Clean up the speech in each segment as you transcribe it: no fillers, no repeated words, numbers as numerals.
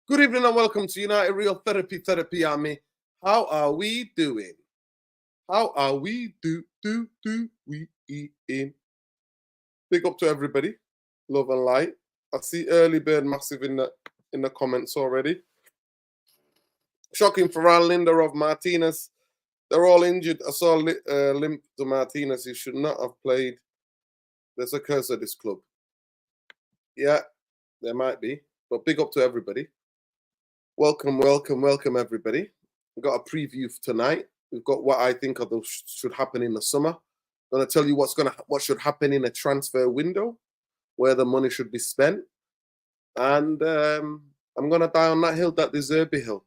Good evening and welcome to United Real Therapy Army. How are we doing? How are we we in? Big up to everybody. Love and light. I see early bird massive in the comments already. Shocking for Lindelof, Martinez. They're all injured. I saw limp to Martinez. He should not have played. There's a curse of this club. Yeah, there might be. But big up to everybody. Welcome, everybody. We've got a preview for tonight. We've got what I think of those should happen in the summer. I'm going to tell you what should happen in a transfer window, where the money should be spent, and I'm going to die on that hill, that De Zerbi hill.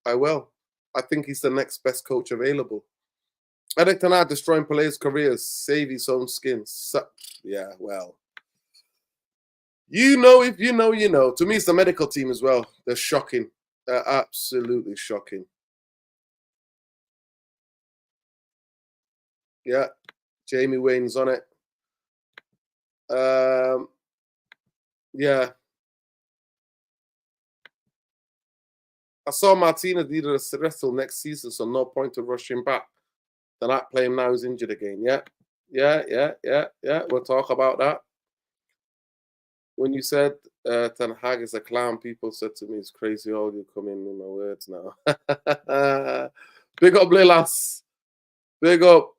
I will. I think he's the next best coach available. Eric Ten Hag destroying players' careers, save his own skin. Yeah, well. You know, if you know, you know. To me, it's the medical team as well. They're shocking. They're absolutely shocking. Yeah, Jamie Wayne's on it. Yeah. I saw Martinez needed a rest till next season, so no point to rush him back. They're not playing now, he's injured again. Yeah. We'll talk about that. When you said Ten Hag is a clown, people said to me, it's crazy all you come in with my words now. Big up, Lilas. Big up.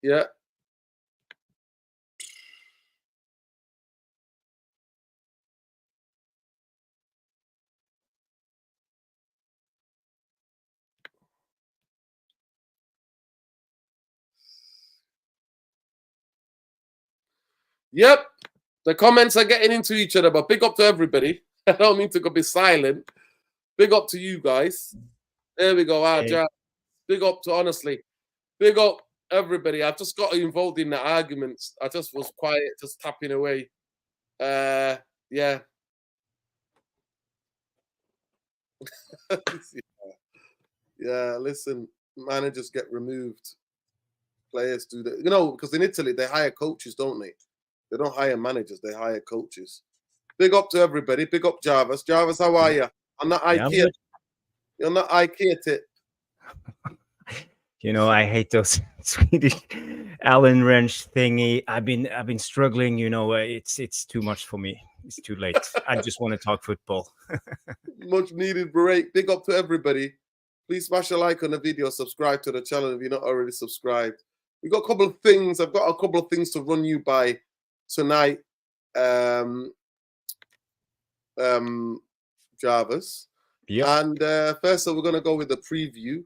Yeah. Yep. The comments are getting into each other, but big up to everybody. I don't mean to be silent. Big up to you guys. There we go. Hey. Big up to, honestly. Big up everybody. I've just got involved in the arguments. I just was quiet, just tapping away. Yeah. Yeah, listen, managers get removed. Players do that. You know, because in Italy, they hire coaches, don't they? They don't hire managers, they hire coaches. Big up to everybody. Big up Jarvis. Jarvis, how are you? I'm not IKEA. You're not IKEA tip. You know, I hate those Swedish Allen wrench thingy. I've been struggling. You know, it's too much for me. It's too late. I just want to talk football. Much needed break. Big up to everybody. Please smash a like on the video. Subscribe to the channel if you're not already subscribed. We've got a couple of things. I've got a couple of things to run you by tonight. Jarvis. Yeah. And first, so we're going to go with the preview.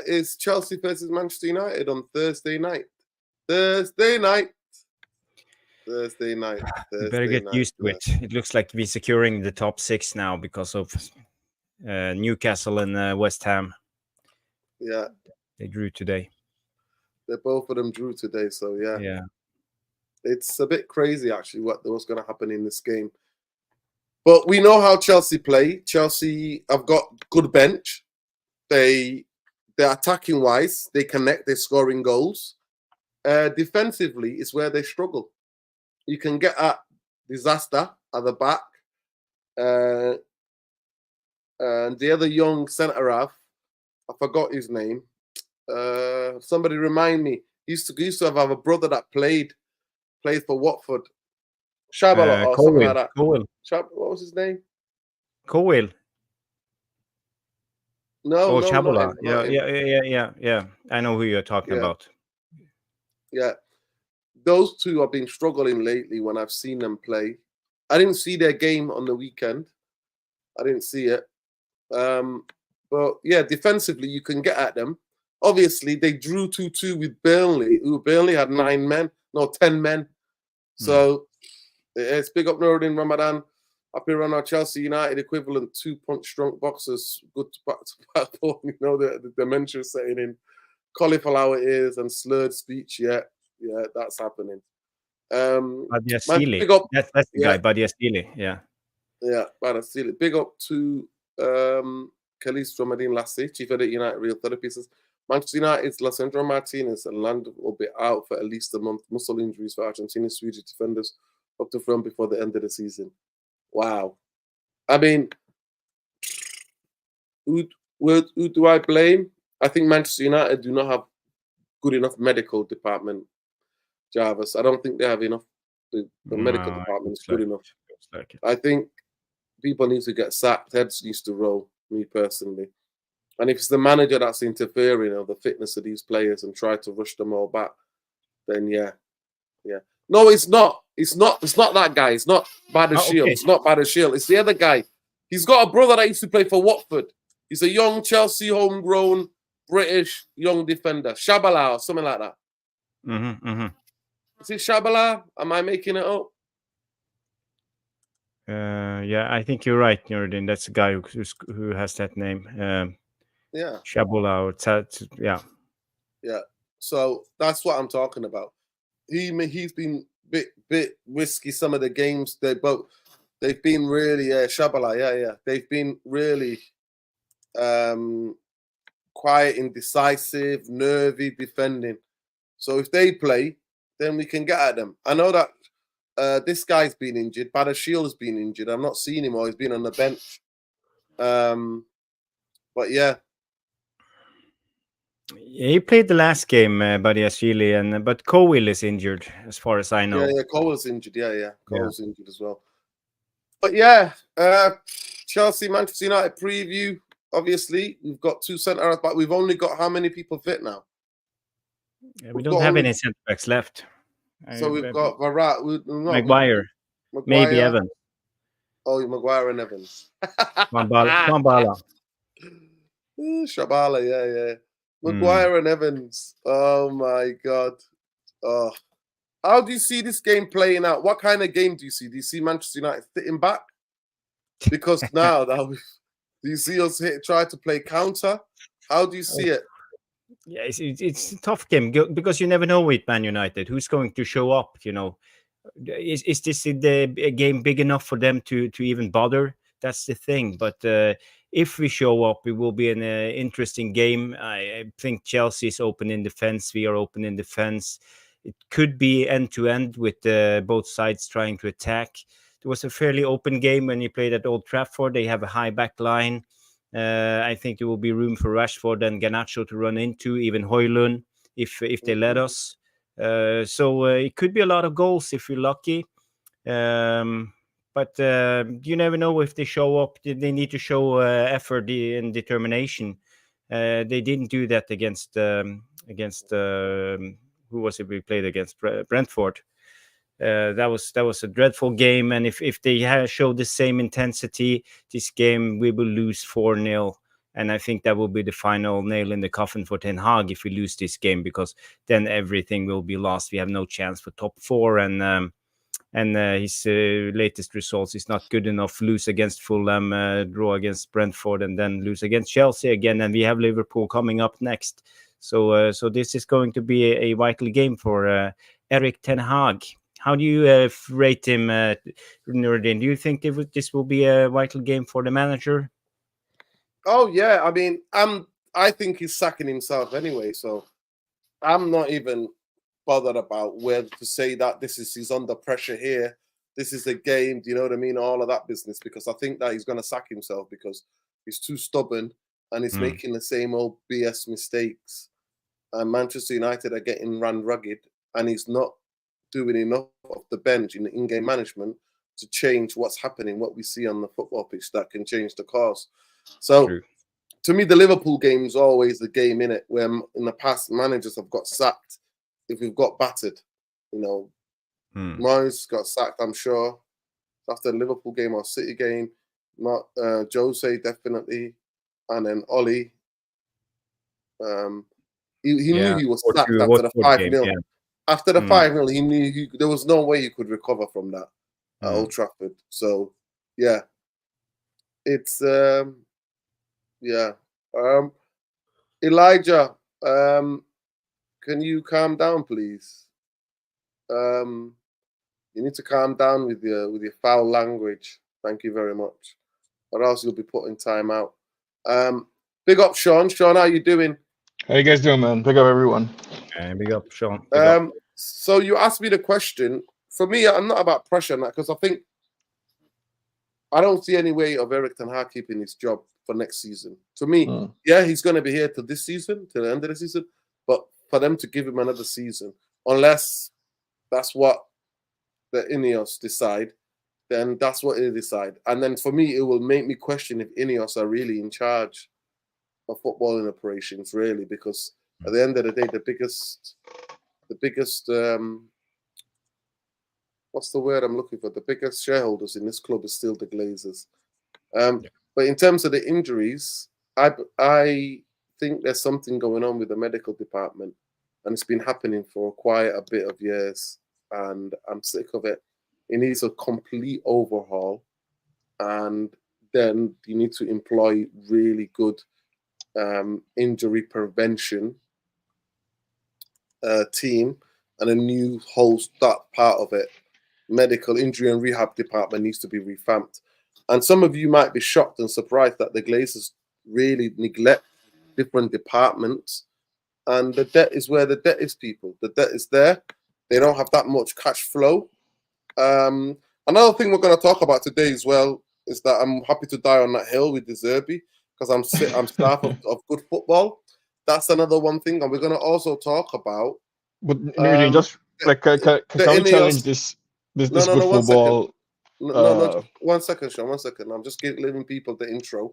Is Chelsea versus Manchester United on Thursday night. Thursday night. You better get used to it. It looks like we're securing the top 6 now because of Newcastle and West Ham. Yeah. They drew today. Both of them drew today, so yeah. Yeah. It's a bit crazy, actually, what's going to happen in this game. But we know how Chelsea play. Chelsea have got good bench. They're attacking wise. They connect. They're scoring goals. Defensively is where they struggle. You can get at Disaster at the back. And the other young centre-half, I forgot his name. Somebody remind me. He used to have a brother that played for Watford. Shabala or something like that. Cowell. What was his name? Cowell. No, Shabala. Yeah. I know who you're talking about. Yeah. Those two have been struggling lately when I've seen them play. I didn't see their game on the weekend. I didn't see it. But yeah, defensively, you can get at them. Obviously, they drew 2-2 with Burnley, who Burnley had 10 men. So it's big up Nuruddin Ramadan. Up here on our Chelsea United equivalent 2-punch drunk boxers. Good back to back. You know, the dementia setting in. Cauliflower ears and slurred speech. Yeah, that's happening. Badiashile. That's the guy, Badiashile. Yeah, Badiashile. Big up to Khalis Ramadin Lassie, Chief Editor United Real Therapy, says Manchester United's Lisandro Martinez and Land will be out for at least a month. Muscle injuries for Argentinian Swedish defenders up to front before the end of the season. Wow. I mean, who do I blame? I think Manchester United do not have good enough medical department, Jarvis. I don't think they have enough. The medical department is good enough. Like I think people need to get sacked. Heads needs to roll, me personally. And if it's the manager that's interfering of the fitness of these players and try to rush them all back, then yeah. No, it's not. It's not that guy. It's not Badashiel. Okay. It's not Badashiel. It's the other guy. He's got a brother that used to play for Watford. He's a young Chelsea homegrown British young defender. Shabala or something like that. Is it Shabala? Am I making it up? Yeah, I think you're right, Nuruddin. That's a guy who has that name. Yeah. Shabula or Yeah. So that's what I'm talking about. He's been bit risky some of the games. They've been really Shabala, yeah. They've been really quiet, indecisive, nervy defending. So if they play, then we can get at them. I know that this guy's been injured. Badashiel's been injured. I've not seen him or he's been on the bench. But yeah. He played the last game, Badiashile, but Cowell is injured, as far as I know. Yeah, Cowell's injured. Yeah. Cowell's injured as well. But yeah, Chelsea, Manchester United preview. Obviously, we've got 2 centre-backs, but we've only got how many people fit now? Yeah, we don't have any centre-backs left. So we've got Maguire, maybe Evans. Oh, Maguire and Evans. Mambala. Shabala, yeah. Maguire and Evans. Oh my God. Oh. How do you see this game playing out? What kind of game do you see? Do you see Manchester United sitting back? Because now that do you see us try to play counter? How do you see it? Yeah, it's a tough game because you never know with Man United who's going to show up. Is this a game big enough for them to even bother? That's the thing. But if we show up, it will be an interesting game. I think Chelsea is open in defense. We are open in defense. It could be end-to-end with both sides trying to attack. It was a fairly open game when you played at Old Trafford. They have a high back line. I think there will be room for Rashford and Garnacho to run into, even Højlund, if they let us. So it could be a lot of goals if we're lucky. But you never know if they show up. They need to show effort and determination. They didn't do that against who was it we played against? Brentford. That was a dreadful game, and if they show the same intensity this game, we will lose 4-0, and I think that will be the final nail in the coffin for Ten Hag if we lose this game, because then everything will be lost. We have no chance for top 4, and his latest results is not good enough. Lose against Fulham, draw against Brentford, and then lose against Chelsea again, and we have Liverpool coming up next. So this is going to be a vital game for Erik Ten Hag. How do you rate him, Nuruddin? Do you think this will be a vital game for the manager? Oh yeah, I mean, I think he's sacking himself anyway, so I'm not even bothered about whether to say that he's under pressure here. This is a game, do you know what I mean? All of that business, because I think that he's going to sack himself because he's too stubborn and he's making the same old BS mistakes. And Manchester United are getting ran rugged, and he's not doing enough of the bench in the in-game management to change what's happening, what we see on the football pitch that can change the course. So, to me, the Liverpool game is always the game in it where in the past managers have got sacked if we've got battered. Moyes got sacked, I'm sure, after the Liverpool game or City game. Not Jose definitely, and then Oli. He knew he was sacked after the 5-0. Yeah. After the 5-0, he knew there was no way he could recover from that at Old Trafford. So, yeah. It's, Elijah, can you calm down, please? You need to calm down with your foul language. Thank you very much. Or else you'll be put in time out. Big up, Sean. Sean, how you doing? How you guys doing, man? Big up, everyone. Big up, Sean. Big up. So you asked me the question for me, I'm not about pressure now because I think I don't see any way of Erik ten Hag keeping his job for next season. To me, yeah, he's going to be here till this season, till the end of the season. But for them to give him another season, unless that's what the Ineos decide, then that's what they decide. And then for me, it will make me question if Ineos are really in charge of footballing operations, really, because at the end of the day, the biggest what's the word I'm looking for? The biggest shareholders in this club is still the Glazers. But in terms of the injuries, I think there's something going on with the medical department, and it's been happening for quite a bit of years, and I'm sick of it. It needs a complete overhaul, and then you need to employ really good injury prevention team and a new whole part of it. Medical injury and rehab department needs to be revamped. And some of you might be shocked and surprised that the Glazers really neglect different departments. And the debt is where the debt is, people. The debt is there. They don't have that much cash flow. Another thing we're going to talk about today as well is that I'm happy to die on that hill with De Zerbi because I'm staff of good football. That's another one thing. And we're going to also talk about... But just like, can we challenge this good football? No, one second, Sean, 1 second. I'm just giving people the intro.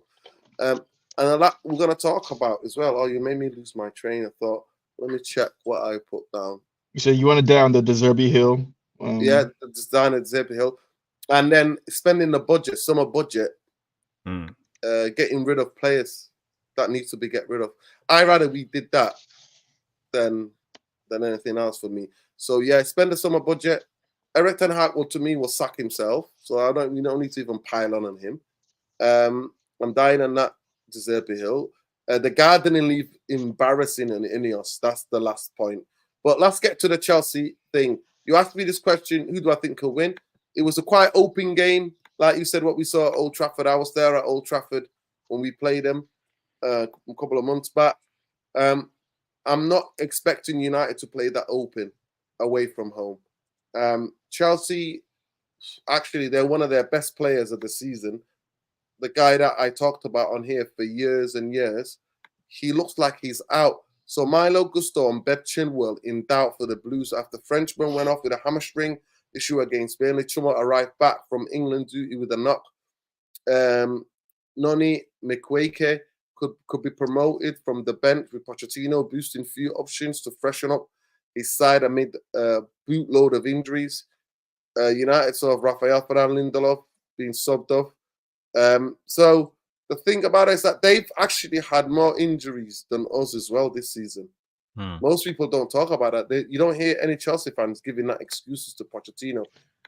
And a lot we're going to talk about as well. Oh, you made me lose my train of thought. Let me check what I put down. You said you want to die on the De Zerbi hill? Yeah, just down at De Zerbi hill. And then spending the budget, summer budget, getting rid of players that needs to be get rid of. I'd rather we did that than anything else for me. So yeah, spend the summer budget. Erik ten Hag will sack himself. So we don't need to even pile on him. I'm dying on that De Zerbi hill. The gardening leave embarrassing in Ineos. That's the last point. But let's get to the Chelsea thing. You asked me this question, who do I think will win? It was a quite open game. Like you said, what we saw at Old Trafford. I was there at Old Trafford when we played them a couple of months back. I'm not expecting United to play that open away from home. Chelsea, actually, they're one of their best players of the season. The guy that I talked about on here for years and years, he looks like he's out. So Milo Gusto and Ben Chilwell in doubt for the Blues after Frenchman went off with a hamstring issue against Burnley. Chilwell arrived back from England duty with a knock. Noni Makweke could be promoted from the bench with Pochettino boosting few options to freshen up his side amid a bootload of injuries. United saw Rafael Varane Lindelof being subbed off. So the thing about it is that they've actually had more injuries than us as well this season. Most people don't talk about that. You don't hear any Chelsea fans giving that excuses to Pochettino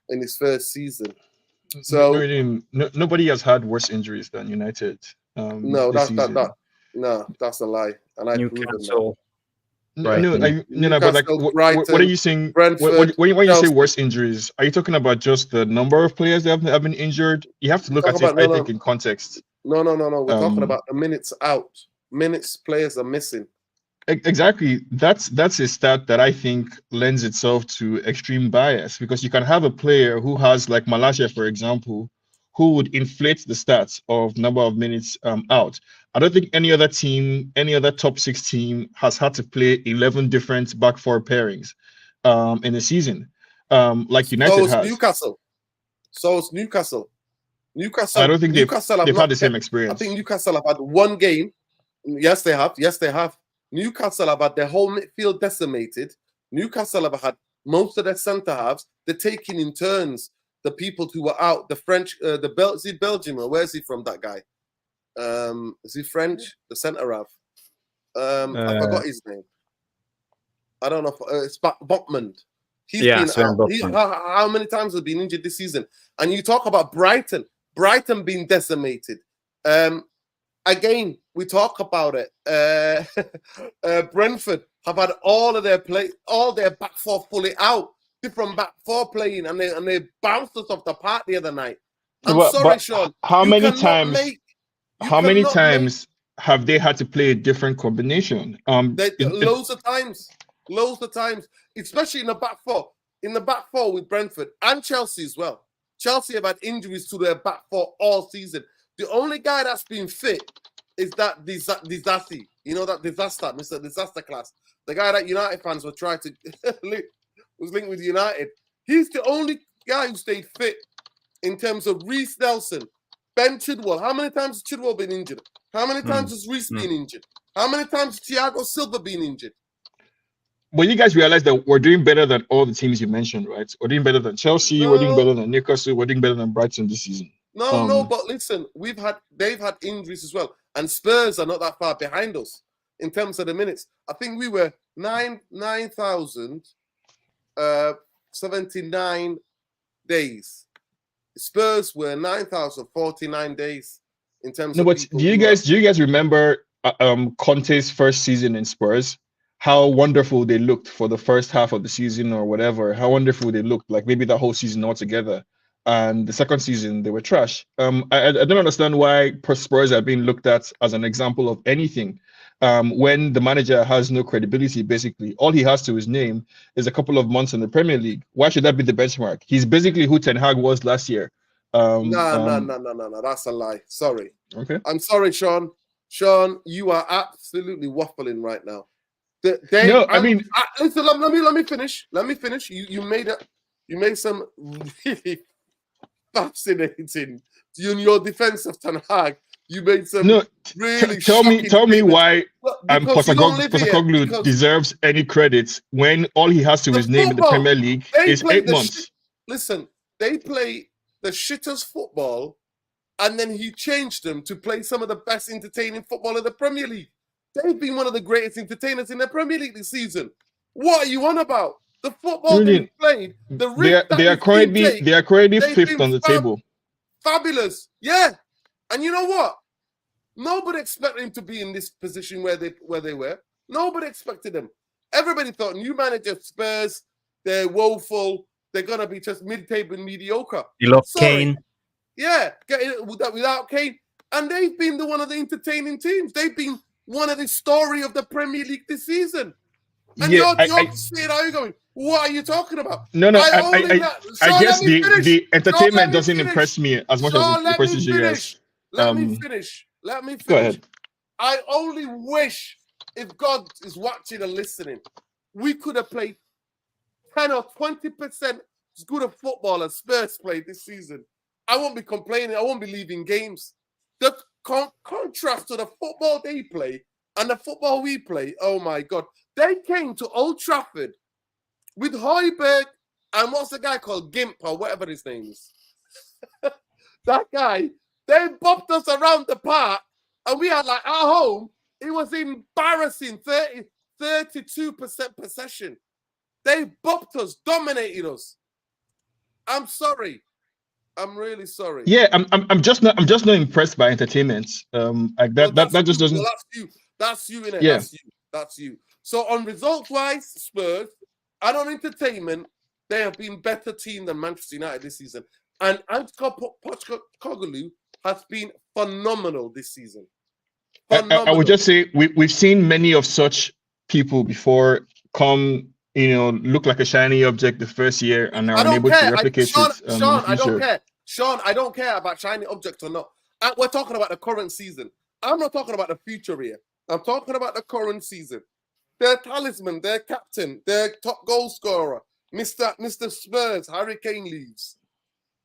in his first season. So nobody has had worse injuries than United. No, that's a lie, and I prove it. But like, Brighton, what are you saying? Brentford, when you say worse injuries, are you talking about just the number of players that have been injured? You have to look at it, I think, in context. No. We're talking about the minutes out. Minutes players are missing. Exactly. That's a stat that I think lends itself to extreme bias, because you can have a player who has, like Malaysia, for example, who would inflate the stats of number of minutes out. I don't think any other team, any other top 6 team has had to play 11 different back 4 pairings in a season, like United has. Newcastle. So it's Newcastle. I don't think they've had the same experience. I think Newcastle have had one game. Yes, they have. Newcastle have had their whole midfield decimated. Newcastle have had most of their centre halves. They're taking in turns the people who were out. The French, is he Belgium or where is he from? That guy, is he French? The centre half. I forgot his name. I don't know. It's Botman. He's been out. How many times has he been injured this season? And you talk about Brighton being decimated. Again, we talk about it. Brentford have had all their back 4 fully out, different back 4 playing, and they bounced us off the park the other night. Sorry, Sean. How many times have they had to play a different combination? Loads of times, especially in the back 4. in the back four with Brentford and Chelsea as well. Chelsea have had injuries to their back four all season. The only guy that's been fit is that Disasi. You know, that disaster, Mr. Disaster Class. The guy that United fans were trying to was linked with United. He's the only guy who stayed fit in terms of Reece Nelson, Ben Chilwell. How many times has Chilwell been injured? How many times has Reece been injured? How many times has Thiago Silva been injured? But you guys realize that we're doing better than all the teams you mentioned, right? We're doing better than Chelsea. We're doing better than Newcastle. We're doing better than Brighton this season. No, but listen, they've had injuries as well, and Spurs are not that far behind us in terms of the minutes. I think we were 9,079 days. Spurs were 9,049 days in terms of. No, but do you guys remember Conte's first season in Spurs? How wonderful they looked for the first half of the season or whatever. How wonderful they looked, like maybe the whole season altogether. And the second season, they were trash. I don't understand why Spurs are being looked at as an example of anything. When the manager has no credibility, basically, all he has to his name is a couple of months in the Premier League. Why should that be the benchmark? He's basically who Ten Hag was last year. No. That's a lie. Sorry. Okay. I'm sorry, Sean. Sean, you are absolutely waffling right now. Listen. Let me finish. You made some really fascinating. In your defense of Ten Hag, you made some really. Tell me why Postecoglou deserves any credit when all he has to his name in the Premier League is 8 months. Listen, they play the shittest football, and then he changed them to play some of the best entertaining football in the Premier League. They've been one of the greatest entertainers in the Premier League this season. What are you on about? The football they played, they are currently fifth on the table. Fabulous, yeah. And you know what? Nobody expected him to be in this position where they were. Nobody expected them. Everybody thought new manager Spurs, they're woeful. They're gonna be just mid-table mediocre. You lost Kane. Yeah, without Kane, and they've been one of the entertaining teams. They've been one of the story of the Premier League this season. And you're saying, how are you going? What are you talking about? No. I guess the entertainment doesn't impress me as much as it impresses you guys. Let me finish. Go ahead. I only wish, if God is watching and listening, we could have played 10 or 20% as good a football as Spurs played this season. I won't be complaining. I won't be leaving games. The contrast to the football they play and the football we play, oh my God. They came to Old Trafford with Højbjerg and what's the guy called? Gimp or whatever his name is. That guy, they bopped us around the park and we had like our home. It was embarrassing, 32% possession. They bopped us, dominated us. I'm sorry. I'm really sorry. Yeah, I'm just not impressed by entertainment. That just doesn't. Well, that's you, innit? Yeah. That's you. So on results-wise, Spurs, and on entertainment, they have been better team than Manchester United this season. And Postecoglou has been phenomenal this season. I would just say we've seen many of such people before come, look like a shiny object the first year and are unable to replicate it. Sean, I don't care. Sean, I don't care about shiny objects or not. We're talking about the current season. I'm not talking about the future here. I'm talking about the current season. Their talisman, their captain, their top goal scorer, Mr. Spurs, Harry Kane leaves.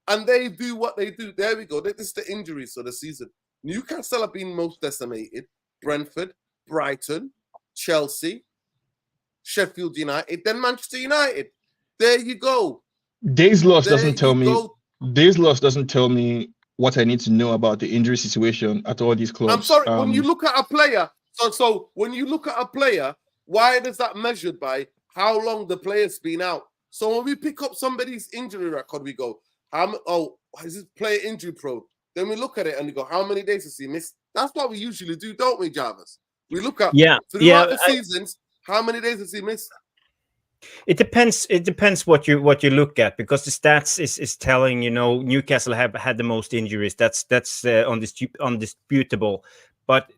And they do what they do. There we go. This is the injuries for the season. Newcastle have been most decimated. Brentford, Brighton, Chelsea, Sheffield United, then Manchester United. There you go. Days lost doesn't tell me what I need to know about the injury situation at all these clubs. I'm sorry, when you look at a player, so when you look at a player, why does that measured by how long the player's been out? So when we pick up somebody's injury record, we go, is this player injury prone? Then we look at it and we go, how many days has he missed? That's what we usually do, don't we, Jarvis? We look at throughout the seasons, how many days has he missed? It depends. It depends what you look at, because the stats is telling Newcastle have had the most injuries. That's undisputable. But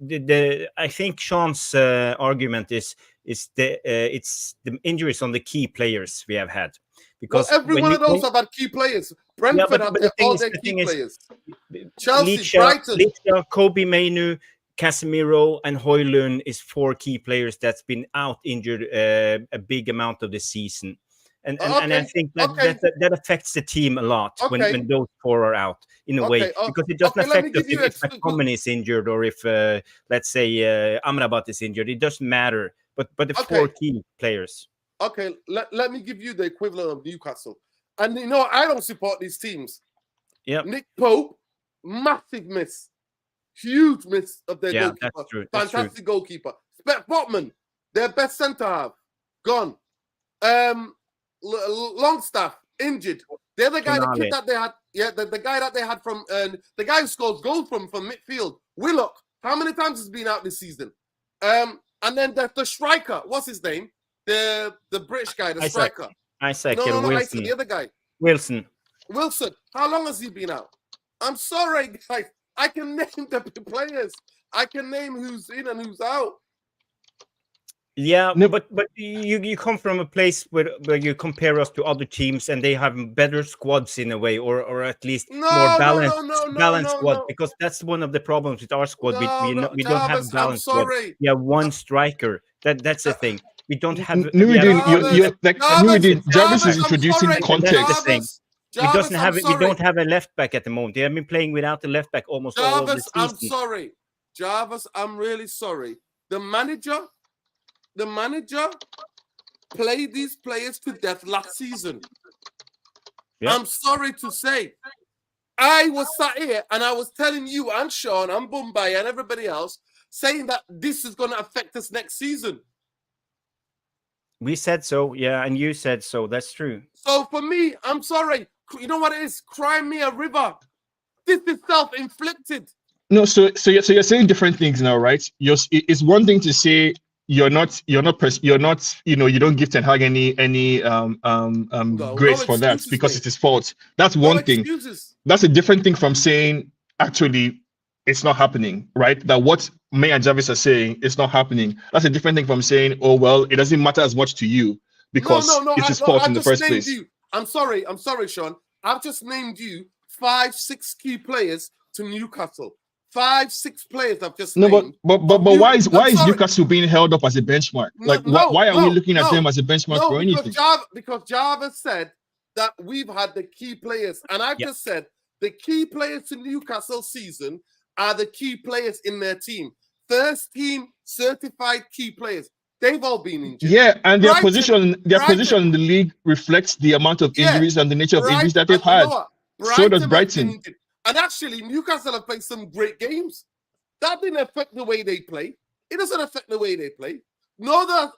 I think Sean's argument is it's the injuries on the key players we have had. because every when one you, of those have had key players. Brentford have the thing all is- their the key thing is, players. Chelsea, Licha, Brighton. Kobe Mainu, Casemiro, and Højlund is 4 key players that's been out injured a big amount of the season. And I think that affects the team a lot when those 4 are out in a way, because it doesn't affect us if McTominay is injured or if let's say Amrabat is injured. It doesn't matter. But the 4 key players. Okay, let me give you the equivalent of Newcastle. And you know, I don't support these teams. Yeah. Nick Pope, massive miss. Huge miss of their goalkeeper. That's true. Fantastic goalkeeper. Botman, their best centre half, gone. Longstaff, injured. The other guy, the kid that they had, the guy that they had from the guy who scores goals from midfield, Willock. How many times has been out this season? And then the striker, what's his name? The British guy, the striker. Isaac No, Wilson. Isaac, the other guy. Wilson. How long has he been out? I'm sorry, guys. I can name the players. I can name who's in and who's out. Yeah, no, but you come from a place where you compare us to other teams, and they have better squads in a way, or at least more balanced squad. Because that's one of the problems with our squad. We don't have a balanced squad. We have one striker. That's the thing. We don't have. Nuruddin, Jarvis is introducing context. We don't have a left back at the moment. They have been playing without the left back almost all of the season. I'm sorry, Jarvis. I'm really sorry. The manager played these players to death last season. Yep. I'm sorry to say. I was sat here and I was telling you and Sean and Bombay and everybody else saying that this is going to affect us next season. We said so, yeah, and you said so. That's true. So for me, I'm sorry. You know what it is? Cry me a river. This is self-inflicted. No, so you're saying different things now, right? It's one thing to say you don't give Ten Hag any grace for that because it's his fault. That's one thing. That's a different thing from saying actually it's not happening, right? That what May and Jarvis are saying is not happening. That's a different thing from saying, oh well, it doesn't matter as much to you because it's his fault in the first place. I'm sorry, Sean. I've just named you 5-6 key players to Newcastle. 5-6 players I've just named. But why is Newcastle being held up as a benchmark? Why are we looking at them as a benchmark for anything? Because Jarvis said that we've had the key players, and I've just said the key players to Newcastle season are the key players in their team. First team certified key players. They've all been injured. Yeah, and their position in the league reflects the amount of injuries and the nature of injuries that they've had. So does Brighton. And actually, Newcastle have played some great games. That didn't affect the way they play. It doesn't affect the way they play. Nor that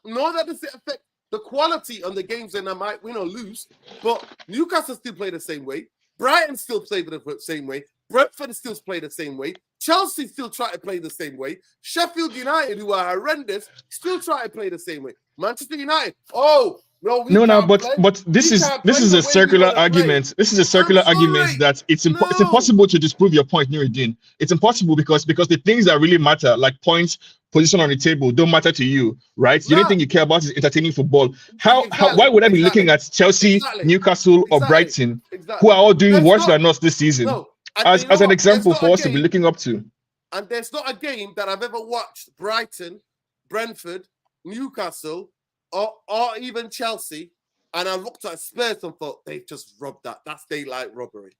does it affect the quality on the games that they might win or lose. But Newcastle still play the same way. Brighton still play the same way. Brentford still play the same way. Chelsea still try to play the same way. Sheffield United, who are horrendous, still try to play the same way. Manchester United, but this is a circular argument. This is a circular argument that it's impossible to disprove your point, Nuruddin. It's impossible because the things that really matter, like points, position on the table, don't matter to you, right? The only thing you care about is entertaining football. Why would I be looking at Chelsea, Newcastle, or Brighton, who are all doing worse than us this season, as an example for us to be looking up to? And there's not a game that I've ever watched Brighton, Brentford, Newcastle, or even Chelsea, and I looked at Spurs and thought, they've just robbed that. That's daylight robbery.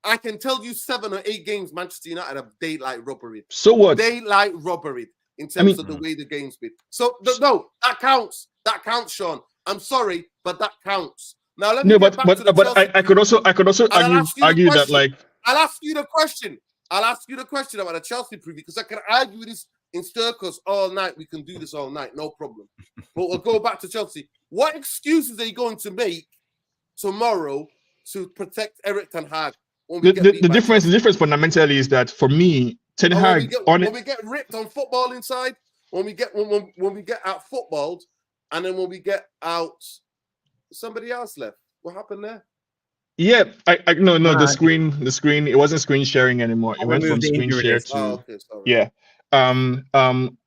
I can tell you 7 or 8 games Manchester United have daylight robbery. So what? Daylight robbery in terms of the way the game's been. So, no, that counts. That counts, Sean. I'm sorry, but that counts. Now, let me get back to the Chelsea I could also argue that, like... I'll ask you the question about the Chelsea preview, because I can argue this in circles all night. We can do this all night, no problem. But we'll go back to Chelsea. What excuses are you going to make tomorrow to protect Eric Ten Hag? The difference fundamentally is that for me, Ten Hag when we get ripped on football inside, when we get out footballed, and then when we get out, somebody else left. What happened there? Yeah, no, the screen, it wasn't screen sharing anymore. It went from screen share to okay, sorry.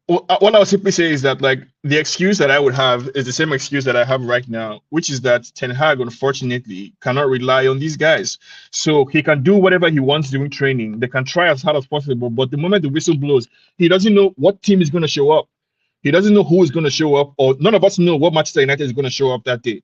what I would simply say is that like the excuse that I would have is the same excuse that I have right now, which is that Ten Hag unfortunately cannot rely on these guys. So he can do whatever he wants during training. They can try as hard as possible, but the moment the whistle blows, he doesn't know what team is going to show up. He doesn't know who is going to show up, or none of us know what Manchester United is going to show up that day.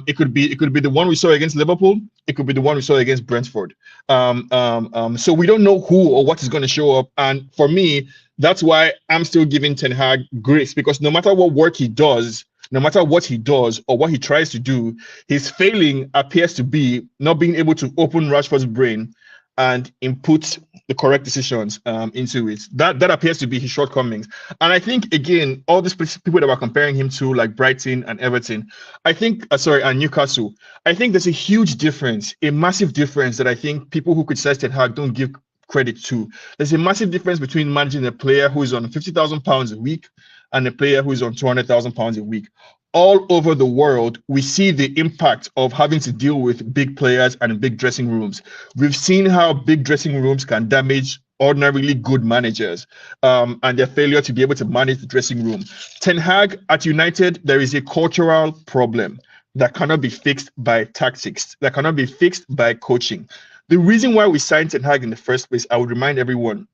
It could be the one we saw against Liverpool. It could be the one we saw against Brentford. So we don't know who or what is going to show up. And for me, that's why I'm still giving Ten Hag grace, because no matter what work he does, no matter what he does or what he tries to do, his failing appears to be not being able to open Rashford's brain and input the correct decisions into it. That appears to be his shortcomings. And I think, again, all these people that were comparing him to, like Brighton and Everton, I think, and Newcastle, I think there's a huge difference, a massive difference that I think people who criticize Ten Hag don't give credit to. There's a massive difference between managing a player who is on £50,000 a week and a player who is on £200,000 a week. All over the world, we see the impact of having to deal with big players and big dressing rooms. We've seen how big dressing rooms can damage ordinarily good managers and their failure to be able to manage the dressing room. Ten Hag at United, there is a cultural problem that cannot be fixed by tactics, that cannot be fixed by coaching. The reason why we signed Ten Hag in the first place, I would remind everyone,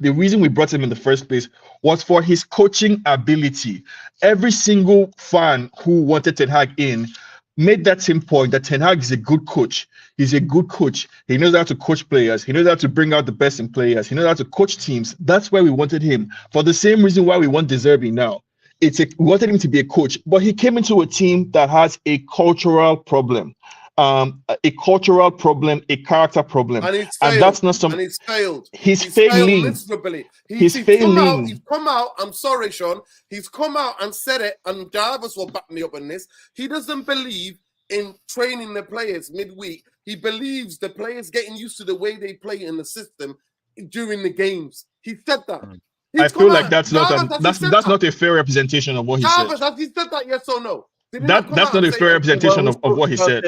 the reason we brought him in the first place was for his coaching ability. Every single fan who wanted Ten Hag in made that same point that Ten Hag is a good coach. He's a good coach. He knows how to coach players. He knows how to bring out the best in players. He knows how to coach teams. That's why we wanted him. For the same reason why we want De Zerbi now. We wanted him to be a coach, but he came into a team that has a cultural problem. A cultural problem, a character problem, and that's not something. And he's failed. He's failing failed miserably. He's failing. He's come out. I'm sorry, Sean. He's come out and said it, and Jarvis will back me up on this. He doesn't believe in training the players midweek. He believes the players getting used to the way they play in the system during the games. He said that. I feel like that's not a fair representation of what he said. Has he said that? Yes or no? That's not a fair representation of what he said.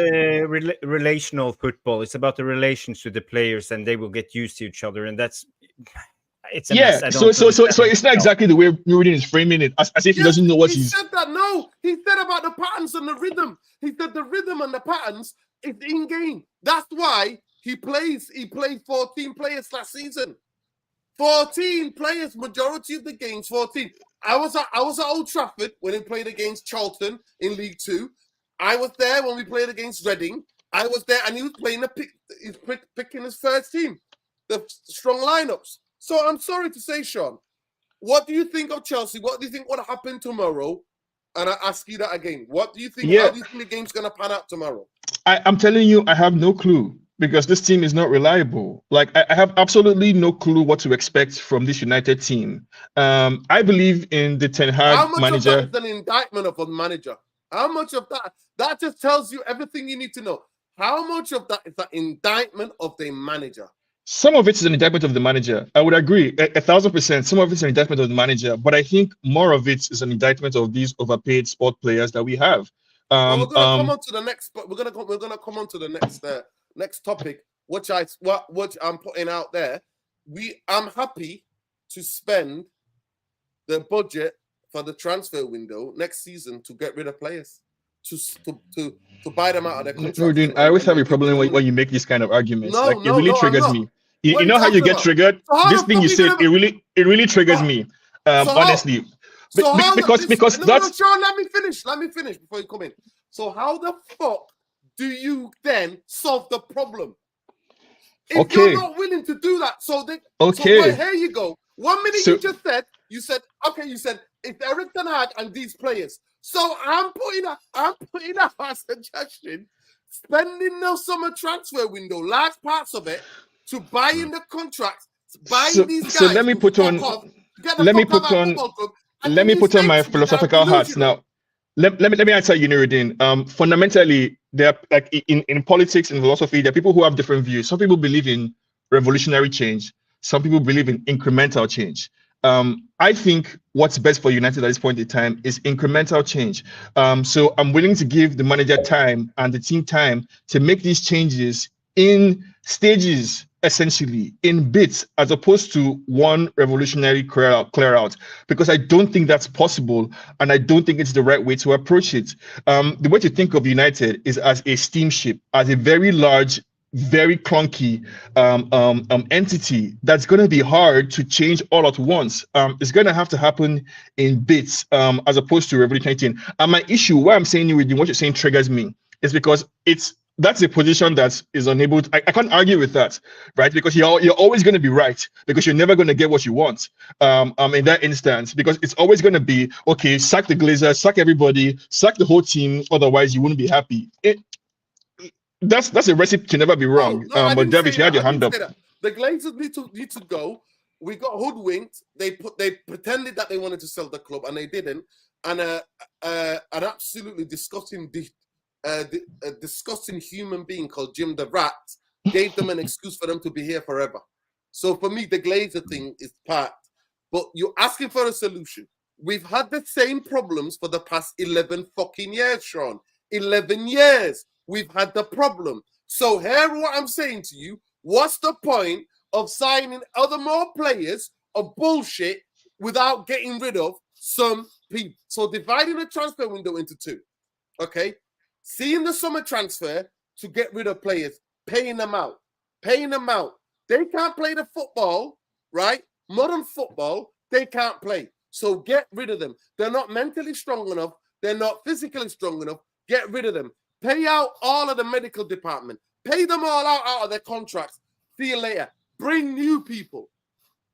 Relational football. It's about the relations with the players, and they will get used to each other, and it's a mess. So it's not exactly the way Nuruddin is framing it, as if he doesn't know what he said that. No, he said about the patterns and the rhythm. He said the rhythm and the patterns is in game. That's why he plays. He played 14 players last season. 14 players, majority of the games, 14. I was at Old Trafford when he played against Charlton in League Two. I was there when we played against Reading. I was there, and he was playing he's picking his first team, the strong lineups. So I'm sorry to say, Sean, what do you think of Chelsea? What do you think will happen tomorrow? And I ask you that again. What do you think? How do you think the game's going to pan out tomorrow? I'm telling you, I have no clue. Because this team is not reliable. Like, I have absolutely no clue what to expect from this United team. I believe in the Ten Hag manager. How much of that is an indictment of a manager? How much of that? That just tells you everything you need to know. How much of that is an indictment of the manager? Some of it is an indictment of the manager. I would agree, 1,000%. Some of it's an indictment of the manager, but I think more of it is an indictment of these overpaid sport players that we have. We're gonna come on to the next. We're gonna come on to the next topic, which I'm putting out there. I'm happy to spend the budget for the transfer window next season to get rid of players, to buy them out of their contract. I always have a problem when you make these kind of arguments. It really triggers me. You know how you get triggered? This thing you said, it really triggers me. Honestly. Because that's Sean, let me finish before you come in. So how the fuck do you then solve the problem? If you're not willing to do that, so here you go. 1 minute you said it's Eric Ten Hag and these players. So I'm putting out a suggestion, spending the summer transfer window, large parts of it, to buy in the contracts, these guys. So let me put on my philosophical hats now. Let me answer you, Nuruddin. Fundamentally, there are, like in politics and philosophy, there are people who have different views. Some people believe in revolutionary change. Some people believe in incremental change. I think what's best for United at this point in time is incremental change. So I'm willing to give the manager time and the team time to make these changes in stages. essentially in bits as opposed to one revolutionary clear out, because I don't think that's possible, and I don't think it's the right way to approach it. The way to think of United is as a steamship, as a very large, very clunky entity that's going to be hard to change all at once. It's going to have to happen in bits, as opposed to revolutionary. And my issue, why I'm saying what you're saying triggers me, is because that's a position that is unable to, I can't argue with that, right? Because you're always going to be right, because you're never going to get what you want in that instance, because it's always going to be, okay, sack the Glazers, sack everybody, sack the whole team, otherwise you wouldn't be happy. That's a recipe to never be wrong. No, but Davis, you had your hand up. The Glazers need to go. We got hoodwinked. They pretended that they wanted to sell the club, and they didn't. And an absolutely disgusting disgusting human being called Jim the Rat gave them an excuse for them to be here forever. So for me, the Glazer thing is part. But you're asking for a solution. We've had the same problems for the past 11 fucking years, Sean. 11 years we've had the problem. So here what I'm saying to you, what's the point of signing more players of bullshit without getting rid of some people? So dividing the transfer window into two, okay? Seeing the summer transfer to get rid of players, paying them out. They can't play the football, right? Modern football, they can't play. So get rid of them. They're not mentally strong enough. They're not physically strong enough. Get rid of them. Pay out all of the medical department. Pay them all out of their contracts. See you later. Bring new people.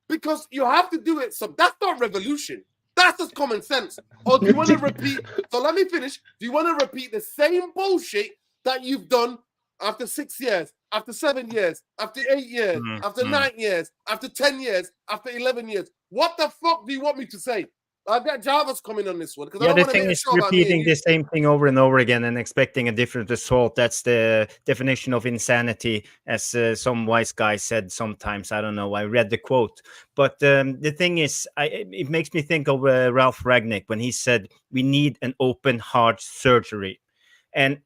Because you have to do it. So that's not revolution. That's just common sense. Or do you want to repeat? So let me finish. Do you want to repeat the same bullshit that you've done after 6 years, after 7 years, after 8 years, after 9 years, after 10 years, after 11 years? What the fuck do you want me to say? I've got Jarvis coming on this one. Yeah, the thing is repeating the same thing over and over again and expecting a different result. That's the definition of insanity, as some wise guy said sometimes. I don't know. I read the quote. But the thing is, it makes me think of Ralph Ragnick when he said, we need an open heart surgery. And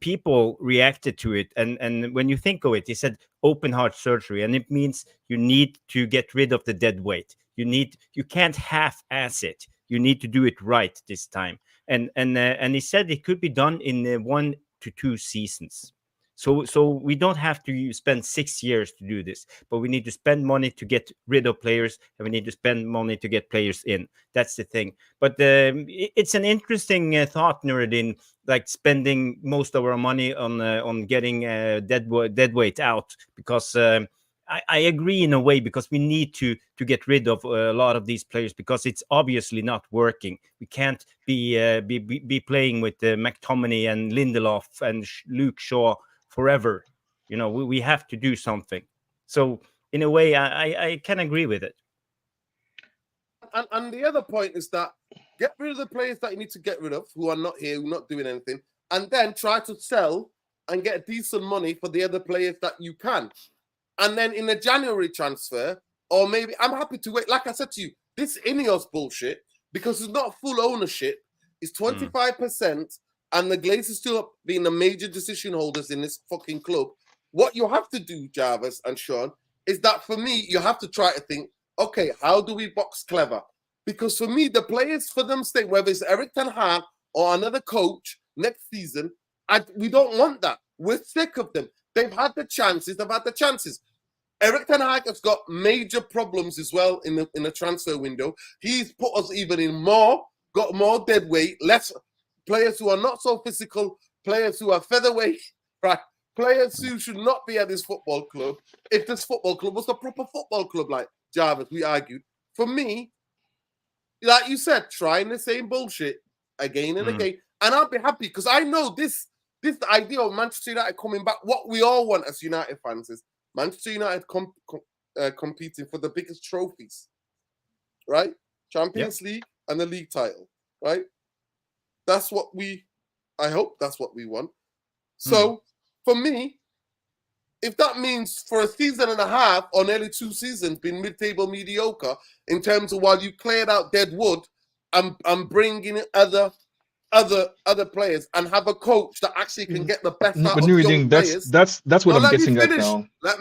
people reacted to it. And when you think of it, he said open heart surgery. And it means you need to get rid of the dead weight. You can't half-ass it. You need to do it right this time. And he said it could be done in 1 to 2 seasons. So we don't have to spend 6 years to do this, but we need to spend money to get rid of players, and we need to spend money to get players in. That's the thing. But it's an interesting thought, Nuruddin, like spending most of our money on getting dead weight out, because I agree in a way, because we need to get rid of a lot of these players, because it's obviously not working. We can't be playing with McTominay and Lindelof and Luke Shaw forever. You know, we have to do something. So in a way, I can agree with it. And the other point is that get rid of the players that you need to get rid of, who are not here, who are not doing anything, and then try to sell and get decent money for the other players that you can. And then in the January transfer, or maybe I'm happy to wait. Like I said to you, this Ineos bullshit, because it's not full ownership, it's 25%, and the Glazers still being the major decision holders in this fucking club. What you have to do, Jarvis and Sean, is that for me, you have to try to think, okay, how do we box clever? Because for me, the players for them stay, whether it's Eric Ten Hag or another coach next season, we don't want that. We're sick of them. They've had the chances. Eric Ten Hag has got major problems as well in the transfer window. He's put us even in got more dead weight, less players who are not so physical, players who are featherweight, right? Players who should not be at this football club. If this football club was a proper football club, like Jarvis, we argued. For me, like you said, trying the same bullshit again and again. And I'll be happy, because I know this idea of Manchester United coming back, what we all want as United fans is Manchester United competing for the biggest trophies, right? Champions League and the league title, right? I hope that's what we want. So for me, if that means for a season and a half or nearly 2 seasons being mid-table mediocre in terms of while you cleared out dead wood and bringing in other other players and have a coach that actually can get the best out But of young Nuruddin, players. that's what I'm Let me getting at finish. now. Let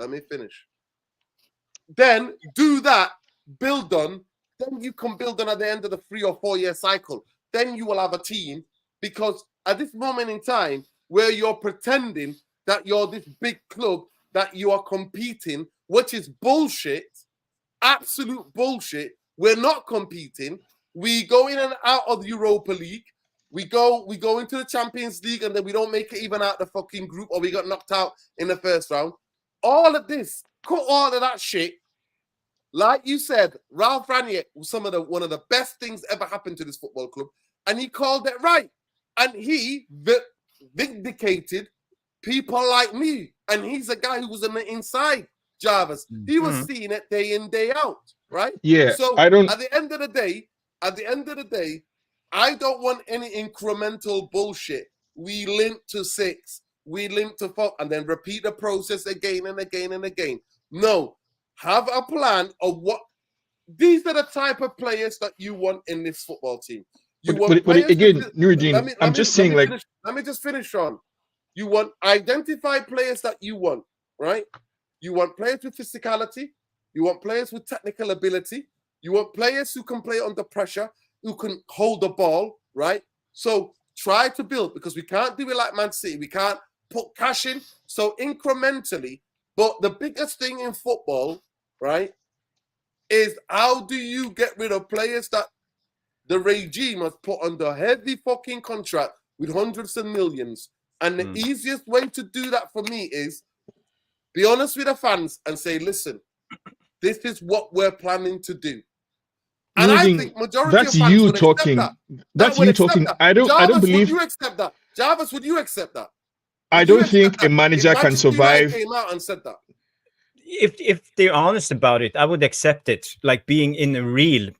me finish. Then do that, build on. Then you can build on at the end of the 3 or 4 year cycle. Then you will have a team, because at this moment in time where you're pretending that you're this big club, that you are competing, which is bullshit, absolute bullshit. We're not competing. We go in and out of the Europa League. We go into the Champions League, and then we don't make it even out the fucking group, or we got knocked out in the first round. All of this, cut all of that shit. Like you said, Ralph Ranieri was one of the best things ever happened to this football club, and he called it right. And he vindicated people like me. And he's a guy who was on the inside, Jarvis. He was seeing it day in, day out, right? Yeah, So I don't. at the end of the day, I don't want any incremental bullshit. We limp to 6, we limp to 4, and then repeat the process again and again and again. No, have a plan of what. These are the type of players that you want in this football team. You want But players again, with, Nuruddin, I'm just saying, like, let me just finish, Sean. You want identified players that you want, right? You want players with physicality. You want players with technical ability. You want players who can play under pressure, who can hold the ball, right? So try to build, because we can't do it like Man City. We can't put cash in. So incrementally, but the biggest thing in football, right, is how do you get rid of players that the regime has put under heavy fucking contract with hundreds of millions? And the easiest way to do that for me is be honest with the fans and say, listen, this is what we're planning to do. And I think majority of fans would accept that. That's you talking. I don't believe. Would you accept that? Jarvis, would you accept that? I don't think a manager can survive. Came out and said that. If they're honest about it, I would accept it, like being in a real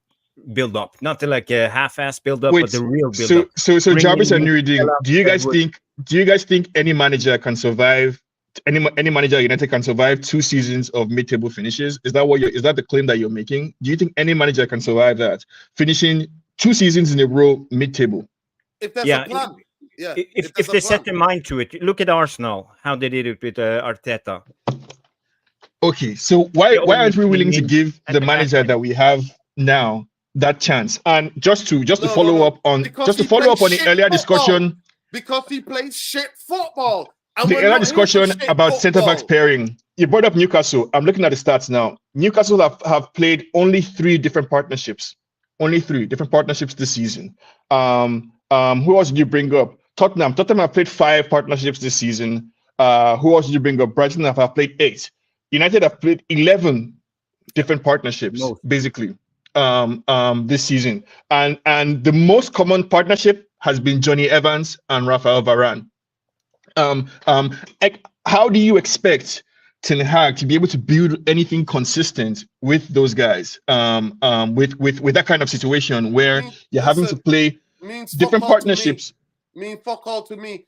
build up, not like a half-ass build up, but the real build up. So Jarvis and Nuruddin, do you guys think any manager can survive? Any manager at United can survive 2 seasons of mid-table finishes? Is that the claim that you're making? Do you think any manager can survive that, finishing 2 seasons in a row mid-table? If there's a plan. Yeah. If they set their mind to it, look at Arsenal, how they did it with Arteta. Okay, so why aren't we willing to give the manager that we have now that chance? And just to follow up on the earlier discussion, because he plays shit football. And the earlier discussion about centre-backs pairing, you brought up Newcastle. I'm looking at the stats now. Newcastle have played only 3 different partnerships. Only 3 different partnerships this season. Who else did you bring up? Tottenham. Tottenham have played 5 partnerships this season. Who else did you bring up? Brighton have played 8. United have played 11 different partnerships, basically, this season. And the most common partnership has been Johnny Evans and Rafael Varane. How do you expect Ten Hag to be able to build anything consistent with those guys? With that kind of situation where you're having to play different partnerships. Fuck all to me.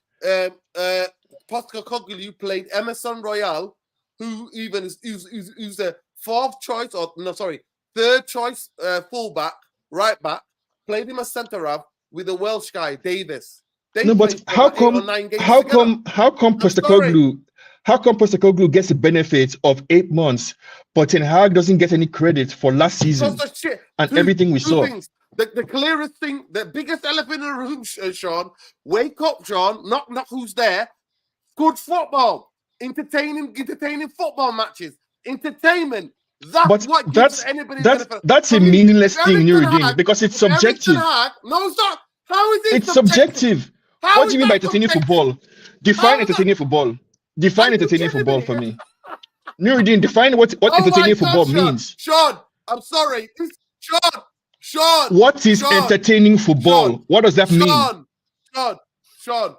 Postecoglou played Emerson Royale, who even is the 4th choice, or no, sorry, 3rd choice fullback, right back. Played him as centre half with the Welsh guy Davis. No, but how come Postecoglou gets the benefit of 8 months, but Ten Hag doesn't get any credit for last season and everything we saw? The clearest thing, the biggest elephant in the room, Sean. Wake up, Sean. Not who's there. Good football, entertaining football matches, entertainment. That's what gives anybody. That's a meaningless thing, Nuruddin, because it's subjective. No, it's not. How is it? It's subjective. What do you mean by entertaining football? Define entertaining football. Define entertaining football for me. Nuruddin, define what entertaining football means. Sean, I'm sorry. Sean. What is entertaining football? What does that mean? Sean.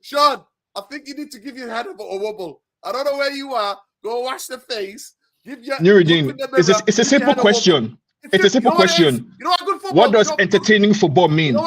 Sean, I think you need to give your head a wobble. I don't know where you are. Go wash the face. Nuruddin, it's a simple question. It's a simple question. You know what good football? What does entertaining football mean?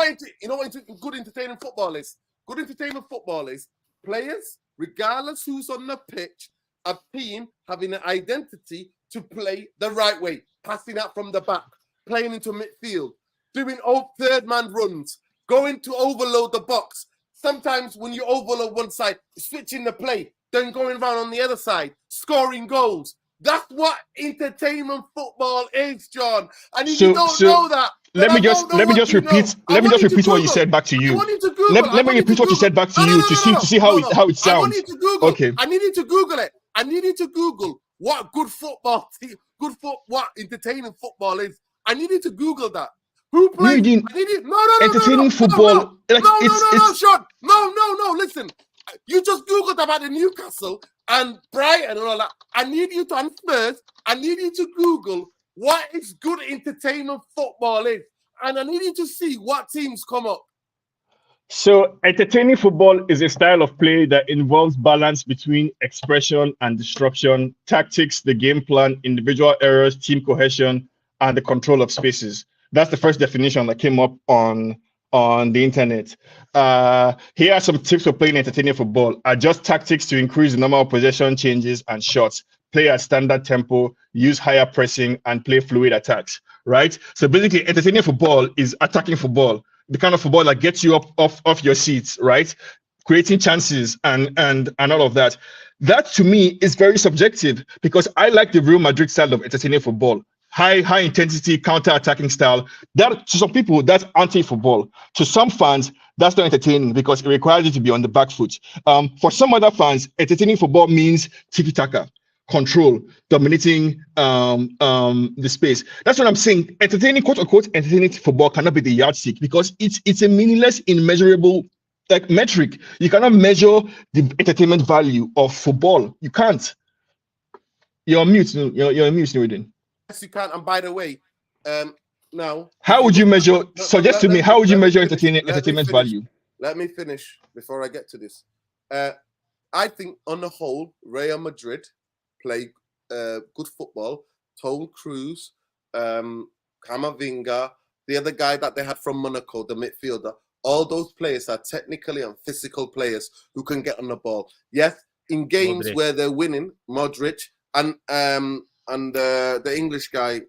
You know what good entertaining football is? Good entertainment football is players, regardless who's on the pitch, a team having an identity to play the right way, passing out from the back, playing into midfield, doing third man runs, going to overload the box. Sometimes when you overload one side, switching the play, then going around on the other side, scoring goals. That's what entertainment football is, John. And if you don't know that, let me just repeat what you said back to you. I want you to Google. Let me repeat what you said back to you to see how it sounds. I want you to Google. Okay. I need you to Google it. I need you to Google what good football, what entertaining football is. I need you to Google that. Who plays? Entertaining football. Sean. No. Listen, you just Googled about the Newcastle and Brighton and all that. I need you to, and Spurs, I need you to Google what is good entertainment football is. And I need you to see what teams come up. So entertaining football is a style of play that involves balance between expression and disruption, tactics, the game plan, individual errors, team cohesion, and the control of spaces. That's the first definition that came up on the internet. Here are some tips for playing entertaining football. Adjust tactics to increase the number of possession changes and shots. Play at standard tempo, use higher pressing, and play fluid attacks, right? So basically, entertaining football is attacking football, the kind of football that gets you up off your seats, right? Creating chances and all of that. That, to me, is very subjective because I like the Real Madrid style of entertaining football. High intensity counter-attacking style. That to some people, that's anti-football. To some fans, that's not entertaining because it requires you to be on the back foot. For some other fans, entertaining football means tiki-taka, control, dominating the space. That's what I'm saying. Entertaining, quote unquote, entertaining football cannot be the yardstick because it's a meaningless, immeasurable metric. You cannot measure the entertainment value of football. You can't. You're on mute. You're on mute, Nuruddin. Yes, you can. And by the way, now how would you measure? Suggest to me how would you measure entertainment value? Let me finish before I get to this. I think on the whole, Real Madrid play good football. Tone Cruz, Camavinga, the other guy that they had from Monaco, the midfielder. All those players are technically and physical players who can get on the ball. Yes, in games where they're winning, Modric and the English guy,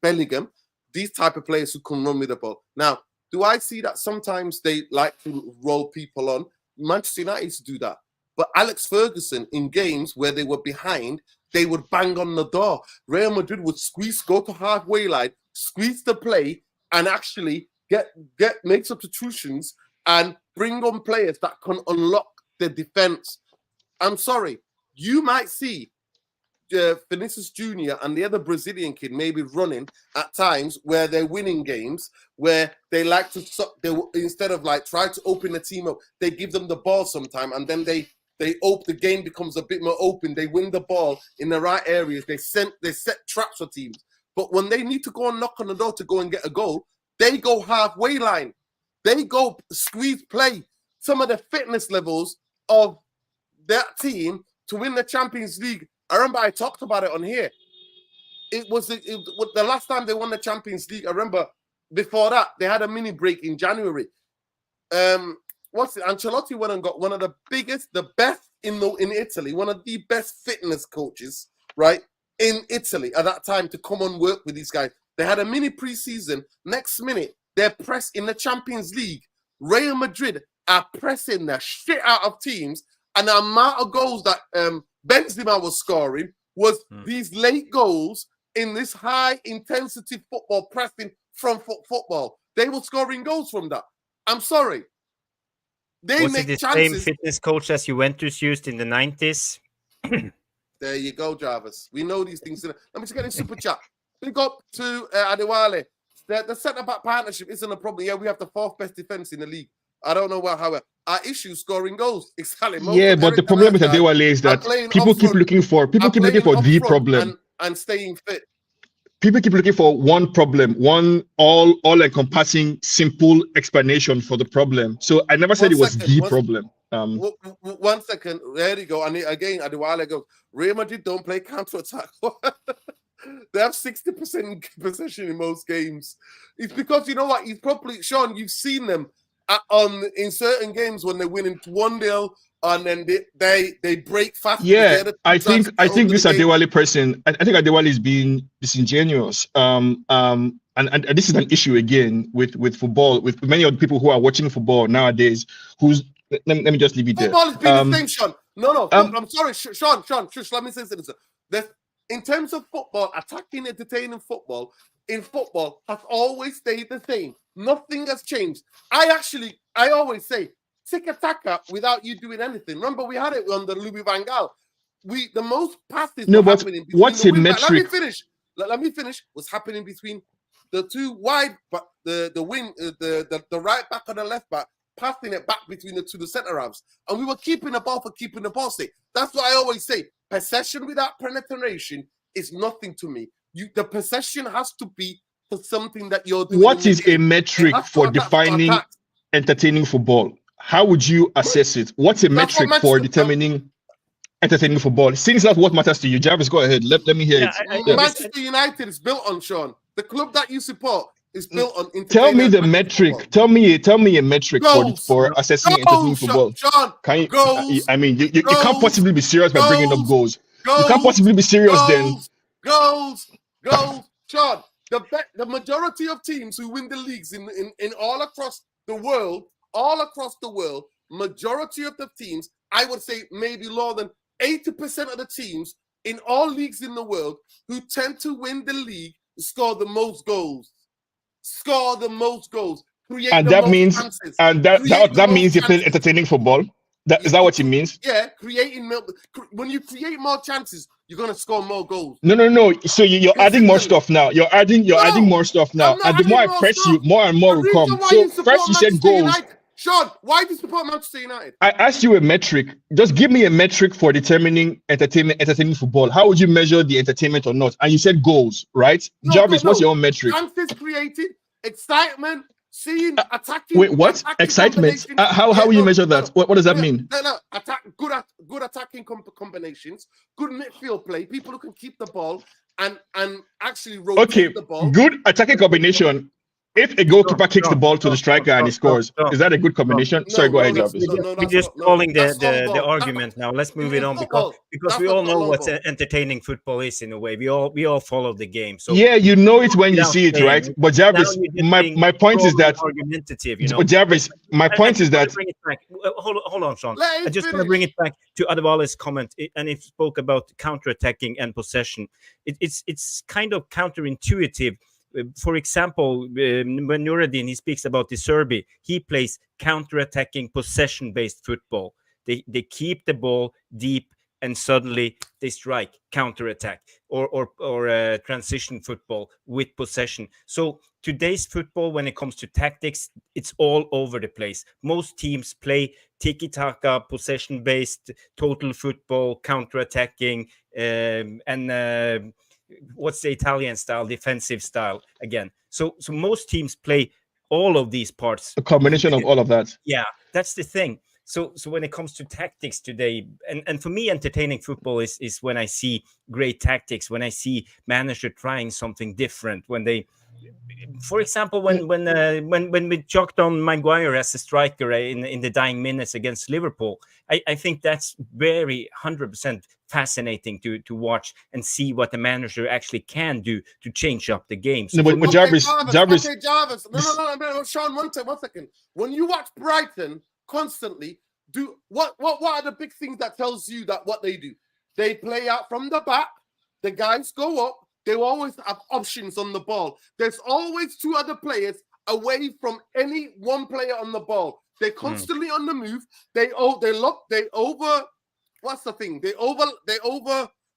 Bellingham, these type of players who can run with the ball. Now, do I see that sometimes they like to roll people on? Manchester United used to do that. But Alex Ferguson, in games where they were behind, they would bang on the door. Real Madrid would go to halfway line, squeeze the play, and actually make substitutions and bring on players that can unlock the defense. I'm sorry, you might see Vinicius Jr. and the other Brazilian kid maybe running at times where they're winning games, where they like to instead of like try to open the team up, they give them the ball sometime, and then the game becomes a bit more open. They win the ball in the right areas. They set traps for teams. But when they need to go and knock on the door to go and get a goal, they go halfway line. They go squeeze play. Some of the fitness levels of that team to win the Champions League. I remember I talked about it on here. It was the last time they won the Champions League. I remember before that, they had a mini break in January. Ancelotti went and got one of the biggest, the best in Italy, one of the best fitness coaches, right, in Italy at that time to come and work with these guys. They had a mini preseason. Next minute, they're pressed in the Champions League. Real Madrid are pressing the shit out of teams, and the amount of goals that Benzema was scoring was these late goals in this high-intensity football, pressing front foot football. They were scoring goals from that. I'm sorry. Was it the same fitness coach as Juventus used in the 90s? There you go, Jarvis. We know these things. Let me just get in super chat. Big up to Adewale. The centre-back partnership isn't a problem. Yeah, we have the fourth best defence in the league. I don't know how our issue scoring goals. Exactly. Yeah, but the problem with Adewale is that people keep looking for the problem and staying fit. People keep looking for one problem, one all-encompassing, simple explanation for the problem. So I never said it was the problem. 1 second. There you go. And again, Adewale goes, Real Madrid don't play counter-attack. They have 60% possession in most games. It's because, you know what? Sean, you've seen them in certain games when they're winning 1-0 and then they break fast. because Yeah, they're the I team think trying to get over this the game. Adewale person. I think Adewale is being disingenuous. And this is an issue again with football, with many of the people who are watching football nowadays. Let me just leave it there. Football has been the same, Sean. No, I'm sorry, Sean. Shush, let me say something. In terms of football, attacking, entertaining football, in football has always stayed the same. Nothing has changed. I always say, take attacker without you doing anything. Remember, we had it under Louis van Gaal. The most passes No, were but happening between what's the a wing back. metric? Let me finish. Was happening between the two wide, but the right back and the left back, passing it back between the two centre halves, and we were keeping the ball for keeping the ball safe. That's what I always say. Possession without penetration is nothing to me. The possession has to be for something that you're doing. What is a metric for defining entertaining football? How would you assess it? What's a metric for determining entertaining football? Since that's what matters to you, Jarvis, go ahead. Let me hear it. Manchester United is built on, Sean. The club that you support is built on. Tell me the metric. Tell me a metric for assessing entertaining football. Sean, can you? Goals, I mean, you can't possibly be serious by bringing up goals. You can't possibly be serious then. Goals, Sean. The majority of teams who win the leagues in all across the world, majority of the teams, I would say maybe more than 80% of the teams in all leagues in the world who tend to win the league score the most goals. Create and the that most means chances. And that means you play entertaining football. Is that what it means? Yeah, when you create more chances, you're gonna score more goals. No. So you're adding more stuff now. You're adding more stuff now. And the more I press you, more and more will come. So first you said goals. Sean, why do you support Manchester United? I asked you a metric. Just give me a metric for determining entertaining football. How would you measure the entertainment or not? And you said goals, right? Jarvis, what's your own metric? Chances created, excitement, seeing attacking. Wait, what? Excitement? How will you measure that? What does that mean? No. Good attacking combinations, good midfield play, people who can keep the ball and actually rotate the ball. Good attacking combination. If a goalkeeper kicks the ball to the striker and he scores, is that a good combination? Sorry, go ahead, Jarvis. We're just calling the argument now. Let's move it on because we all know what entertaining football is in a way. We all follow the game. So yeah, you know it when you see it, right? But Jarvis, my point is that argumentative, Jarvis, my point is that hold on, Sean. I just want to bring it back to Adewale's comment, and he spoke about counter-attacking and possession. It's kind of counterintuitive. For example, when Nuruddin, he speaks about the Serbi, he plays counter-attacking, possession-based football. They keep the ball deep and suddenly they strike, counter-attack, or transition football with possession. So today's football, when it comes to tactics, it's all over the place. Most teams play tiki-taka, possession-based, total football, counter-attacking, and what's the Italian style, defensive style again. So most teams play all of these parts. A combination of all of that. Yeah, that's the thing. So when it comes to tactics today, and for me, entertaining football is when I see great tactics, when I see manager trying something different, when they, for example, when we chucked on Maguire as a striker in the dying minutes against Liverpool, I think that's very 100% fascinating to watch and see what the manager actually can do to change up the game. So no, but Jarvis. No, Sean, one second. When you watch Brighton constantly, what are the big things that tells you that what they do? They play out from the back. The guys go up. They always have options on the ball. There's always two other players away from any one player on the ball. They're constantly on the move. They over. What's the thing? They over.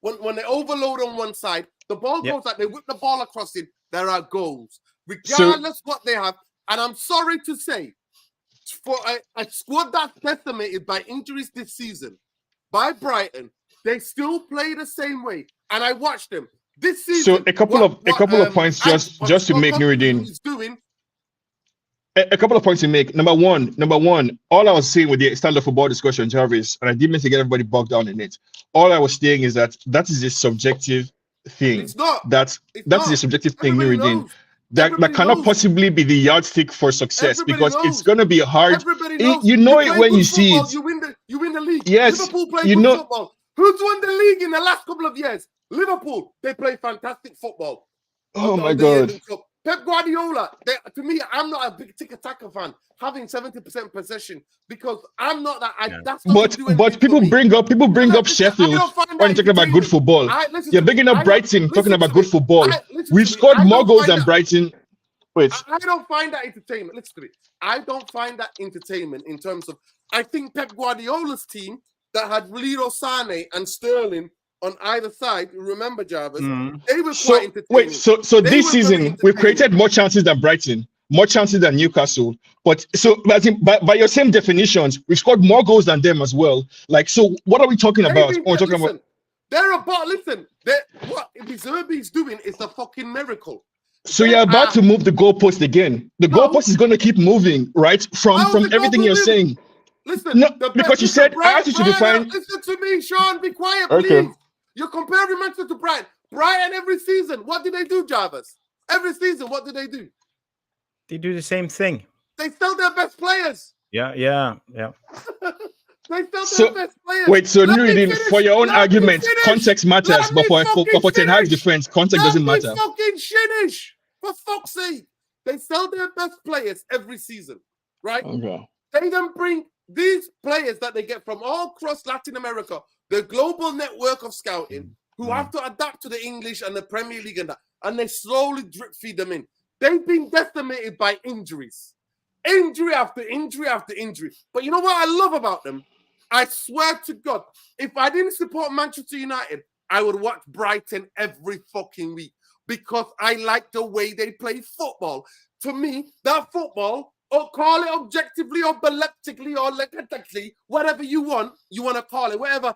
When they overload on one side, the ball goes out. They whip the ball across it. There are goals, regardless what they have. And I'm sorry to say, for a squad that's decimated by injuries this season, by Brighton, they still play the same way. And I watched them this season. So a couple of points just to make Nuruddin. A couple of points to make. Number one, all I was saying with the standard football discussion, Jarvis, and I didn't mean to get everybody bogged down in it. All I was saying is that is a subjective thing. It's not. That is a subjective thing, Nuruddin. that Everybody cannot knows. possibly be the yardstick for success, Everybody because knows. it's going to be hard. Everybody knows. You know play it when good you see football, it. You win the league. Yes, Liverpool play you good know. football. Who's won the league in the last couple of years? Liverpool. They play fantastic football. Oh my the God. Jurgen Klopp. Pep Guardiola. To me, I'm not a big tick-attacker fan. Having 70% possession, because I'm not that. That's not but people bring up Sheffield when talking about good football. You're bringing up Brighton talking about good football. We've scored more goals than Brighton. Wait. I don't find that entertainment. Listen to me. I don't find that entertainment in terms of. I think Pep Guardiola's team that had Leroy Sané and Sterling on either side. Remember, Jarvis? They were quite entertaining. Wait, so this season we've created more chances than Brighton, more chances than Newcastle. But by your same definitions, we've scored more goals than them as well. Like, so what are we talking about? They're about. Listen, what De Zerbi's doing is a fucking miracle. So you're about to move the goalpost again. The goalpost is going to keep moving, right? From everything you're saying. Listen, no, because you said I asked you to define. Listen to me, Sean. Be quiet, please. You're comparing Manchester to Brighton. Brighton every season. What do they do, Jarvis? Every season, what do? They do the same thing. They sell their best players. Yeah. They sell their best players. Wait, so Nuruddin, for your own argument, context matters, but for Ten Hag's defense, context doesn't matter. Fucking finish, for fuck's sake. They sell their best players every season, right? Okay. They then bring these players that they get from all across Latin America, the global network of scouting, who have to adapt to the English and the Premier League and they slowly drip feed them in. They've been decimated by injuries. Injury after injury after injury. But you know what I love about them? I swear to God, if I didn't support Manchester United, I would watch Brighton every fucking week because I like the way they play football. To me, that football, or call it objectively or ballistically or legatically, whatever you want to call it, whatever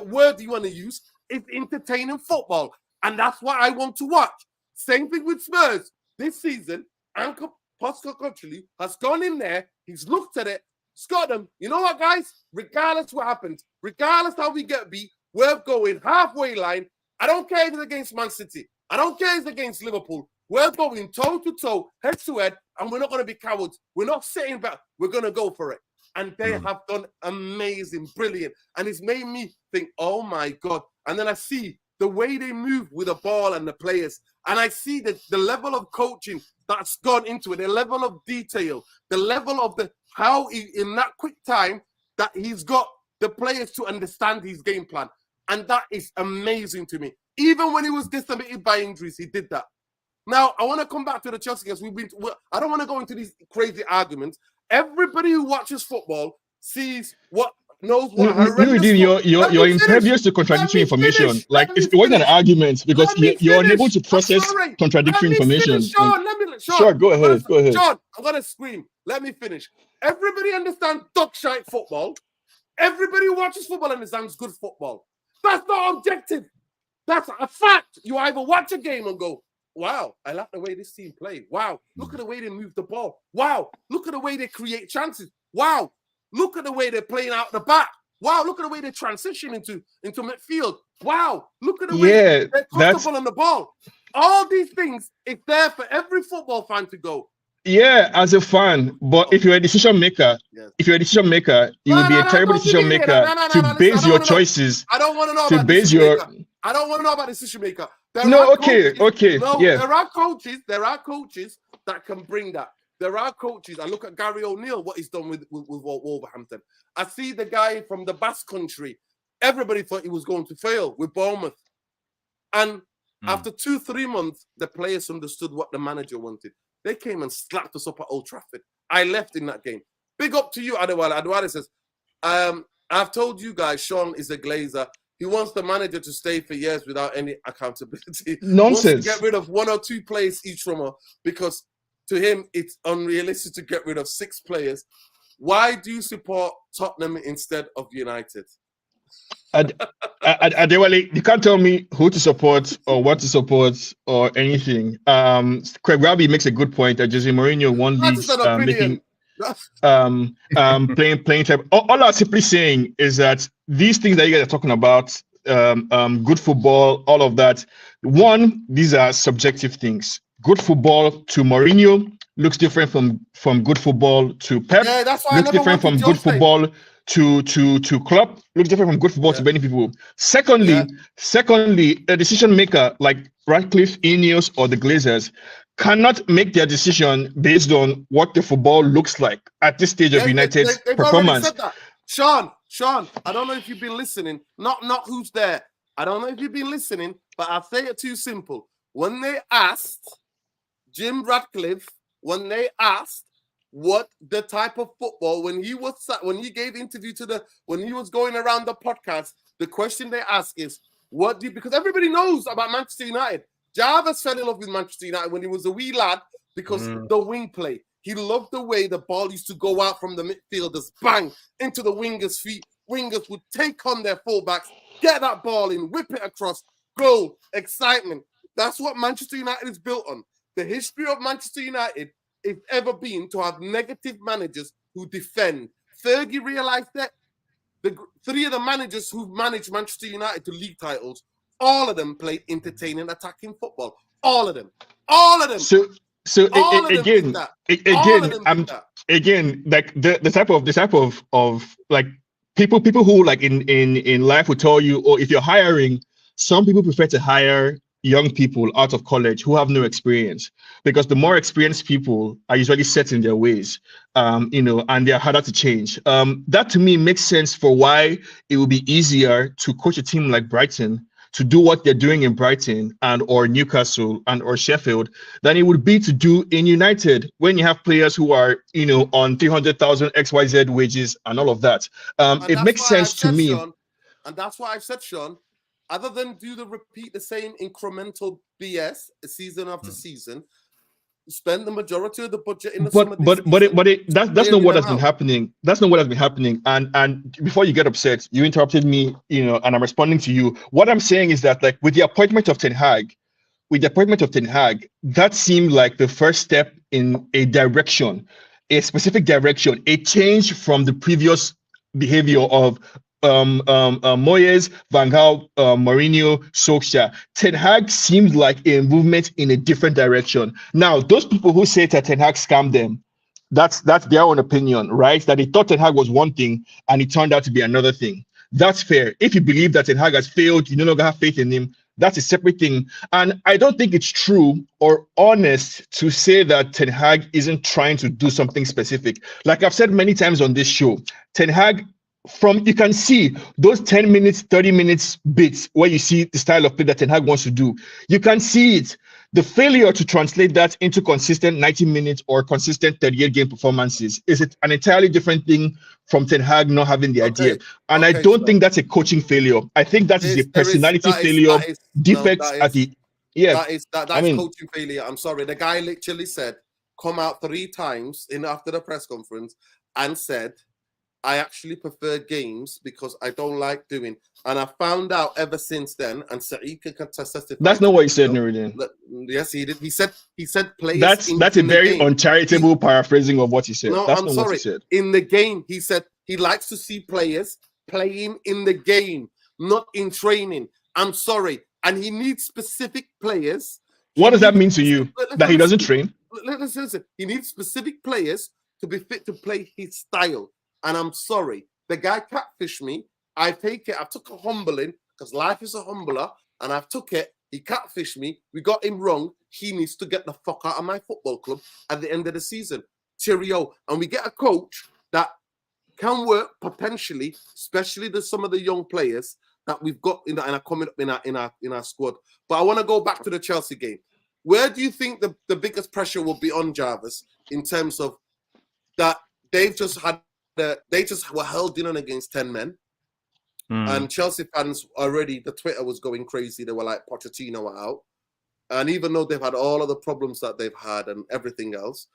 word you want to use, it's entertaining football. And that's what I want to watch. Same thing with Spurs. This season, Anke Postecoglou has gone in there, he's looked at it, got them. You know what, guys? Regardless what happens, regardless how we get beat, we're going halfway line. I don't care if it's against Man City. I don't care if it's against Liverpool. We're going toe to toe, head to head, and we're not going to be cowards. We're not sitting back. We're going to go for it. And they have done amazing, brilliant. And it's made me think, oh my God. And then I see the way they move with the ball and the players. And I see the level of coaching that's gone into it, the level of detail, the level of how in that quick time that he's got the players to understand his game plan. And that is amazing to me. Even when he was decimated by injuries, he did that. Now, I want to come back to the Chelsea games. I don't want to go into these crazy arguments. Everybody who watches football knows what you're impervious to contradictory information. Like it wasn't an argument because you're unable to process contradictory information. Sean, Sure, go ahead. Sean, I'm gonna scream. Let me finish. Everybody understands duckshite football. Everybody who watches football understands good football. That's not objective. That's a fact. You either watch a game and go, wow, I like the way this team play. Wow, look at the way they move the ball. Wow, look at the way they create chances. Wow, look at the way they're playing out the back. Wow, look at the way they transition into midfield. Wow, look at the way they're comfortable on the ball. All these things, it's there for every football fan to go. Yeah, as a fan, but if you're a decision maker, you will be a terrible decision maker to base your choices. I don't want to know to about base your. I don't want to know about decision maker. Okay. There are coaches that can bring that. There are coaches. I look at Gary O'Neill, what he's done with Wolverhampton. I see the guy from the Basque Country. Everybody thought he was going to fail with Bournemouth. And after 2-3 months, the players understood what the manager wanted. They came and slapped us up at Old Trafford. I left in that game. Big up to you, Adewale. Adewale says, I've told you guys, Sean is a glazer. He wants the manager to stay for years without any accountability. Nonsense. He wants to get rid of 1 or 2 players each summer because to him, it's unrealistic to get rid of 6 players. Why do you support Tottenham instead of United? Adewale, you can't tell me who to support or what to support or anything. Craig Robbie makes a good point that Jose Mourinho won leagues playing type. All I'm simply saying is that these things that you guys are talking about, good football, all of that. One, these are subjective things. good football to Mourinho looks different from good football to Pep. Yeah, that's why I Looks never different from wanted good Jose. football to Klopp. Looks different from good football to many people. Secondly, a decision maker like Radcliffe, Ineos, or the Glazers cannot make their decision based on what the football looks like at this stage of United's They've already performance. said that. Sean, I don't know if you've been listening. Not who's there. I don't know if you've been listening, but I'll say it too simple. When they asked Jim Radcliffe, what the type of football, when he gave interview when he was going around the podcast, the question they ask is, because everybody knows about Manchester United. Jarvis fell in love with Manchester United when he was a wee lad because the wing play. He loved the way the ball used to go out from the midfielders, bang, into the wingers' feet. Wingers would take on their fullbacks, get that ball in, whip it across, goal, excitement. That's what Manchester United is built on. The history of Manchester United, if ever been, to have negative managers who defend. Fergie realized that. The three of the managers who've managed Manchester United to league titles, all of them play entertaining, attacking football. All of them. So all of them did that. All of them did that. Again, like the type of like people who like in life will tell you, or if you're hiring, some people prefer to hire young people out of college who have no experience, because the more experienced people are usually set in their ways, and they're harder to change. That to me makes sense for why it will be easier to coach a team like Brighton to do what they're doing in Brighton or Newcastle or Sheffield than it would be to do in United when you have players who are, on 300,000 XYZ wages and all of that. It makes sense to me. Sean, and that's why I've said, Sean, other than repeat the same incremental BS season after season, spend the majority of the budget in the summer. That's not what has been happening. That's not what has been happening. And before you get upset, you interrupted me, and I'm responding to you. What I'm saying is that, like, with the appointment of Ten Hag, that seemed like the first step in a specific direction, a change from the previous behavior of Moyes, Van Gaal, Mourinho, Solskjaer. Ten Hag seemed like a movement in a different direction. Now, those people who say that Ten Hag scammed them, that's their own opinion, right? That they thought Ten Hag was one thing and it turned out to be another thing. That's fair. If you believe that Ten Hag has failed, you no longer have faith in him, that's a separate thing. And I don't think it's true or honest to say that Ten Hag isn't trying to do something specific. Like I've said many times on this show, Ten Hag, you can see those 10 minutes, 30 minutes bits where you see the style of play that Ten Hag wants to do. You can see it. The failure to translate that into consistent 90 minutes or consistent 38 game performances is an entirely different thing from Ten Hag not having the idea. And I don't think that's a coaching failure. I think that is a personality failure, defects at the. Yeah, that's coaching failure. I'm sorry. The guy literally said, come out 3 times after the press conference and said, I actually prefer games because I don't like doing. And I found out ever since then, and Saeed can testify. That's not what he said, Nuruddin. Yes, he did. He said players. That's a very uncharitable paraphrasing of what he said. No, that's I'm not sorry. What he said. In the game, he said he likes to see players playing in the game, not in training. I'm sorry. And he needs specific players. What does that mean to you? That he doesn't train? Listen. He needs specific players to be fit to play his style. And I'm sorry, the guy catfished me. I take it. I took a humbling because life is a humbler, and I've took it. He catfished me. We got him wrong. He needs to get the fuck out of my football club at the end of the season. Cheerio. And we get a coach that can work potentially, especially some of the young players that we've got and are coming up in our squad. But I want to go back to the Chelsea game. Where do you think the biggest pressure will be on Jarvis in terms of that they've just had? They just were held in on against 10 men. And Chelsea fans already, the Twitter was going crazy. They were like, Pochettino are out. And even though they've had all of the problems that they've had and everything else,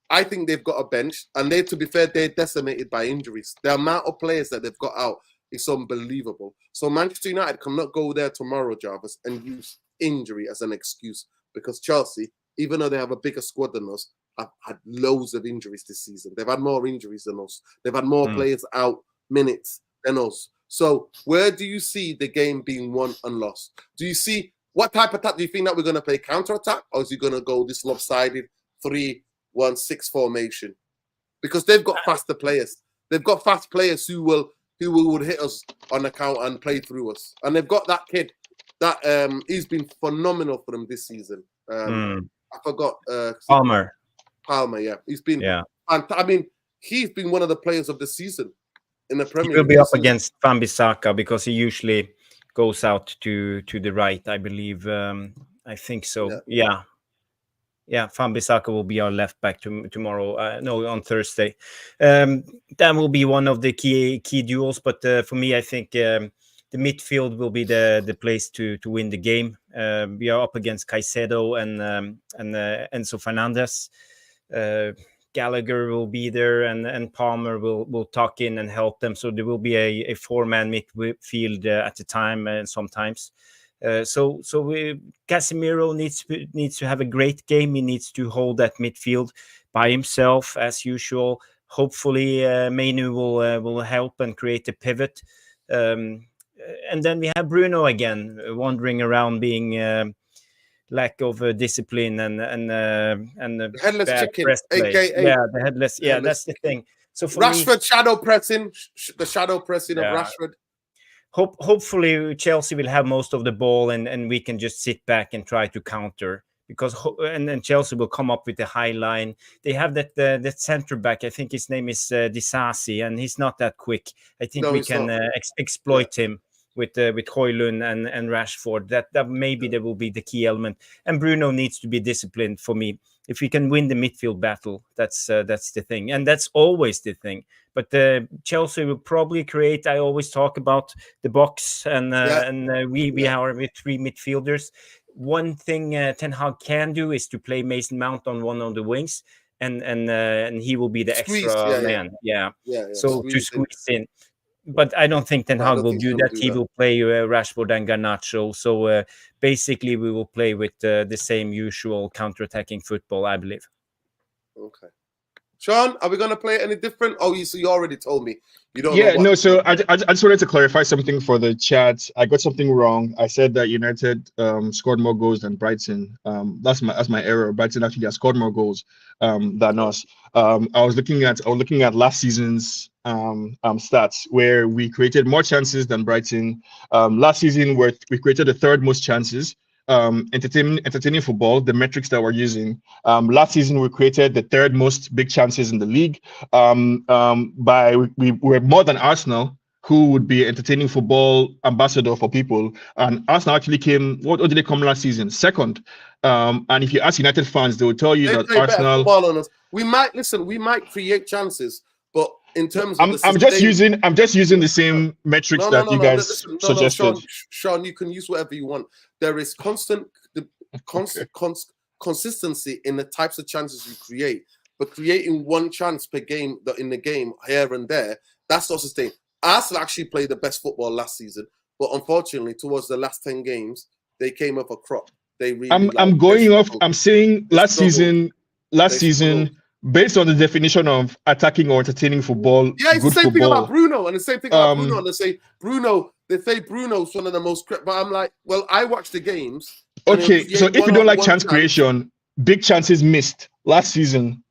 I think they've got a bench. And to be fair, they're decimated by injuries. The amount of players that they've got out is unbelievable. So Manchester United cannot go there tomorrow, Jarvis, and use injury as an excuse. Because Chelsea, even though they have a bigger squad than us, have had loads of injuries this season. They've had more injuries than us. They've had more players out minutes than us. So where do you see the game being won and lost? Do you see What type of attack do you think that we're going to play? Counter attack, or is he going to go this lopsided 3-1-6 formation? Because they've got faster players. They've got fast players who would hit us on the counter and play through us. And they've got that kid that he's been phenomenal for them this season. I forgot Palmer, yeah. He's been he's been one of the players of the season in the Premier League. He'll be up against Wan-Bissaka because he usually goes out to the right, I believe. I think so. Yeah. Wan-Bissaka will be our left back tomorrow. On Thursday. That will be one of the key duels. But for me, I think the midfield will be the place to win the game. We are up against Caicedo and Enzo Fernandez. Gallagher will be there, and Palmer will tuck in and help them. So there will be a 4-man midfield at the time, and sometimes. So Casemiro needs to have a great game. He needs to hold that midfield by himself as usual. Hopefully, Mainu will help and create a pivot. And then we have Bruno again wandering around, being lack of discipline and the headless chicken, aka the headless. Yeah, that's the thing. So for Rashford shadow pressing, the shadow pressing of Rashford. Hopefully Chelsea will have most of the ball and we can just sit back and try to counter, because and then Chelsea will come up with a high line. They have that center back. I think his name is Disasi, and he's not that quick. I think we can exploit him with Højlund and Rashford. That maybe there will be the key element. And Bruno needs to be disciplined for me. If we can win the midfield battle, that's the thing, and that's always the thing. But Chelsea will probably create. I always talk about the box, and we are with 3 midfielders. One thing Ten Hag can do is to play Mason Mount on one of the wings, and he will be the extra man. So to squeeze in. But I don't think Ten Hag will do that. He will play Rashford and Garnacho. So basically, we will play with the same usual counter-attacking football, I believe. Okay. Sean, are we going to play any different? Oh, so you already told me. You don't know what... So I just wanted to clarify something for the chat. I got something wrong. I said that United scored more goals than Brighton. That's my error. Brighton actually has scored more goals than us. I was looking at last season's stats, where we created more chances than Brighton. Last season, we created the 3rd most chances. Entertaining football, the metrics that we're using. Last season, we created the 3rd most big chances in the league. We were more than Arsenal, who would be entertaining football ambassador for people. And Arsenal actually came. What did they come last season? 2nd. And if you ask United fans, they will tell you that Arsenal. On us. We might create chances, but in terms of I'm just using the same metrics that you guys suggested. Sean, you can use whatever you want. There is consistency in the types of chances you create, but creating one chance per game in the game here and there, that's not sustained. Arsenal actually played the best football last season, but unfortunately, towards the last 10 games, they came up a crop. They really. I'm saying last season. Based on the definition of attacking or entertaining football, it's the same thing about Bruno, and the same thing about Bruno. And they say Bruno's one of the most. But I'm like, well, I watched the games. Okay, so if you don't like chance creation, big chances missed last season.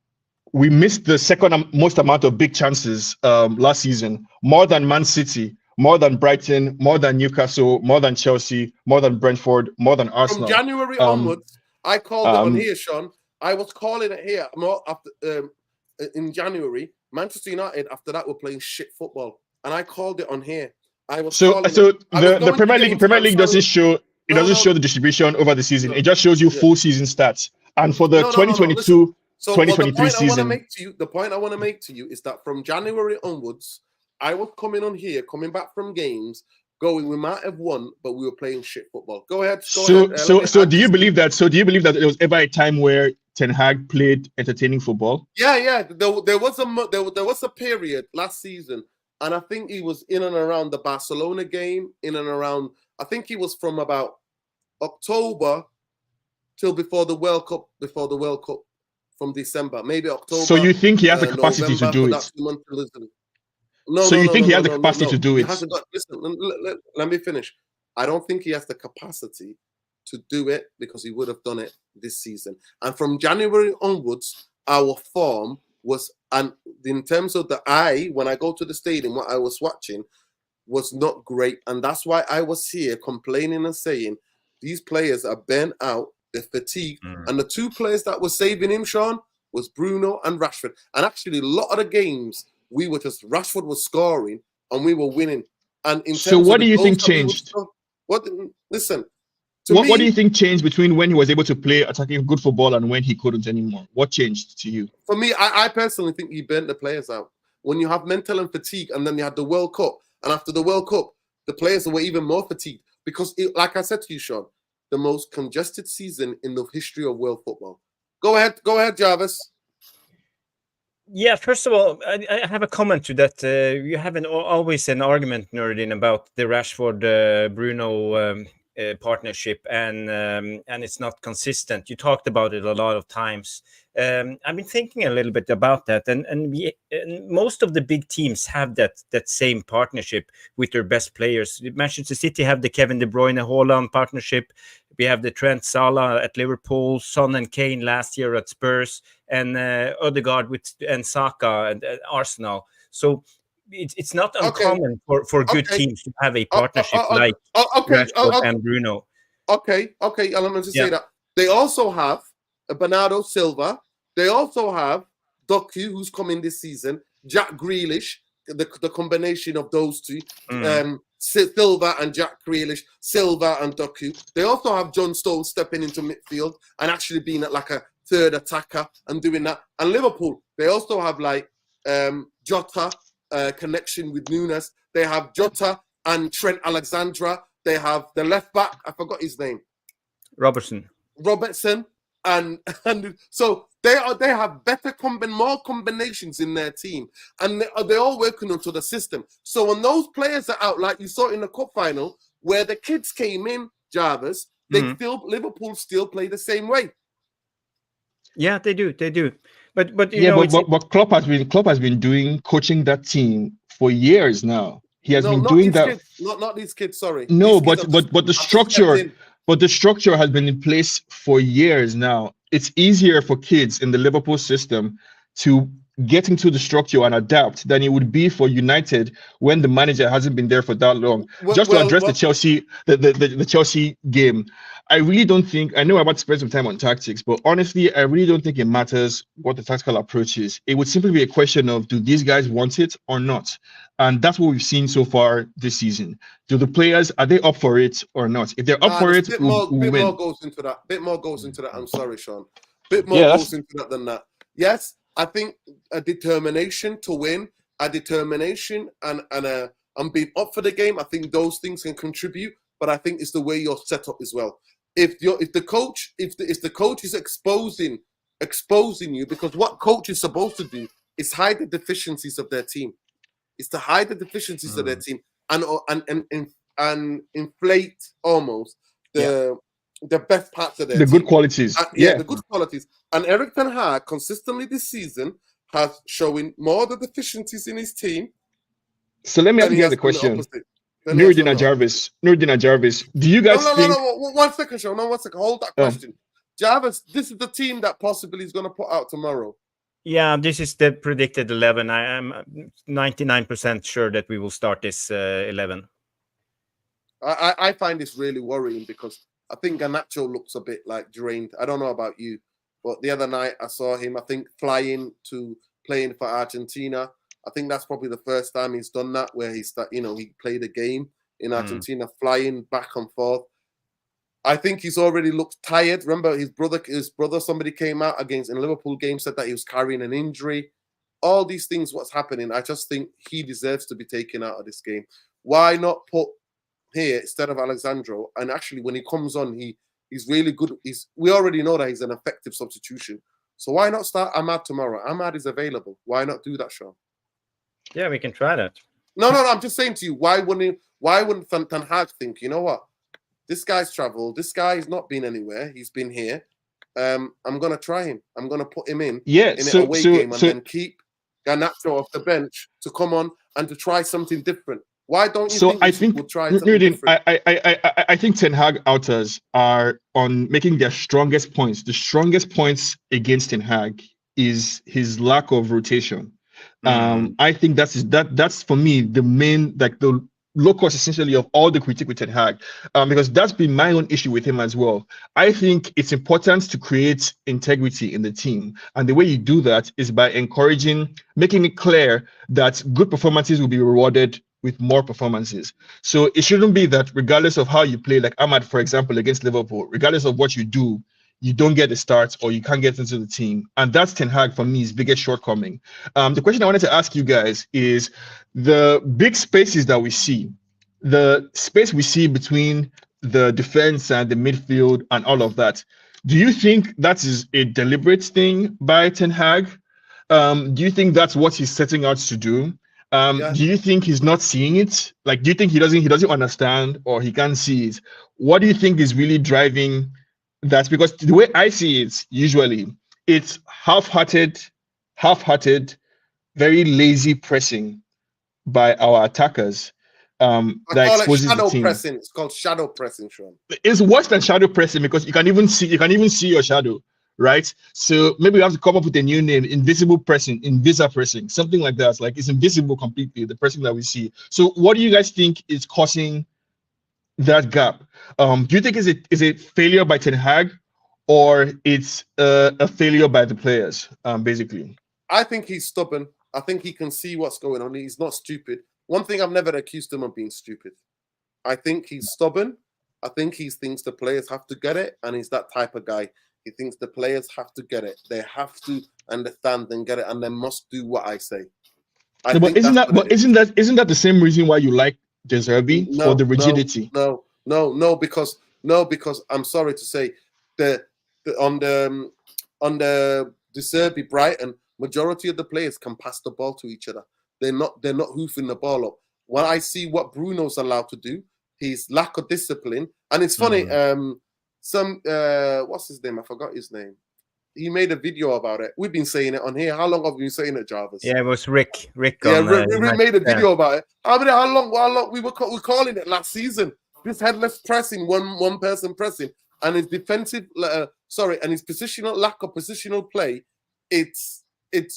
We missed the 2nd most amount of big chances last season, more than Man City, more than Brighton, more than Newcastle, more than Chelsea, more than Brentford, more than Arsenal. From January onwards, I called it on here, Sean. I was calling it here after in January. Manchester United after that were playing shit football, and I called it on here. The Premier League doesn't show the distribution over the season. It just shows you full season stats. And for the 2022 2023 season, the point I want to make to you is that from January onwards, I was coming coming back from games. We might have won, but we were playing shit football. Go ahead. So do you believe that? So do you believe that there was ever a time where Ten Hag played entertaining football? Yeah. There was a period last season, and I think he was in and around the Barcelona game, I think he was from about October till before the World Cup. From December, maybe October. So you think he has the capacity to do it? You think he has the capacity to do it? Listen, let me finish. I don't think he has the capacity to do it because he would have done it this season. And from January onwards, our form was, and in terms of when I go to the stadium, what I was watching was not great. And that's why I was here complaining and saying, these players are bent out, they're fatigued. And the two players that were saving him, Sean, was Bruno and Rashford. And actually, a lot of the games, Rashford was scoring and we were winning. And in So terms what of do the you goals think that we would changed? score, listen, What do you think changed between when he was able to play attacking good football and when he couldn't anymore? What changed to you? For me, I personally think he burnt the players out. When you have mental and fatigue, and then you had the World Cup, and after the World Cup, the players were even more fatigued because, like I said to you, Sean, the most congested season in the history of world football. Go ahead, Jarvis. Yeah, first of all, I have a comment to that. You have always an argument, Nordin, about the Rashford Bruno partnership, and it's not consistent. You talked about it a lot of times. I've been thinking a little bit about that, and most of the big teams have that same partnership with their best players. Manchester City have the Kevin De Bruyne Haaland partnership. We have the Trent Salah at Liverpool, Son and Kane last year at Spurs, and Odegaard and Saka and Arsenal. So it's not uncommon for good teams to have a partnership like Rashford and Bruno. Okay. Let me just say that. They also have Bernardo Silva. They also have Doku, who's coming this season, Jack Grealish, the combination of those two, Silva and Jack Grealish, Silva and Doku. They also have John Stones stepping into midfield and actually being like a third attacker and doing that. And Liverpool, they also have like Jota, connection with Nunes. They have Jota and Trent Alexandra. They have the left back, I forgot his name. Robertson. And so they have more combinations in their team, and they're all working onto the system. So when those players are out, like you saw in the cup final, where the kids came in, Jarvis, Liverpool still play the same way. Yeah, they do. But Klopp has been coaching that team for years now. He has been doing that. Kids. Not these kids. Sorry. No, but the structure. But the structure has been in place for years now. It's easier for kids in the Liverpool system to get into the structure and adapt than it would be for United when the manager hasn't been there for that long. To address the Chelsea game, I really don't think, I know I'm about to spend some time on tactics, but honestly, I really don't think it matters what the tactical approach is. It would simply be a question of, do these guys want it or not? And that's what we've seen so far this season. Do the players, are they up for it or not? If they're up for it, we'll win. Bit more goes into that. I'm sorry, Sean. Bit more goes into that than that. Yes, I think a determination to win, a determination and being up for the game. I think those things can contribute, but I think it's the way you're set up as well. If the coach is exposing you, because what coach is supposed to do is hide the deficiencies of their team. It's to hide the deficiencies of their team and inflate almost the best parts of their team. Good qualities. The good qualities. And Erik ten Hag consistently this season has showing more of the deficiencies in his team. So let me ask you the question. Nurdin Jarvis, do you guys think... No, 1 second, Sean. No, 1 second. Hold that question. Jarvis, this is the team that possibly is going to put out tomorrow. Yeah, this is the predicted 11. I am 99% sure that we will start this 11. I find this really worrying because I think Garnacho looks a bit like drained. I don't know about you, but the other night I saw him, I think, flying to playing for Argentina. I think that's probably the first time he's done that, where he played a game in Argentina, flying back and forth. I think he's already looked tired. Remember, his brother, somebody came out in a Liverpool game, said that he was carrying an injury. All these things, what's happening, I just think he deserves to be taken out of this game. Why not put here instead of Alexandro? And actually, when he comes on, he's really good. We already know that he's an effective substitution. So why not start Ahmad tomorrow? Ahmad is available. Why not do that, Sean? Yeah, we can try that. No. I'm just saying to you, why wouldn't Ten Hag think, you know what? This guy's traveled. This guy's not been anywhere. He's been here. I'm going to try him. I'm going to put him in an away game and then keep Garnacho off the bench to come on and to try something different. Why don't you So think I think we'll try something Nudin, different? I think Ten Hag outers are on making their strongest points. The strongest points against Ten Hag is his lack of rotation. I think that's for me the main, like the locus essentially of all the critique with Ten Hag, because that's been my own issue with him as well. I think it's important to create integrity in the team, and the way you do that is by making it clear that good performances will be rewarded with more performances. So it shouldn't be that regardless of how you play, like Ahmad, for example, against Liverpool, regardless of what you do, you don't get the start or you can't get into the team. And that's Ten Hag for me, his biggest shortcoming. The question I wanted to ask you guys is the big spaces that we see, the space we see between the defense and the midfield and all of that. Do you think that is a deliberate thing by Ten Hag? Do you think that's what he's setting out to do? Yeah. Do you think he's not seeing it? Like, do you think he doesn't understand or he can't see it? What do you think is really driving that? Because the way I see it, usually it's half-hearted, very lazy pressing by our attackers. I That call it exposes the shadow team. pressing. It's called shadow pressing, Sean. It's worse than shadow pressing because you can even see your shadow, right? So maybe we have to come up with a new name: invisible pressing, invisa pressing, something like that. Like it's invisible completely, the pressing that we see. So what do you guys think is causing that gap? Do you think is it failure by Ten Hag, or it's a failure by the players, basically? I think he's stubborn. I think he can see what's going on. He's not stupid. One thing I've never accused him of being stupid. I think he's stubborn. I think he thinks the players have to get it, and he's that type of guy. He thinks the players have to get it. They have to understand and get it, and they must do what I say. No, but isn't that the same reason why you like De Zerbi for the rigidity? No, because I'm sorry to say, on the De Zerbi Brighton, majority of the players can pass the ball to each other. They're not hoofing the ball up. When I see what Bruno's allowed to do, his lack of discipline, and it's funny. What's his name? I forgot his name. He made a video about it. We've been saying it on here. How long have we been saying it, Jarvis? Yeah, it was Rick. Rick made a video about it. How long we were calling it last season? This headless pressing, one person pressing, and his defensive, and his lack of positional play. It's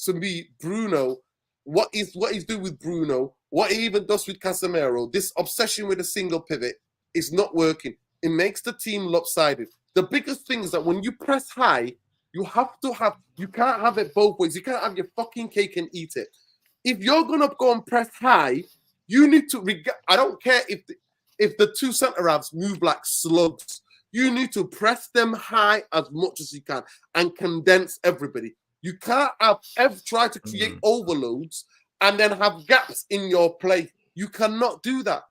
to me, Bruno. What he's doing with Bruno, what he even does with Casemiro, this obsession with a single pivot is not working. It makes the team lopsided. The biggest thing is that when you press high, you can't have it both ways. You can't have your fucking cake and eat it. If you're gonna go and press high, you need to. I don't care if the two centre halves move like slugs. You need to press them high as much as you can and condense everybody. You can't try to create overloads and then have gaps in your play. You cannot do that.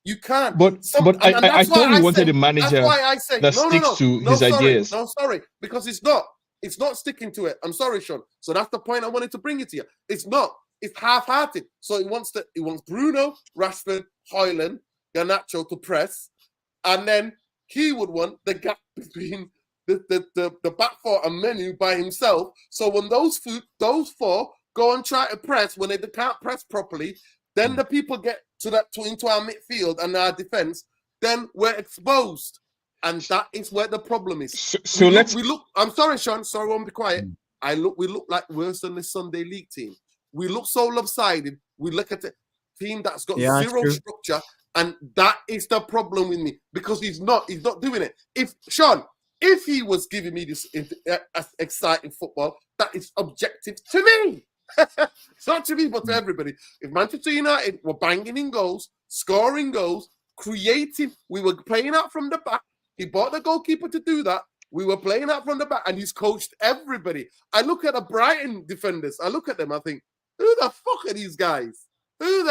You can't. I thought we wanted a manager that sticks to his ideas. No, sorry, because it's not. It's not sticking to it. I'm sorry, Sean. So that's the point I wanted to bring it to you. It's not. It's half-hearted. So he wants Bruno, Rashford, Højlund, Garnacho to press, and then he would want the gap between the back four and Menu by himself. So when those four go and try to press, when they can't press properly, then the people get into our midfield and our defense, then we're exposed. And that is where the problem is. I'm sorry, Sean. Sorry, I won't be quiet. We look like worse than the Sunday League team. We look so lopsided. We look at the team that's got zero structure, and that is the problem with me because he's not doing it. If he was giving me this exciting football, that is objective to me. It's not to me, but to everybody. If Manchester United were banging in goals, scoring goals, creating, we were playing out from the back. He bought the goalkeeper to do that. We were playing out from the back, and he's coached everybody. I look at the Brighton defenders. I look at them. I think, who the fuck are these guys? And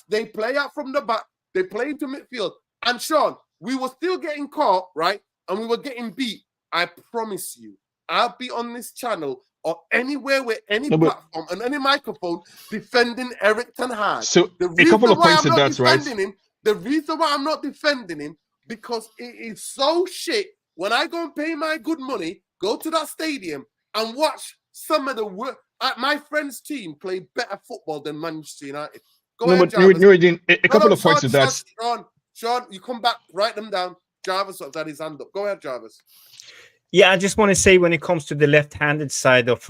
they play out from the back. They play into midfield. And Sean, we were still getting caught, right? And we were getting beat. I promise you, I'll be on this channel or anywhere with any platform and any microphone defending Erik ten Hag. So a couple of points to that, right? The reason why I'm not defending him, because it is so shit. When I go and pay my good money, go to that stadium and watch some of the my friend's team play better football than Manchester United. Go No, ahead, but Jarvis. Nuruddin, a couple No, of points to that. Sean, you come back, write them down. Jarvis has had his hand up. Go ahead, Jarvis. Yeah, I just want to say when it comes to the left-handed side of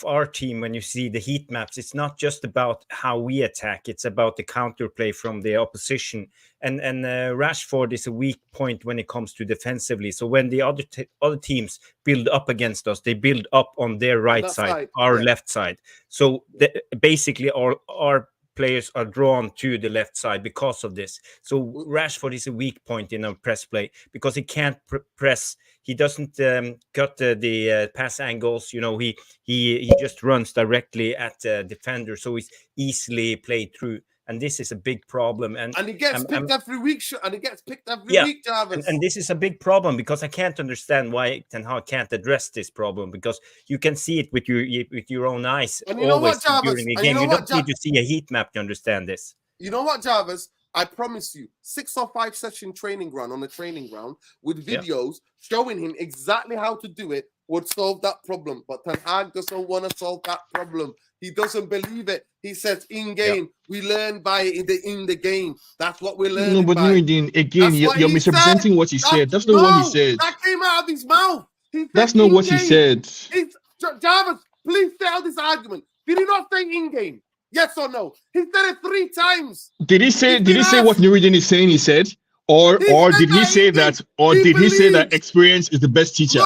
our team, when you see the heat maps, it's not just about how we attack; it's about the counterplay from the opposition. And Rashford is a weak point when it comes to defensively. So when the other teams build up against us, they build up on their right side, our left side. So basically, our players are drawn to the left side because of this. So Rashford is a weak point in our press play because he can't press. He doesn't cut the pass angles. You know, he just runs directly at the defender, so he's easily played through. And this is a big problem. And he gets picked every week. Jarvis. And this is a big problem because I can't understand why Ten Hag can't address this problem, because you can see it with your own eyes. And you know what, Jarvis? During the game, you don't need to see a heat map to understand this. You know what, Jarvis? I promise you, 6 or 5 session training ground on a training ground with videos showing him exactly how to do it would solve that problem. But Ten Hag doesn't want to solve that problem. He doesn't believe it. He says in game, we learn by in the game. That's what we learn. No, but Nuruddin, again, you're misrepresenting what he said. That's not what he said. That came out of his mouth. That's not what he said. Jarvis, please tell this argument. Did he not say in game? Yes or no? He said it 3 times. Did he say what Nuruddin is saying he said? Or did he say that experience is the best teacher?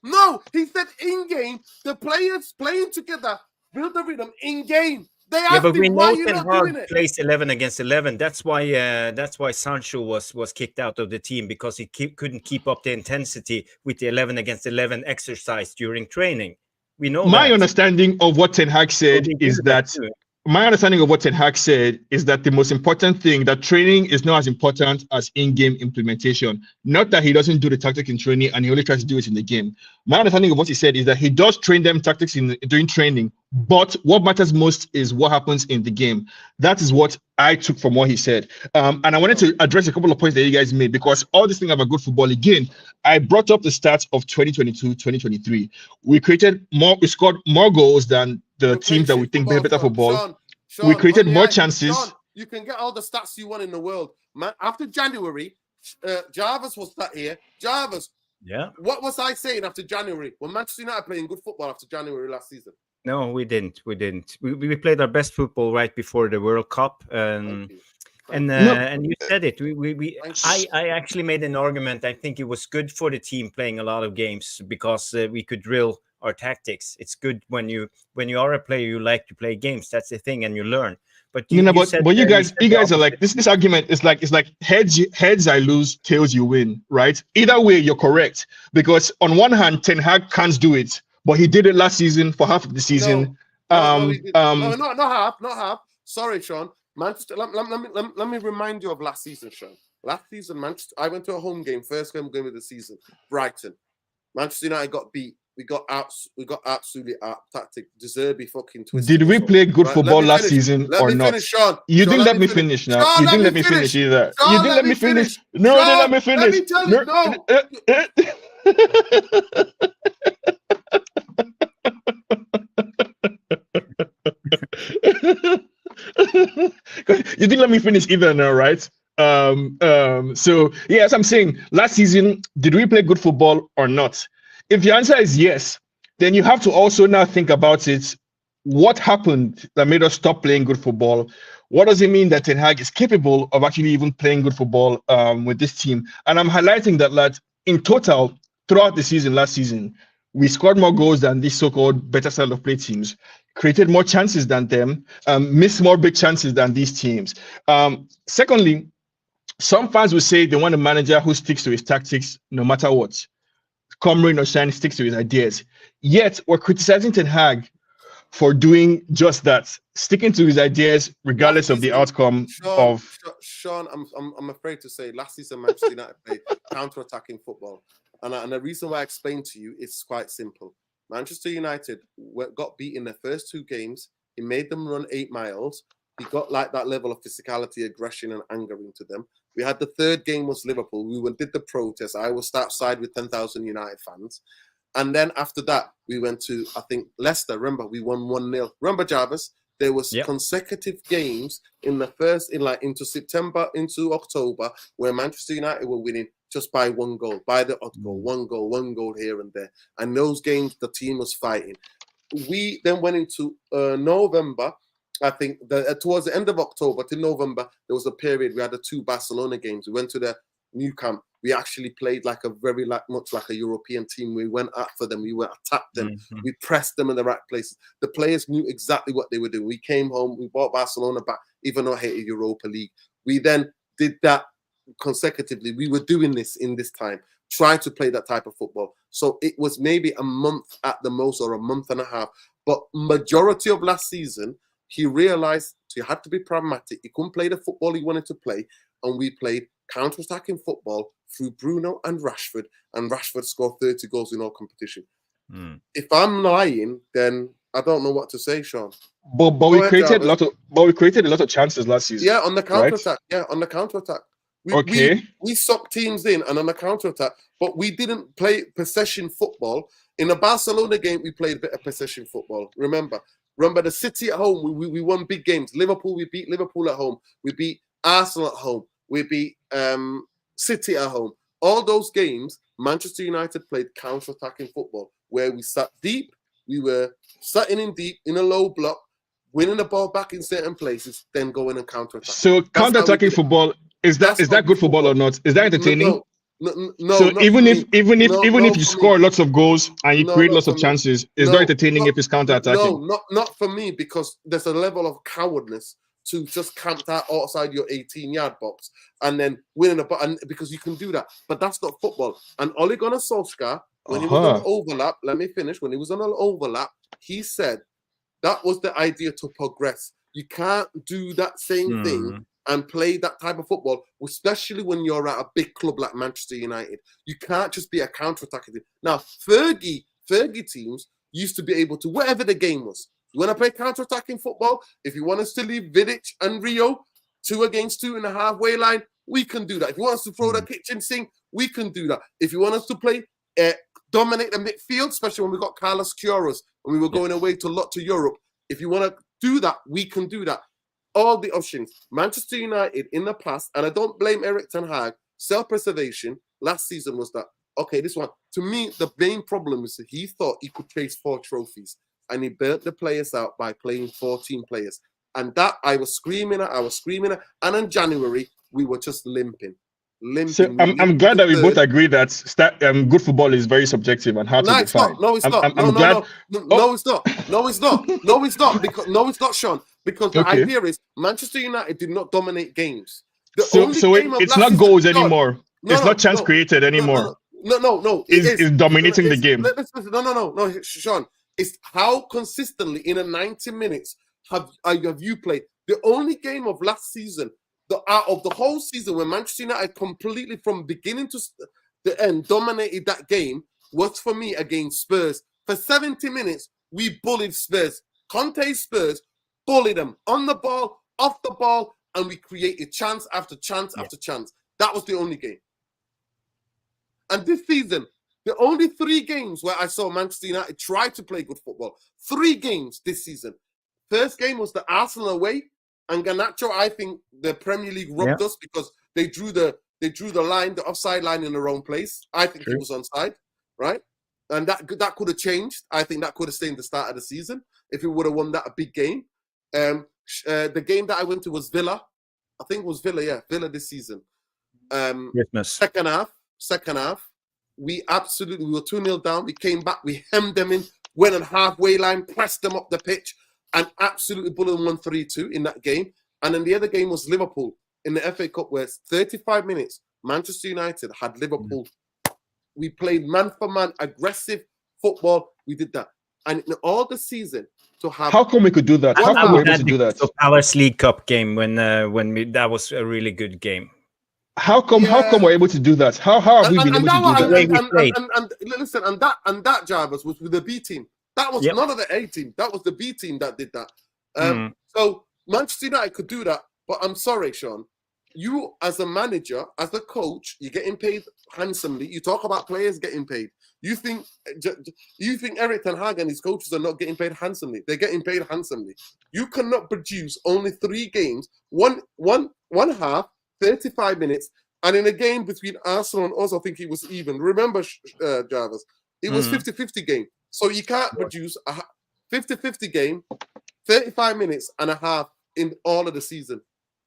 No. He said in game, the players playing together build the rhythm in game. They asked him, why you not doing it? Plays 11 against 11. That's why Sancho was kicked out of the team, because he couldn't keep up the intensity with the 11 against 11 exercise during training. We know my understanding of what Ten Hag said is that the most important thing, that training is not as important as in-game implementation. Not that he doesn't do the tactics in training and he only tries to do it in the game. My understanding of what he said is that he does train them tactics during training, but what matters most is what happens in the game. That is what I took from what he said. And I wanted to address a couple of points that you guys made, because all this thing about good football, again, I brought up the stats of 2022-2023. We scored more goals than the teams that we think play better football. Sean, we created more chances. Sean, you can get all the stats you want in the world. Man, after January, Jarvis was sat here. Jarvis, what was I saying after January? When Manchester United playing good football after January last season? No, we didn't. We played our best football right before the World Cup. And you said it. I actually made an argument. I think it was good for the team playing a lot of games, because we could drill our tactics. It's good when you are a player, you like to play games. That's the thing, and you learn. But you guys are like this argument is like heads I lose, tails you win, right? Either way, you're correct, because on one hand, Ten Hag can't do it, but he did it last season for half of the season. Not half. Sorry, Sean. Manchester. Let me remind you of last season, Sean. Last season, Manchester. I went to a home game, first home game of the season. Brighton. Manchester United got beat. We got absolutely tactic. Deserby fucking twisted. Did we play good football last season or not? Finish, Sean. You didn't let me finish now. You didn't let me finish either. You didn't let me finish. No, you didn't let me finish. Let me tell you, You didn't let me finish either now, right? So yeah, as I'm saying, last season, did we play good football or not? If the answer is yes, then you have to also now think about it. What happened that made us stop playing good football? What does it mean that Ten Hag is capable of actually even playing good football with this team? And I'm highlighting that in total, throughout the season, last season, we scored more goals than these so-called better style of play teams, created more chances than them, missed more big chances than these teams. Secondly, some fans will say they want a manager who sticks to his tactics no matter what. Come rain or shine, sticks to his ideas. Yet we're criticizing Ten Hag for doing just that, sticking to his ideas regardless of the outcome. Sean, I'm afraid to say, last season Manchester United played counter-attacking football, and the reason why I explained to you is quite simple. Manchester United got beat in their first 2 games. He made them run 8 miles. He got like that level of physicality, aggression, and anger into them. We had the 3rd game was Liverpool. We did the protest. I was outside with 10,000 United fans. And then after that, we went to, I think, Leicester. Remember, we won 1-0. Remember, Jarvis? there was Yep. consecutive games into September, into October, where Manchester United were winning just by one goal, by the odd goal, one goal here and there. And those games, the team was fighting. We then went into November. I think towards the end of October to November, there was a period we had the 2 Barcelona games. We went to the new camp. We actually played like much like a European team. We went after them. We attacked them. Mm-hmm. We pressed them in the right places. The players knew exactly what they were doing. We came home. We brought Barcelona back, even though I hated Europa League. We then did that consecutively. We were doing this in this time, trying to play that type of football. So it was maybe a month at the most, or a month and a half. But majority of last season, he realized he had to be pragmatic. He couldn't play the football he wanted to play, and we played counter-attacking football through Bruno and Rashford scored 30 goals in all competition. If I'm lying, then I don't know what to say, Sean. But we created a lot of chances last season. Yeah, on the counter-attack. Right? Yeah, on the counter-attack. We sucked teams in and on the counter-attack, but we didn't play possession football. In the Barcelona game, we played a bit of possession football. Remember the City at home, we won big games. Liverpool, we beat Liverpool at home. We beat Arsenal at home. We beat City at home. All those games, Manchester United played counter-attacking football, where we sat deep. We were sitting in deep in a low block, winning the ball back in certain places, then going and counter-attack. So counter-attacking football, is that good football or not? Is that entertaining? No. So even if you score lots of goals and you create lots of chances, it's not entertaining if it's counter-attacking. No, not for me, because there's a level of cowardness to just camp out outside your 18-yard box and then winning a ball, and because you can do that, but that's not football. And Ole Gunnar Solskjaer, when he was on overlap, let me finish. When he was on an overlap, he said that was the idea to progress. You can't do that same thing and play that type of football, especially when you're at a big club like Manchester United. You can't just be a counter-attacking team. Now, Fergie teams used to be able to, whatever the game was, you want to play counter-attacking football? If you want us to leave Vidic and Rio 2 against 2 in the halfway line, we can do that. If you want us to throw the kitchen sink, we can do that. If you want us to play, dominate the midfield, especially when we got Carlos Queiroz and we were going away to Europe, if you want to do that, we can do that. All the options. Manchester United in the past, and I don't blame Eric Ten Hag, self-preservation last season was that, okay, this one. To me, the main problem is that he thought he could chase 4 trophies. And he burnt the players out by playing 14 players. And that I was screaming at. And in January, we were just limping. So I'm glad that we both agree that good football is very subjective and hard to define. No, it's not. No, it's not. Because it's not, Sean. Because the idea is Manchester United did not dominate games. So it's not goals anymore. It's not chance created anymore. No. It's dominating the game. No, Sean. It's how consistently in a 90 minutes have you played. The only game of last season, out of the whole season, when Manchester United completely from beginning to the end dominated that game, was for me against Spurs. For 70 minutes, we bullied Spurs. Conte's Spurs bullied them on the ball, off the ball, and we created chance after chance after chance. That was the only game. And this season, the only 3 games where I saw Manchester United try to play good football, 3 games this season. First game was the Arsenal away, and Garnacho, I think the Premier League robbed us because they drew the line, the offside line in the wrong place. I think he was onside, right? And that could have changed. I think that could have stayed the start of the season if we would have won that a big game. The game that I went to was Villa. I think it was Villa, Villa this season. Second half. We were 2-0 down. We came back, we hemmed them in, went on halfway line, pressed them up the pitch, and absolutely bullied them 1-3-2 in that game. And then the other game was Liverpool in the FA Cup, where 35 minutes, Manchester United had Liverpool. We played man for man, aggressive football. We did that. And in all the season, to have... How come we could do that? How come we were able to do that? The Palace League Cup game when that was a really good game. How come we're able to do that? How have we been able to do that? And that Jarvis was with the B team. That was none of the A team. That was the B team that did that. So Manchester United could do that, but I'm sorry, Sean. you as a manager, as a coach, you're getting paid handsomely. You talk about players getting paid. You think Eric Ten Hag and his coaches are not getting paid handsomely? They're getting paid handsomely. You cannot produce only 3 games, one half, 35 minutes, and in a game between Arsenal and us, I think it was even. Remember, Jarvis, it was 50-50 game. So you can't produce a 50-50 game, 35 minutes and a half in all of the season.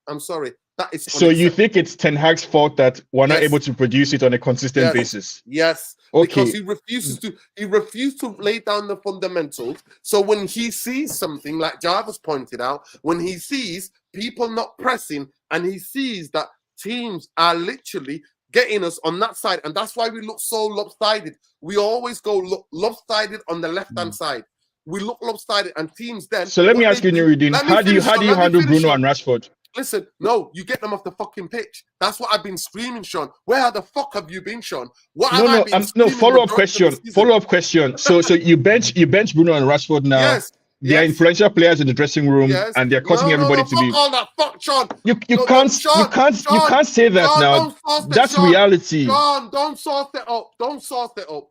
I'm sorry. That is so you think it's Ten Hag's fault that we're not able to produce it on a consistent basis? Yes. Okay. Because he refused to lay down the fundamentals. So when he sees something, like Jarvis pointed out, when he sees people not pressing and he sees that teams are literally getting us on that side, and that's why we look so lopsided. We always go lopsided on the left-hand side. We look lopsided, and teams then. So let me ask you, Nuruddin, how do you handle Bruno and Rashford? Listen, no, you get them off the fucking pitch. That's what I've been screaming, Sean. Where the fuck have you been, Sean? Follow-up question. So you bench Bruno and Rashford now. Yes. They are influential players in the dressing room, and they're causing everybody to be. All that fuck, Sean. You can't say that Sean, now. That's Sean, reality. Sean, don't sauce it up. Don't sauce it up.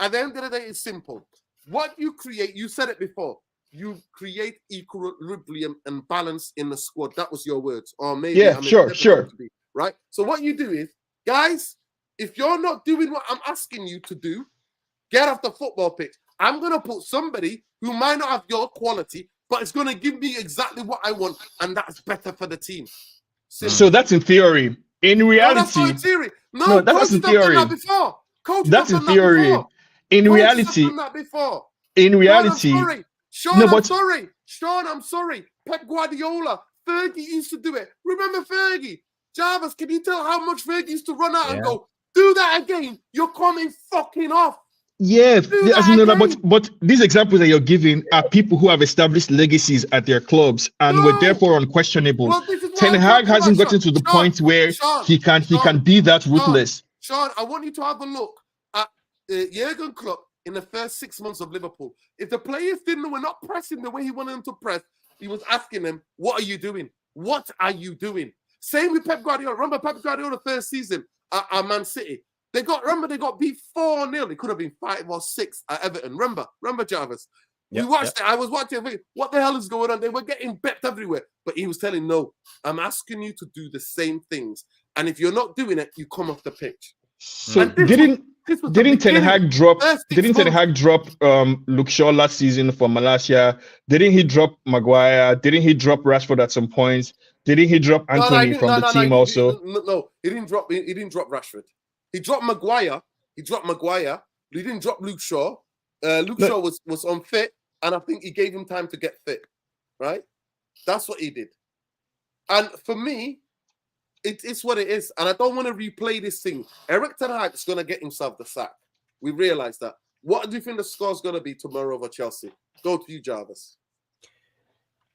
At the end of the day, it's simple. What you create, you said it before. You create equilibrium and balance in the squad. That was your words, or maybe sure. Right. So what you do is, guys, if you're not doing what I'm asking you to do, get off the football pitch. I'm gonna put somebody who might not have your quality, but it's gonna give me exactly what I want, and that's better for the team. Simple. So that's in theory. In reality, no, that's not in theory. No, that's in theory. Done that before. Coach, that's in theory. In reality, done that before. In reality, Sean, I'm sorry. Pep Guardiola, Fergie used to do it. Remember Fergie? Jarvis, can you tell how much Fergie used to run out and go, do that again? You're coming fucking off. Yeah, but these examples that you're giving are people who have established legacies at their clubs and were therefore unquestionable. Well, Ten Hag hasn't gotten to the point where he can be that ruthless. Sean, I want you to have a look at Jurgen Klopp in the first 6 months of Liverpool. If the players were not pressing the way he wanted them to press, he was asking them, what are you doing? What are you doing? Same with Pep Guardiola. Remember Pep Guardiola first season at Man City? They got beat 4-0. It could have been 5 or 6 at Everton. Remember Jarvis? We watched it. I was watching it. What the hell is going on? They were getting bepped everywhere. But he was telling, no, I'm asking you to do the same things. And if you're not doing it, you come off the pitch. So didn't Ten Hag drop Luke Shaw last season for Malaysia? Didn't he drop Maguire? Didn't he drop Rashford at some points? Didn't he drop Anthony from the team also? No, he didn't drop Rashford. He dropped Maguire. He didn't drop Luke Shaw. Shaw was unfit, and I think he gave him time to get fit. Right? That's what he did. And for me, it's what it is. And I don't want to replay this thing. Eric Ten Hag is going to get himself the sack. We realize that. What do you think the score's going to be tomorrow over Chelsea? Go to you, Jarvis.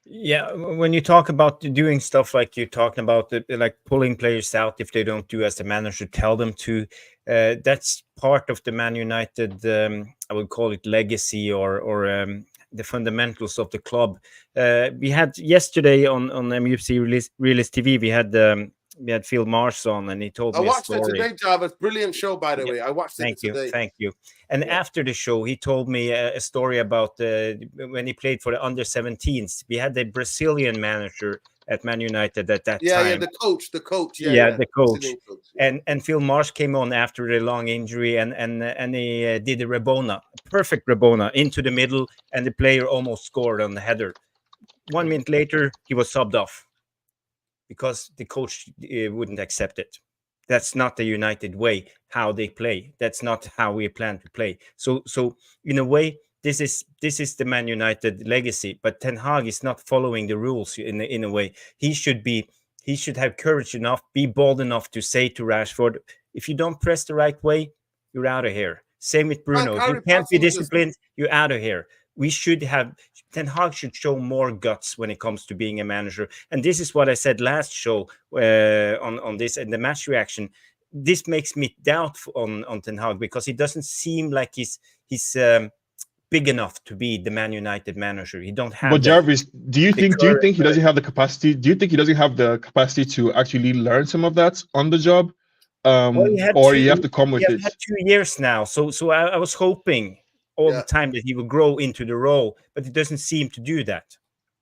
Yeah, when you talk about doing stuff like you're talking about, like pulling players out if they don't do as the manager tell them to, that's part of the Man United, I would call it legacy or the fundamentals of the club. We had yesterday on MUFC Realist TV, we had Phil Marsh on, and he told me a story. I watched it today, Jarvis. Brilliant show, by the way. I watched it today. Thank you. And after the show, he told me a story about when he played for the under-17s. We had the Brazilian manager at Man United at that time. Yeah, the coach. The coach. And Phil Marsh came on after a long injury, and he did a Rabona, perfect Rabona, into the middle, and the player almost scored on the header. 1 minute later, he was subbed off, because the coach wouldn't accept it. That's not the United way, how they play. That's not how we plan to play. So in a way, this is the Man United legacy. But Ten Hag is not following the rules in a way. He should have courage enough, be bold enough to say to Rashford, if you don't press the right way, you're out of here. Same with Bruno. If you can't be disciplined, you're out of here. Ten Hag should show more guts when it comes to being a manager. And this is what I said last show on this and the match reaction. This makes me doubt on Ten Hag, because it doesn't seem like he's big enough to be the Man United manager. He don't have. But Jarvis, do you think he doesn't have the capacity? Do you think he doesn't have the capacity to actually learn some of that on the job? Or you have to come with it? Had 2 years now, so I was hoping all the time that he would grow into the role, but he doesn't seem to do that.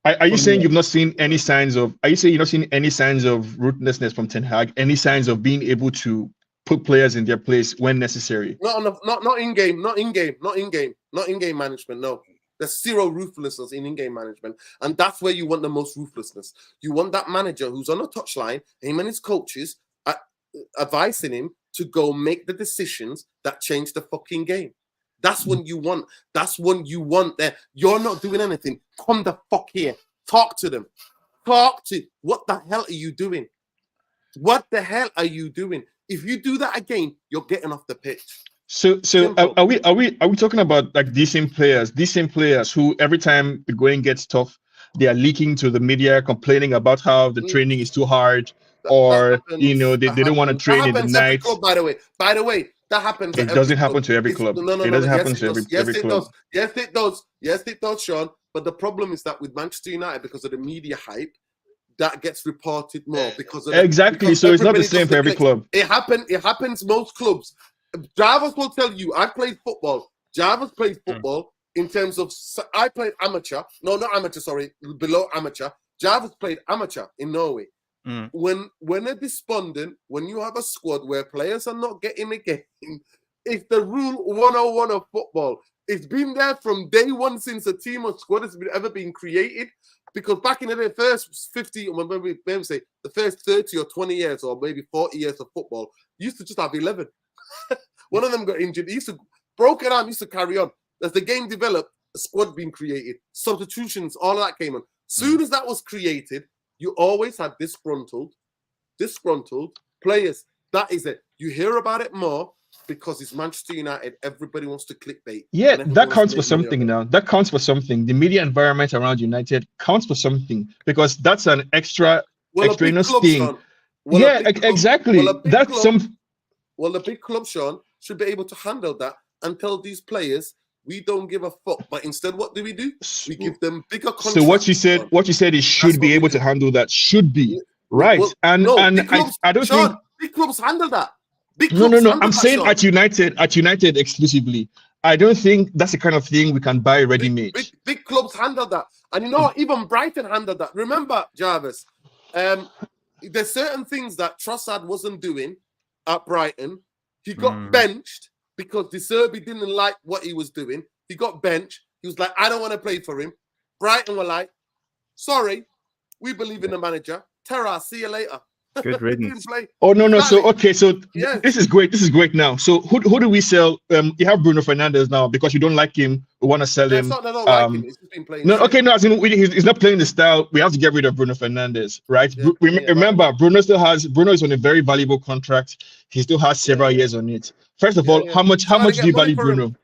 Are you saying you've not seen any signs of? Are you saying you've not seen any signs of ruthlessness from Ten Hag? Any signs of being able to put players in their place when necessary? Not in game management. No, there's zero ruthlessness in game management, and that's where you want the most ruthlessness. You want that manager who's on a touchline, him and his coaches advising him to go make the decisions that change the fucking game. That's when you want. That's when you want there. You're not doing anything. Come the fuck here. Talk to them. What the hell are you doing? What the hell are you doing? If you do that again, you're getting off the pitch. So are we talking about like these same players who every time the going gets tough, they are leaking to the media, complaining about how the training is too hard, or they don't want to train in the night. By the way, that happens. It doesn't happen to every club. No, it doesn't happen to every club. Yes, it does. Yes, it does, Sean. But the problem is that with Manchester United, because of the media hype, that gets reported more because of exactly. So it's not the same for every club. It happens most clubs. Jarvis will tell you. I played football. Jarvis played football in terms of. I played amateur. No, not amateur. Sorry, below amateur. Jarvis played amateur in Norway. When they're despondent, when you have a squad where players are not getting a game, it's the rule 101 of football. It's been there from day one since a team or squad has ever been created. Because back in the first 50, or maybe say the first 30 or 20 years, or maybe 40 years of football, you used to just have 11. One of them got injured. He used to broken arm. Used to carry on. As the game developed, a squad being created, substitutions, all of that came on. Soon as that was created, you always had disgruntled players. That is it. You hear about it more because it's Manchester United. Everybody wants to clickbait. Yeah, that counts for something now. That counts for something. The media environment around United counts for something because that's an extraneous thing. Exactly. That's some. Well, the big club, Sean, should be able to handle that and tell these players we don't give a fuck. But instead, what do? We give them bigger contracts. So what you said is should be able to handle that. Should be right. Well, I don't think big clubs handle that. No. I'm saying at United exclusively. I don't think that's the kind of thing we can buy ready-made. Big clubs handle that, and you know what? Even Brighton handled that. Remember, Jarvis, there's certain things that Trossard wasn't doing at Brighton. He got benched because De Zerbi didn't like what he was doing. He got benched. He was like, I don't want to play for him. Brighton were like, sorry, we believe in the manager. Terra, see you later. Good riddance. Oh no. So this is great. This is great now. So who do we sell? You have Bruno Fernandes now because you don't like him. We want to sell him. Not, I don't like him. He's just been playing. No, okay, no. He's not playing the style. We have to get rid of Bruno Fernandes, right? Yeah, remember, Bruno is on a very valuable contract. He still has several years on it. First of all, how much do you value Bruno?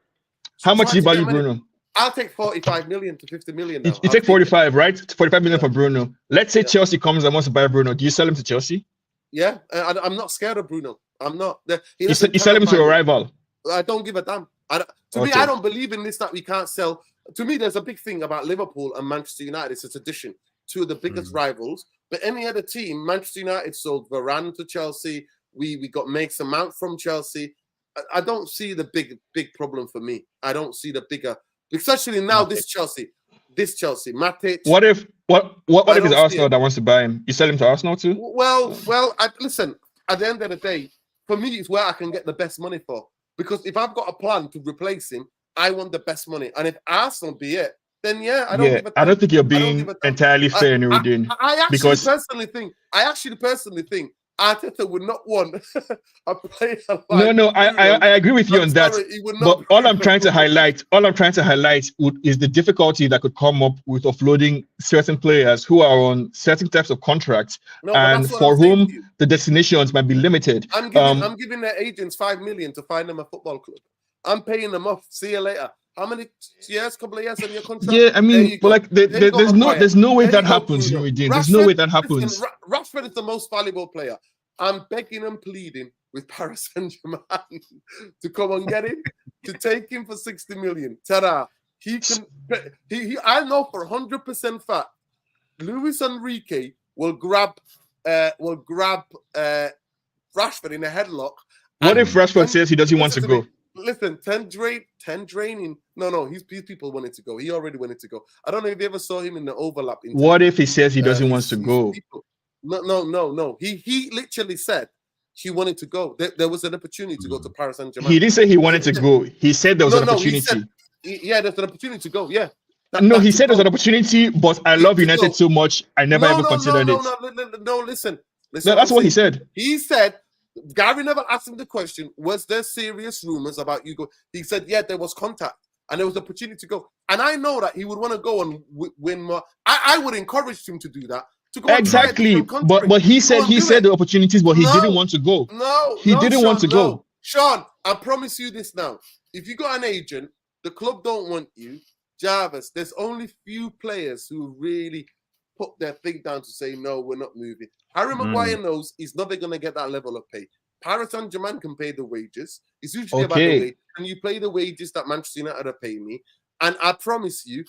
How much do you value Bruno? I'll take 45 million to 50 million now. You take 45, right? 45 million for Bruno. Let's say Chelsea comes and wants to buy Bruno. Do you sell him to Chelsea? Yeah, I'm not scared of Bruno. I'm not. You sell him to a rival? I don't give a damn. Me, I don't believe in this that we can't sell. To me, there's a big thing about Liverpool and Manchester United. It's a tradition. Two of the biggest rivals. But any other team, Manchester United sold Varane to Chelsea. We got Mason Mount from Chelsea. I don't see the big problem for me. I don't see the bigger. Especially now, this Chelsea, Matic. What if it's Arsenal that wants to buy him? You sell him to Arsenal too? Well. Listen. At the end of the day, for me, it's where I can get the best money for. Because if I've got a plan to replace him, I want the best money. And if Arsenal be it, then I don't think you're being entirely fair, Nuruddin. I actually personally think Arteta would not want a player like I agree with you on that. But all I'm trying to highlight is the difficulty that could come up with offloading certain players who are on certain types of contracts and for whom the destinations might be limited. I'm giving their agents 5 million to find them a football club. I'm paying them off. See you later. How many years? Couple of years on your contract? Yeah, I mean, but like there's no way that happens, There's no way that happens. Rashford is the most valuable player. I'm begging and pleading with Paris Saint-Germain to come and get him, to take him for 60 million. Ta-da! he can. I know for 100% fact, Luis Enrique will grab Rashford in a headlock. What if Rashford says he doesn't want to go? Listen, 10 draining. No, his people wanted to go. He already wanted to go. I don't know if you ever saw him in the overlap. What if he says he doesn't want to go? No. He literally said he wanted to go. There was an opportunity to go to Paris Saint-Germain. He didn't say he wanted to go. He said there was an opportunity. There's an opportunity to go. Yeah. He said there's an opportunity, but I love United so much, I never ever considered it. No, listen. No, that's what he said. He said, Gary never asked him the question, was there serious rumors about you go? He said, yeah, there was contact and there was opportunity to go. And I know that he would want to go and win more. I would encourage him to do that. To go exactly. But he said the opportunities, but he didn't want to go. He didn't want to go. Sean, I promise you this now. If you got an agent, the club don't want you. Jarvis, there's only few players who really put their thing down to say, no, we're not moving. Harry Maguire knows he's never going to get that level of pay. Paris Saint-Germain can pay the wages. It's usually about the wage. Can you pay the wages that Manchester United are paying me? And I promise you,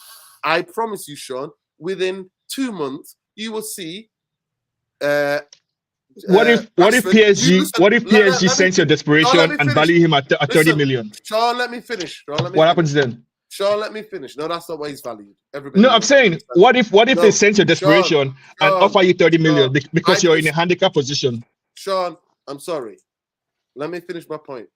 Sean, within 2 months, you will see. What if PSG sense your desperation and value him at 30 million? Sean, let me finish. What happens then? Sean, let me finish. No, that's not why he's valued. I'm saying, what if they sense your desperation and offer you 30 million because you're in a handicap position? Sean, I'm sorry. Let me finish my point.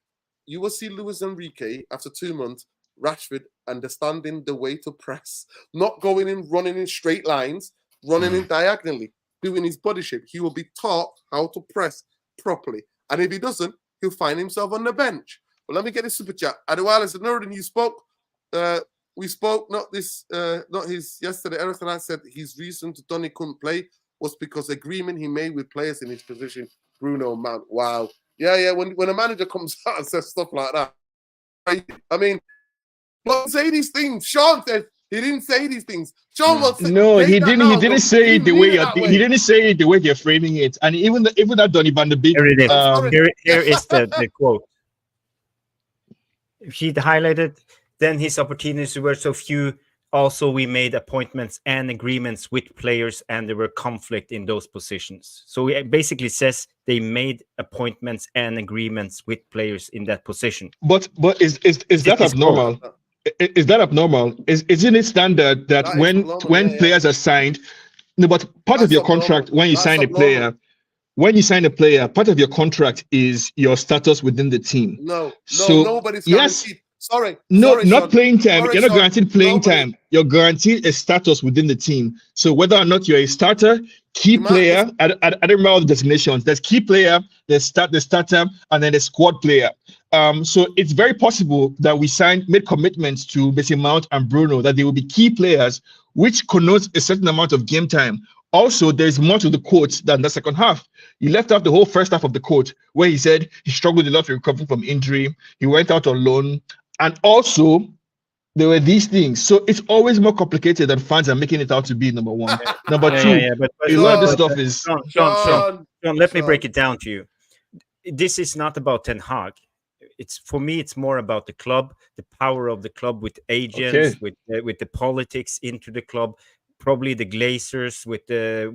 You will see Luis Enrique after 2 months, Rashford understanding the way to press, not going in, running in straight lines, running in diagonally, doing his body shape. He will be taught how to press properly. And if he doesn't, he'll find himself on the bench. But let me get this super chat. Adewale, Northern, you spoke. We spoke not his yesterday. Erickson I said his reason to Donny couldn't play was because agreement he made with players in his position, Bruno Mount. Wow. Yeah. When a manager comes out and says stuff like that, I mean, don't say these things. Sean said he didn't say these things. Sean was no, he didn't. He didn't say it the way he didn't say it the way they're framing it. And even that Donny van de Beek. Here it is. Here is the quote. He highlighted. Then his opportunities were so few. Also, we made appointments and agreements with players, and there were conflict in those positions. So it basically says they made appointments and agreements with players in that position. But is that abnormal? Is that abnormal? Isn't it standard that when players are signed? No, but part of your contract when you sign a player. When you sign a player, part of your contract is your status within the team. So nobody's guaranteed. Sorry, not Sean. playing time. You're not guaranteed playing time. You're guaranteed a status within the team. So whether or not you're a starter, key player, I don't remember all the designations. There's key player, there's starter, and then there's squad player. So it's very possible that we made commitments to Mason Mount and Bruno that they will be key players, which connotes a certain amount of game time. Also, there's more to the quote than the second half. He left out the whole first half of the quote where he said he struggled a lot recovering from injury. He went out on loan. And also, there were these things. So it's always more complicated than fans are making it out to be, number one. Number two, but a lot of this stuff is... Sean, let me break it down to you. This is not about Ten Hag. For me, it's more about the club, the power of the club with agents, with the politics into the club, probably the Glazers with the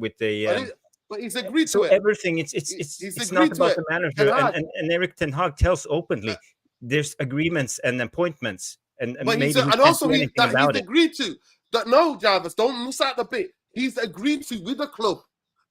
but he's agreed to it. Everything it's not about the manager. And Eric Ten Hag tells openly there's agreements and appointments, and maybe he's agreed to that. No, Jarvis, don't miss out the bit. He's agreed to with the club.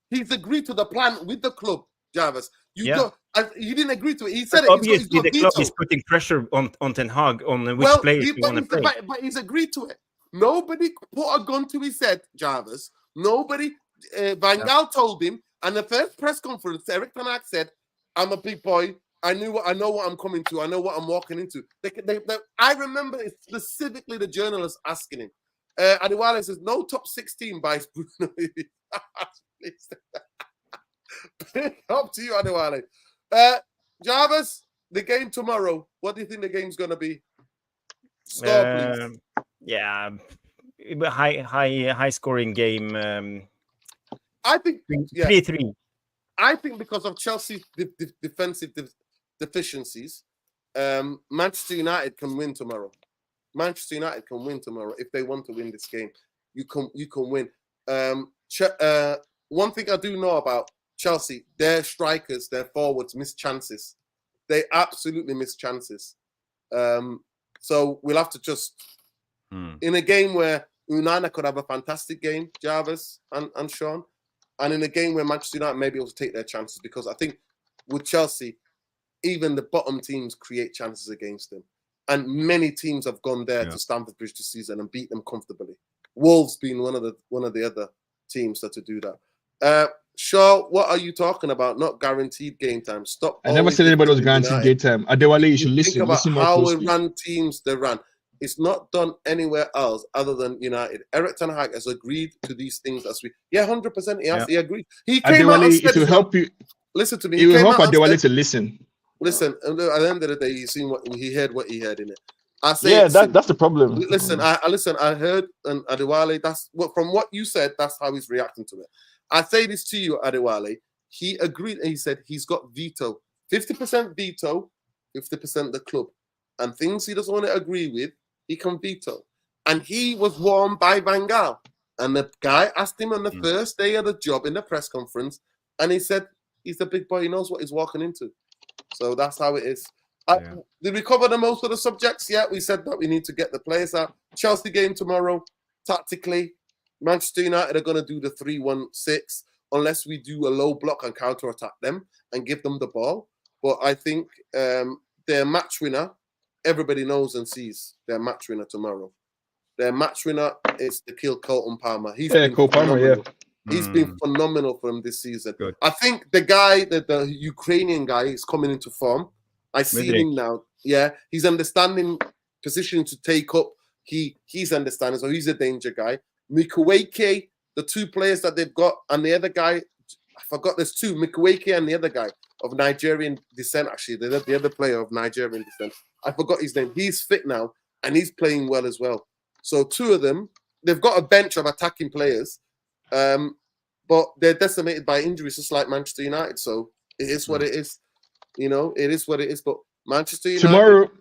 He's agreed to the plan with the club, Jarvis. You didn't agree to it. He said it. Obviously, the club is putting pressure on Ten Hag on which players you want to play. But he's agreed to it. Nobody put a gun to his head, Jarvis. Nobody. Van Gaal told him, and the first press conference, Eric Ten Hag said, "I'm a big boy. I know what I'm coming to. I know what I'm walking into." I remember specifically the journalist asking him. Adewale says, "No top 16 buys Bruno." Up to you, Adewale. Jarvis, the game tomorrow. What do you think the game's going to be? Score, please. Yeah, high scoring game. I think 3-3. I think because of Chelsea's defensive deficiencies, Manchester United can win tomorrow. Manchester United can win tomorrow if they want to win this game. You can win. One thing I do know about Chelsea, their strikers, their forwards miss chances. They absolutely miss chances. So we'll have to just in a game where Unana could have a fantastic game, Jarvis and Sean, and in a game where Manchester United may be able to take their chances, because I think with Chelsea, even the bottom teams create chances against them. And many teams have gone there to Stamford Bridge this season and beat them comfortably. Wolves being one of the other teams that to do that. Shaw, what are you talking about? Not guaranteed game time. Stop. I never said anybody was guaranteed game time. Adewale, you should listen. Think about listen more how closely. we run teams. They run. It's not done anywhere else other than United. Eric Ten Hag has agreed to these things as we. 100%. He has. He agreed. He came out and said, it will help you. Listen to me. It will help Adewale to listen. Listen. At the end of the day, he heard what he heard in it. I say, that's the problem. Listen. I heard and Adewale. That's what from what you said. That's how he's reacting to it. I say this to you, Adewale. He agreed and he said he's got veto. 50% veto, 50% the club. And things he doesn't want to agree with, he can veto. And he was warned by Van Gaal. And the guy asked him on the first day of the job in the press conference, and he said he's the big boy, he knows what he's walking into. So that's how it is. Did we cover the most of the subjects? Yeah, we said that we need to get the players out. Chelsea game tomorrow, tactically. Manchester United are going to do the 3-1-6 unless we do a low block and counter-attack them and give them the ball. But I think their match winner, everybody knows and sees their match winner tomorrow. Their match winner is to kill Colton Palmer. He's been phenomenal. He's been phenomenal for him this season. Good. I think the guy, the Ukrainian guy, is coming into form. I see him now. Yeah, he's understanding position to take up. He's understanding, so he's a danger guy. Mikuweke, the two players that they've got, and the other guy, I forgot there's two, Mikuweke and the other guy of Nigerian descent, actually, the other player of Nigerian descent. I forgot his name. He's fit now, and he's playing well as well. So two of them, they've got a bench of attacking players, but they're decimated by injuries, just like Manchester United. So it is what it is. You know, it is what it is. But Manchester United... Tomorrow,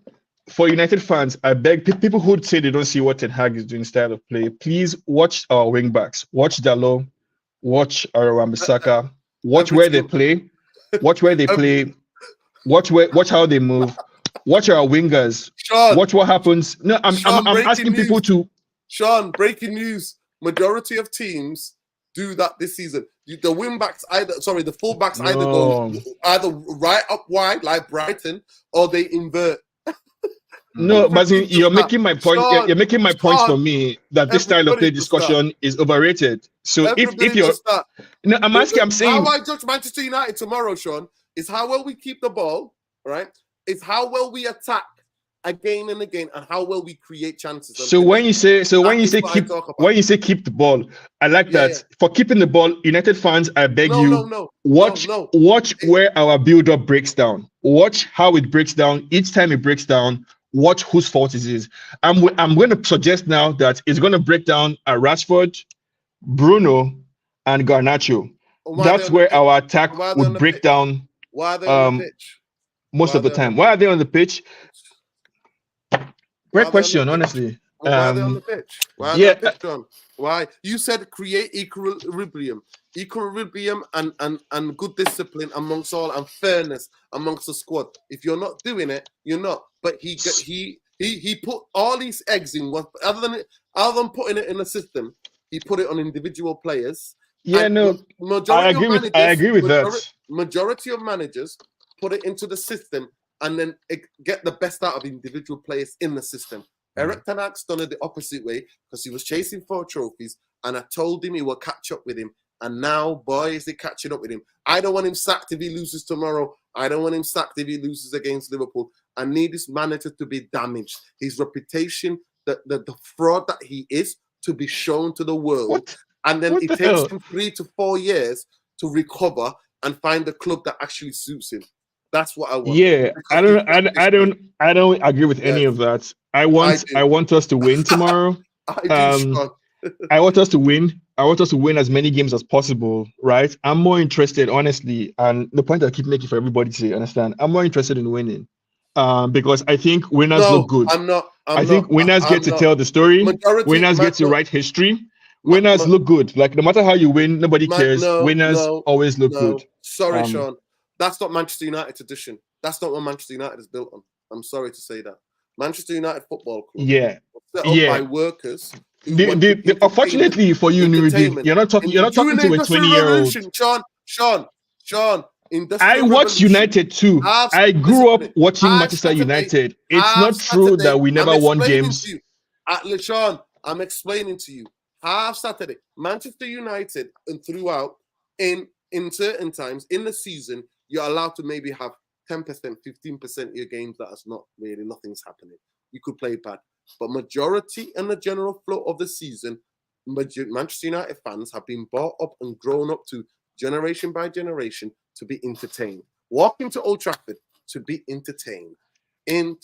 for United fans, I beg people who say they don't see what Ten Hag is doing style of play, please watch our wing backs. Watch Dalot, watch Wan-Bissaka, watch where they play, watch where they play, watch how they move, watch our wingers, Sean, watch what happens. No, I'm asking people to. Sean, breaking news: majority of teams do that this season. The wing backs the full backs either go either right up wide like Brighton, or they invert. No, but you're making my point. Sean, you're making my point for me that this style of play discussion is overrated. So if you're no, I'm saying how I judge Manchester United tomorrow, Sean, is how well we keep the ball, right? It's how well we attack again and again, and how well we create chances. So when you say keep the ball, I like that. Yeah. For keeping the ball, United fans, I beg watch where our build-up breaks down. Watch how it breaks down. Each time it breaks down, watch whose fault it is. I'm going to suggest now that it's going to break down at Rashford, Bruno, and Garnacho. That's where our attack would break down. Why are they on the pitch? Most of the time. Why are they on the pitch? Great question, honestly. Why are they on the pitch? Why are they on the pitch, John? Why? You said create equilibrium and good discipline amongst all, and fairness amongst the squad. If you're not doing it, you're not. But he put all these eggs in one. Other than putting it in a system, he put it on individual players. Yeah, no, I agree with that. Majority of managers put it into the system and then get the best out of individual players in the system. Eric Ten Hag's done it the opposite way because he was chasing 4 trophies, and I told him he will catch up with him. And now, boy, is he catching up with him. I don't want him sacked if he loses tomorrow. I don't want him sacked if he loses against Liverpool. I need this manager to be damaged. His reputation, the fraud that he is, to be shown to the world. And then it takes him 3 to 4 years to recover and find the club that actually suits him. That's what I want. Yeah, I don't agree with any of that. I want us to win tomorrow. I want us to win. I want us to win as many games as possible, right? I'm more interested, honestly, and the point I keep making for everybody to understand, I'm more interested in winning. because I think winners No, look good. I'm not. I think winners get to tell the story. Winners get to write history. Winners look good. Like no matter how you win, nobody cares. Winners always look good. Sorry, Sean. That's not Manchester United tradition. That's not what Manchester United is built on. I'm sorry to say that. Manchester United Football Club. Yeah. Set up by workers. Unfortunately for you, Nuruddin, you're not talking to a 20-year-old. Sean. I watch United too. I grew up watching Manchester United. It's not true that we never won games. Sean, I'm explaining to you. Half Saturday, Manchester United, and throughout, in certain times in the season, you're allowed to maybe have 10%, 15% of your games that is not really, nothing's happening. You could play bad. But majority and the general flow of the season, Manchester United fans have been brought up and grown up to generation by generation to be entertained. Walk into Old Trafford to be entertained. And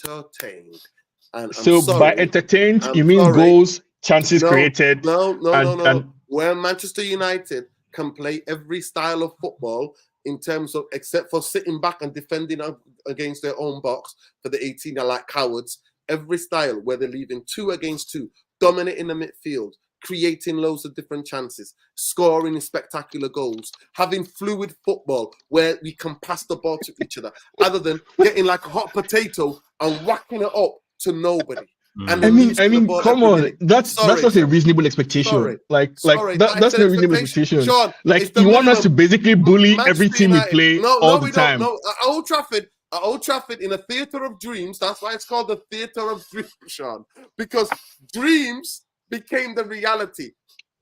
so by entertained, you mean goals, chances created? No. Where Manchester United can play every style of football in terms of, except for sitting back and defending against their own box for the 18 are like cowards. Every style where they're leaving 2 against 2, dominating the midfield, creating loads of different chances, scoring spectacular goals, having fluid football where we can pass the ball to each other, other than getting like a hot potato and whacking it up to nobody. And I mean, come on, that's not a reasonable expectation. That's not a reasonable expectation. Sean, like you want us to basically bully every team we play all the time. No, at Old Trafford, in a theatre of dreams, that's why it's called the Theatre of Dreams, Sean, because dreams became the reality.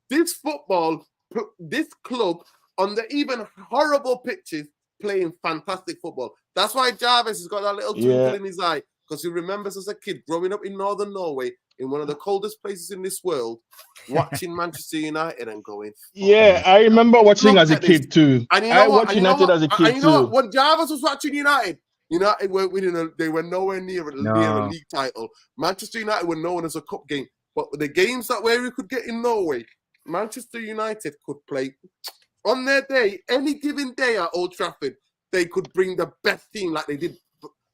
This football, this club, on the even horrible pitches, playing fantastic football. That's why Jarvis has got that little twinkle in his eye, because he remembers as a kid growing up in northern Norway, in one of the coldest places in this world, watching Manchester United and going. Yeah, I remember watching as a kid too. I watched United as a kid too. When Jarvis was watching United weren't winning. They were nowhere near a league title. Manchester United were known as a cup game. But the games that where we could get in Norway, Manchester United could play on their day, any given day at Old Trafford. They could bring the best team like they did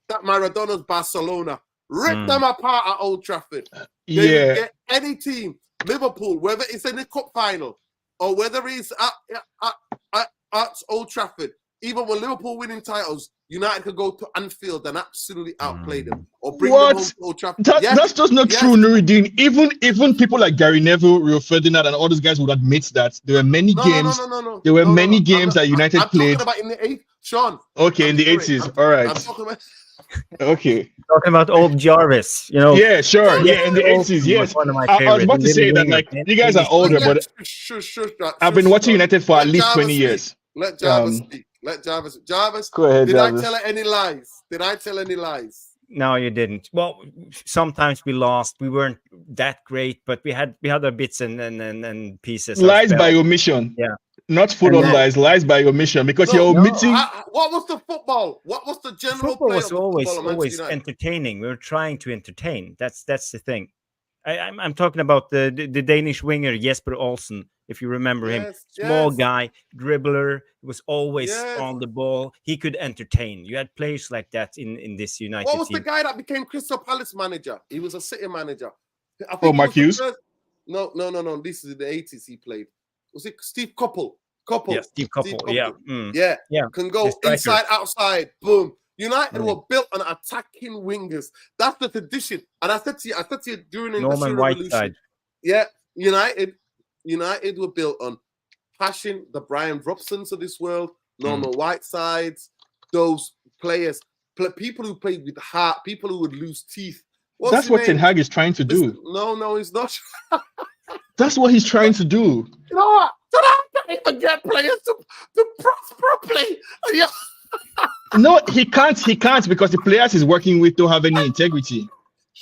that Maradona's Barcelona. Rip them apart at Old Trafford. They would get any team, Liverpool, whether it's in the cup final or whether it's at Old Trafford. Even when Liverpool winning titles, United could go to Anfield and absolutely outplay them or bring them home to Old Trafford. That's just not true, Nuruddin. Even people like Gary Neville, Rio Ferdinand, and all those guys would admit that there were many games. There were many games that United played. I'm talking about in the 80s, Sean. Okay, in the 80s. All right. I'm talking about. Okay. Talking about old Jarvis, Yeah, sure. Yeah, in the 80s. Yes. One of my I was about to say that, like, you guys are older, but I've been watching United for at least 20 years. Let Jarvis speak. Let Jarvis. Jarvis, go ahead, did Jarvis. I tell any lies? Did I tell any lies? No, you didn't. Well, sometimes we lost. We weren't that great, but we had our bits and pieces. Lies by omission. Yeah. Not full on lies by omission, because you're omitting. What was the football? What was the general football? Play Was always always entertaining. We were trying to entertain. That's the thing. I'm talking about the Danish winger Jesper Olsen, if you remember him. Small guy, dribbler, was always on the ball. He could entertain. You had players like that in this United What was team. the guy that became Crystal Palace manager? He was a City manager. Mark Hughes? No. This is in the 80s he played. Was it Steve Coppell? Yeah, Steve Coppell. Yeah. Yeah. Can go inside, outside, boom. United were built on attacking wingers. That's the tradition. And I said to you during the Industrial Revolution. Yeah, United were built on passion, the Brian Robsons of this world, Norman Whitesides, those players, people who played with heart, people who would lose teeth. That's what Ten Hag is trying to do. No, he's not. That's what he's trying to do. You know what? So I can't even get players to prosper play. Yeah. No, he can't because the players he's working with don't have any integrity.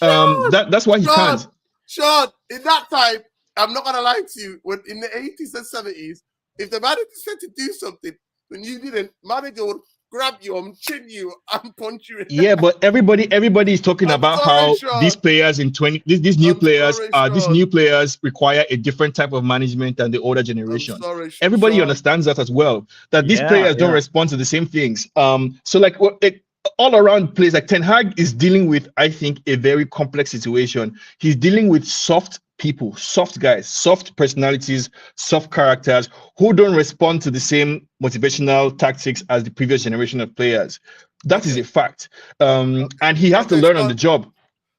That's why he can't. Sean, in that time, I'm not gonna lie to you, when in the 80s and 70s, if the manager said to do something and you didn't, manager would grab you and chin you and punch you in the Yeah, but everybody is talking about how these players these new players require a different type of management than the older generation. Everybody understands that as well. That these players don't respond to the same things. So like all around plays. Like Ten Hag is dealing with, I think, a very complex situation. He's dealing with soft people, soft guys, soft personalities, soft characters who don't respond to the same motivational tactics as the previous generation of players. That is a fact. And he has to learn on the job.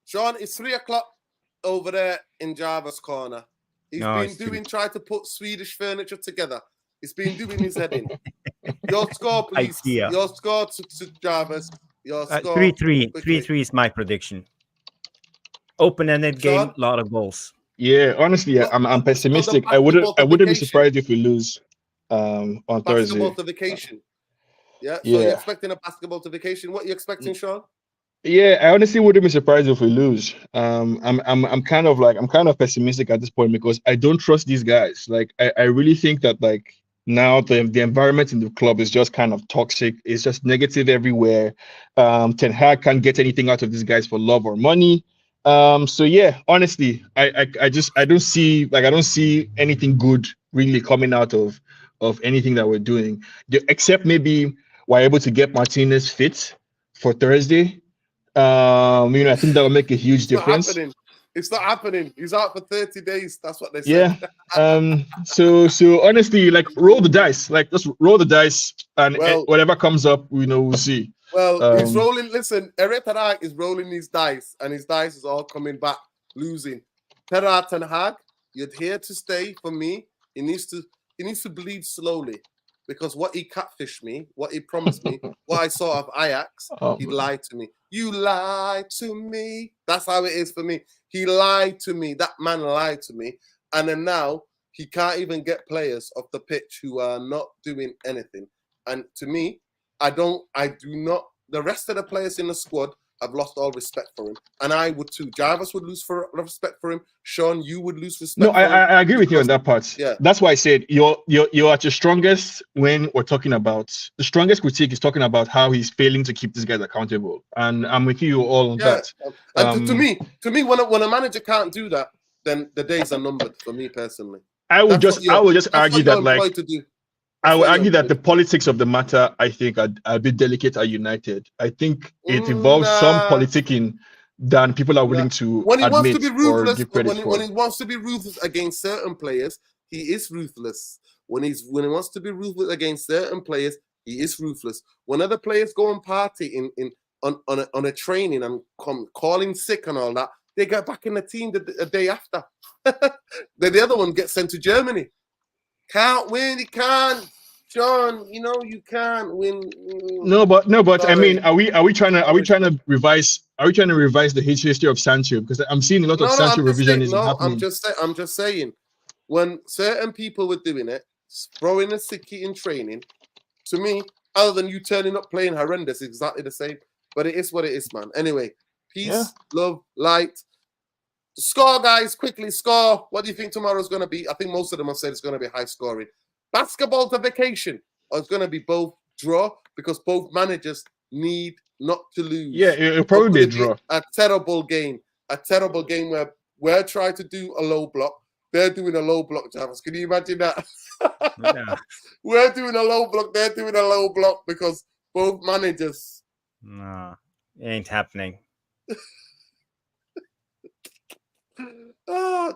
Sean, it's 3:00 over there in Java's corner. He's been trying to put Swedish furniture together. He's been doing his head in. Your score, please. Ikea. Your score to Java's. Your score. 3-3. 3-3 is my prediction. Open-ended game, a lot of goals. Yeah, honestly, I'm pessimistic. I wouldn't be surprised if we lose on Thursday. Basketball to vacation. Yeah. So you're expecting a basketball to vacation. What are you expecting, Sean? Yeah, I honestly wouldn't be surprised if we lose. I'm kind of pessimistic at this point because I don't trust these guys. Like I really think that like now the environment in the club is just kind of toxic. It's just negative everywhere. Ten Hag can't get anything out of these guys for love or money. So yeah, honestly, I don't see anything good really coming out of anything that we're doing, except maybe we're able to get Martinez fit for Thursday. I think that'll make a huge difference. It's not happening. He's out for 30 days. That's what they say. Yeah. So honestly, like roll the dice. Like just roll the dice, and whatever comes up, we'll see. Well, he's rolling. Listen, Erik Ten Hag is rolling his dice, and his dice is all coming back losing. Ten Hag, you're here to stay for me. He needs to bleed slowly. Because what he catfished me, what he promised me, what I saw of Ajax, he lied to me. You lied to me. That's how it is for me. He lied to me. That man lied to me. And then now he can't even get players off the pitch who are not doing anything. And to me, the rest of the players in the squad, I've lost all respect for him. And I would too. Jarvis would lose respect for him. Sean, you would lose respect for him. I agree with you on that part. Yeah. That's why I said you're at your strongest when we're talking about the strongest critique is talking about how he's failing to keep these guys accountable. And I'm with you all on that. And to me, when a manager can't do that, then the days are numbered for me personally. I would just argue that like I would argue that the politics of the matter, I think, are a bit delicate at United. I think it involves some politicking than people are willing to admit or give credit for. When he wants to be ruthless against certain players, he is ruthless. When he wants to be ruthless against certain players, he is ruthless. When other players go and party on a training and calling sick and all that, they get back in the team the day after. Then the other one gets sent to Germany. Can't win, he can't. John, you can't win. No, but sorry. I mean, are we trying to revise the history of Sancho? Because I'm seeing a lot of Sancho revisionism happening. I'm just saying, when certain people were doing it, throwing a sickie in training, to me, other than you turning up playing horrendous, it's exactly the same. But it is what it is, man. Anyway, peace, love, light. Score, guys, quickly score. What do you think tomorrow's going to be? I think most of them have said it's going to be high scoring. Basketball to vacation. It's going to be both draw because both managers need not to lose. Yeah, it'll probably be a draw. A terrible game where we're trying to do a low block. They're doing a low block, Jarvis. Can you imagine that? Yeah. We're doing a low block. They're doing a low block because both managers. No, it ain't happening.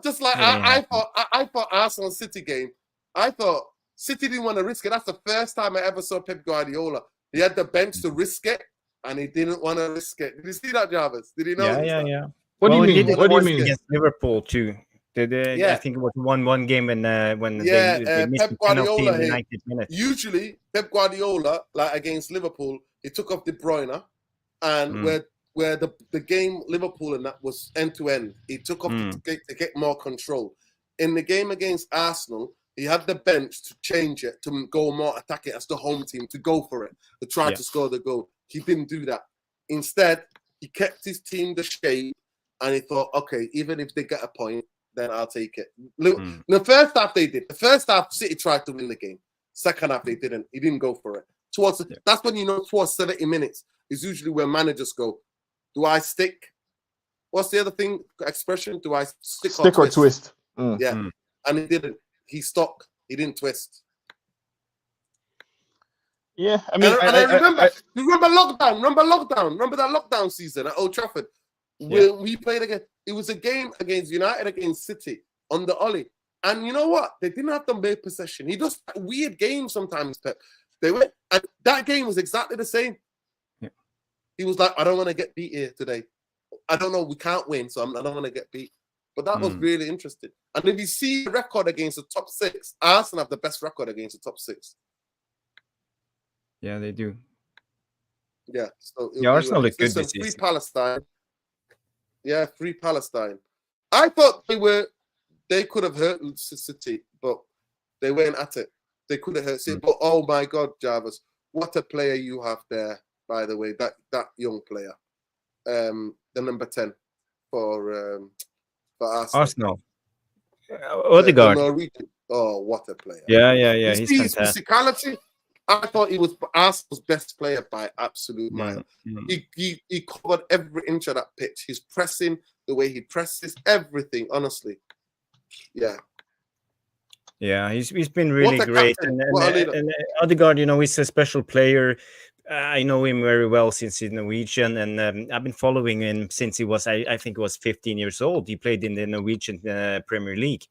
Just like I thought Arsenal City game. I thought City didn't want to risk it. That's the first time I ever saw Pep Guardiola. He had the bench to risk it, and he didn't want to risk it. Did you see that, Jarvis? Did he know? Yeah. What do you mean? What do you mean? Against Liverpool too. I think it was 1-1 game when they missed the penalty in the 90th minute. Usually, Pep Guardiola, like against Liverpool, he took off De Bruyne, and where the game Liverpool and that was end to end, he took off to get more control. In the game against Arsenal, he had the bench to change it, to go more attacking as the home team, to go for it, to try to score the goal. He didn't do that. Instead, he kept his team the shape, and he thought, okay, even if they get a point, then I'll take it. The first half they did. The first half, City tried to win the game. Second half, they didn't. He didn't go for it. That's when towards 70 minutes is usually where managers go, do I stick? What's the other expression? Do I stick or twist? Yeah. And he didn't. He stuck. He didn't twist. Yeah, I mean, And I remember lockdown. Remember that lockdown season at Old Trafford when we played again. It was a game against United against City on the Ollie. And you know what? They didn't have the main possession. He does weird games sometimes, Pep. They went, and that game was exactly the same. Yeah. He was like, I don't want to get beat here today. I don't know. We can't win, so I don't want to get beat. But that was really interesting. And if you see the record against the top 6, Arsenal have the best record against the top 6. Yeah, they do. Yeah. So Arsenal look good this free season. Palestine. Yeah, free Palestine. I thought they could have hurt City, but they weren't at it. They could have hurt City. But oh my God, Jarvis, what a player you have there, by the way, that young player. The number 10 for Arsenal. Odegaard. The Norwegian. Oh, what a player. Yeah. He's his fantastic. physicality. I thought he was Arsenal's best player by absolute mile. He covered every inch of that pitch. His pressing, the way he presses, everything, honestly. Yeah. Yeah, he's been really great. Captain. And Odegaard, he's a special player. I know him very well since he's Norwegian, and I've been following him since he was, I think he was 15 years old. He played in the Norwegian Premier League.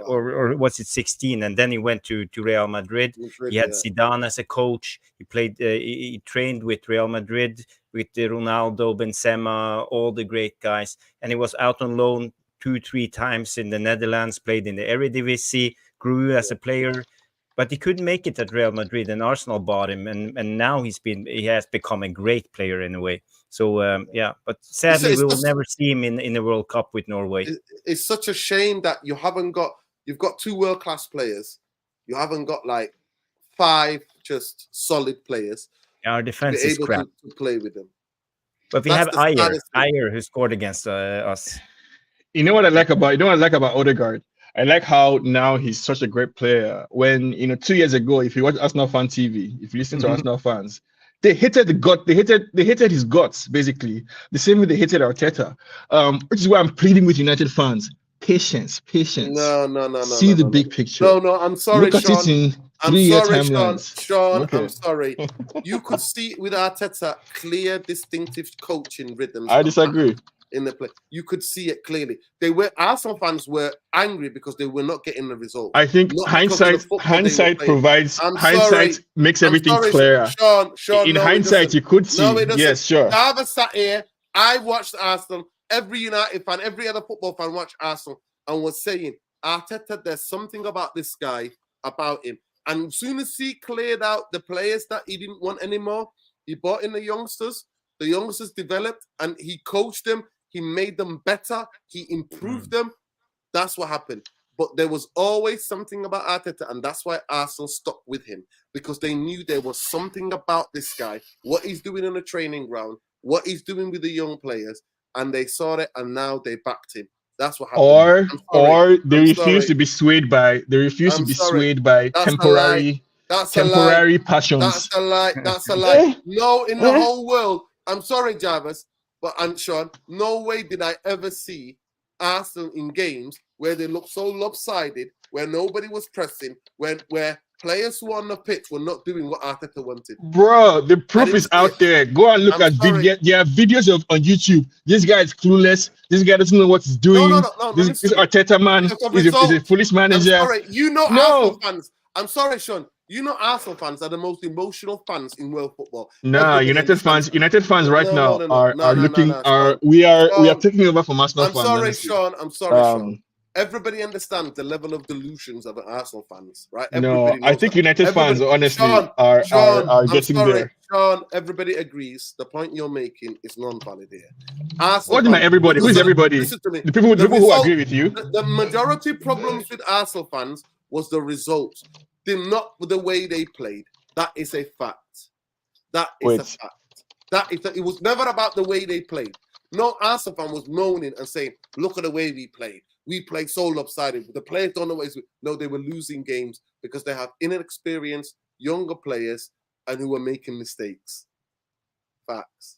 Or was it 16? And then he went to Real Madrid. He had Zidane as a coach. He played. He trained with Real Madrid, with Ronaldo, Benzema, all the great guys. And he was out on loan 2-3 times in the Netherlands. Played in the Eredivisie. Grew as a player, but he couldn't make it at Real Madrid. And Arsenal bought him, and now he has become a great player in a way. So but sadly we will never see him in the World Cup with Norway. It's such a shame that you've got 2 world-class players. You haven't got like 5 just solid players. Our defense is crap to play with them. But we have Ayer who scored against us. You know what I like about Odegaard? I like how now he's such a great player. When 2 years ago, if you watch Arsenal fan TV, if you listen to Arsenal fans, they hated they hated his guts, basically. The same way they hated Arteta. Which is why I'm pleading with United fans. Patience. No. See the big picture. No, I'm sorry, Look Sean. at it in I'm 3-year sorry, timelines. Sean. Okay. I'm sorry. You could see with Arteta clear, distinctive coaching rhythms. I disagree. In the play, you could see it clearly. Arsenal fans were angry because they were not getting the result. I think hindsight makes everything clearer. Sean, in hindsight, you could see. No, it doesn't. Yes, sure. I have sat here. I watched Arsenal. Every United fan, every other football fan watched Arsenal and was saying, Arteta, there's something about this guy, about him. And as soon as he cleared out the players that he didn't want anymore, he brought in the youngsters. The youngsters developed and he coached them. He made them better. He improved them. That's what happened. But there was always something about Arteta, and that's why Arsenal stuck with him, because they knew there was something about this guy, what he's doing on the training ground, what he's doing with the young players, and they saw it, and now they backed him. That's what happened. Or they refuse to be swayed by temporary passions. That's a lie. That's a lie. No, in the whole world. I'm sorry, Jarvis. But and Sean, no way did I ever see Arsenal in games where they looked so lopsided, where nobody was pressing, where players who were on the pitch were not doing what Arteta wanted. Bro, the proof is out there. Go and look at videos. There are videos on YouTube. This guy is clueless. This guy doesn't know what he's doing. No. This Arteta man is a foolish manager. I'm sorry. Arsenal fans. I'm sorry, Sean. Arsenal fans are the most emotional fans in world football. Nah, United fans right now we are taking over from Arsenal fans. I'm sorry, Sean. Everybody understands the level of delusions of Arsenal fans, right? I think United fans honestly are getting there. Sean, everybody agrees. The point you're making is non-valid here. What do you mean everybody? Who is everybody? The people who agree with you. The majority problems with Arsenal fans was the results. Not the way they played. That is a fact. A fact. It was never about the way they played. No Arsenal fan was moaning and saying, look at the way we played. We played so lopsided. The players don't know what it's. No, they were losing games because they have inexperienced, younger players and who were making mistakes. Facts.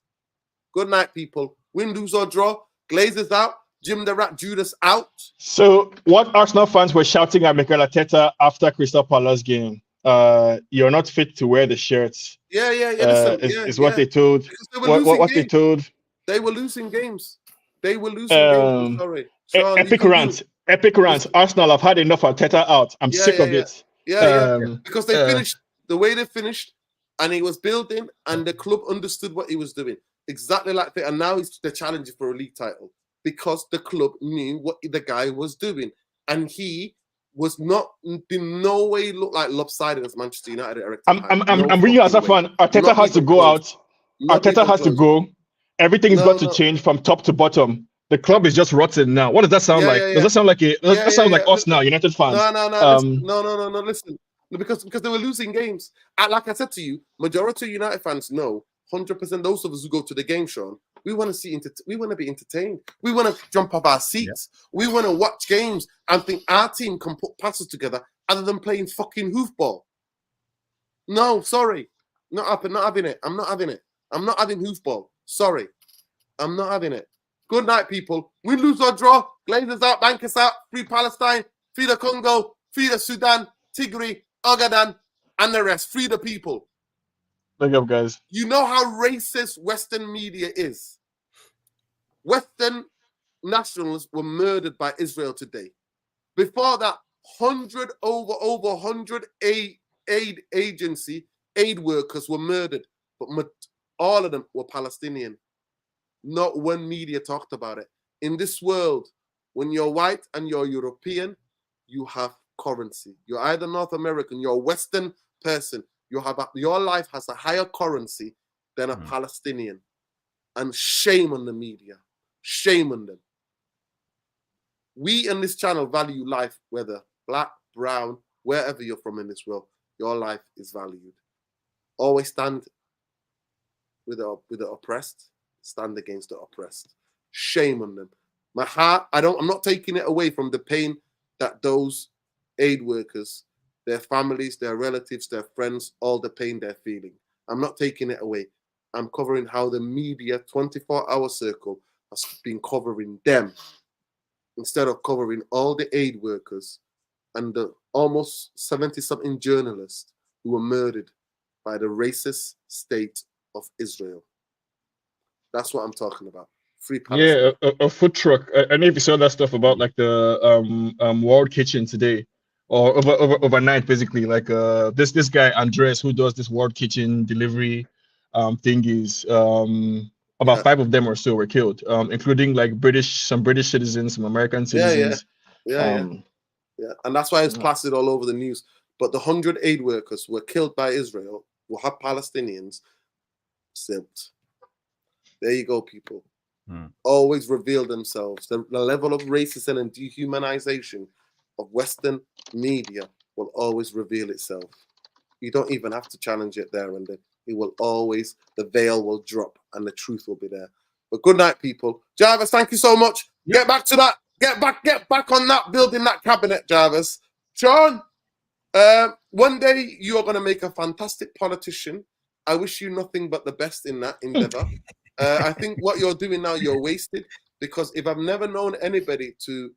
Good night, people. Win, lose or draw. Glazers out. Jim the Rat Judas out. So what Arsenal fans were shouting at Mikel Arteta after Crystal Palace game? you're not fit to wear the shirts. Yeah. Listen, Is what they told. Because they were losing What they games. told. They were losing games. They were losing games. I'm sorry, Sean. Epic rants. Epic rants. Arsenal have had enough of Teta out. I'm sick of it. Because they finished the way they finished, and he was building, and the club understood what he was doing exactly like that. And now he's the challenger for a league title because the club knew what the guy was doing, and he was not in no way look like lopsided as Manchester United. I'm bringing you as a fan. Arteta has to go out. Arteta has to go. Everything is got to change from top to bottom. The club is just rotten now. What does that sound like? Does that sound like that sounds like us now, United fans? No. Listen, because they were losing games. Like I said to you, majority of United fans know 100%. Those of us who go to the game, Sean, we want to see. We want to be entertained. We want to jump off our seats. Yeah. We want to watch games and think our team can put passes together, other than playing fucking hoofball. No, sorry, not having it. I'm not having it. I'm not having hoofball. Sorry, I'm not having it. Good night, people. Win, lose or draw. Glazers out, bankers out. Free Palestine. Free the Congo. Free the Sudan. Tigray, Ogaden, and the rest. Free the people. Look up, guys. You know how racist Western media is. Western nationals were murdered by Israel today. Before that, over 100 aid workers were murdered, but all of them were Palestinian. Not one media talked about it. In this world, when you're white and you're European, you have currency. You're either North American, you're a Western person. Your life has a higher currency than a Palestinian. And shame on the media. Shame on them. We in this channel value life, whether black, brown, wherever you're from in this world, your life is valued. Always stand with the oppressed. Stand against the oppressed. Shame on them. My heart, I'm not taking it away from the pain that those aid workers, their families, their relatives, their friends, all the pain they're feeling. I'm not taking it away. I'm covering how the media 24-hour circle has been covering them instead of covering all the aid workers and the almost 70-something journalists who were murdered by the racist state of Israel. That's what I'm talking about. Free Palestine. Yeah, a food truck. I don't know if you saw that stuff about like the World Kitchen today, or overnight, basically. Like this guy Andres, who does this World Kitchen delivery thingies. About 5 of them or so were killed, including like some British citizens, some American citizens. Yeah. And that's why it's plastered all over the news. But the 100 aid workers were killed by Israel, who have Palestinians simped. There you go, people. Always reveal themselves. The level of racism and dehumanization of Western media will always reveal itself. You don't even have to challenge it there and then. It will always, the veil will drop and the truth will be there. But good night, people. Jarvis, thank you so much. Yep. Get back to that. Get back on that, building that cabinet, Jarvis. Sean, one day you are going to make a fantastic politician. I wish you nothing but the best in that endeavor. I think what you're doing now, you're wasted, because if I've never known anybody to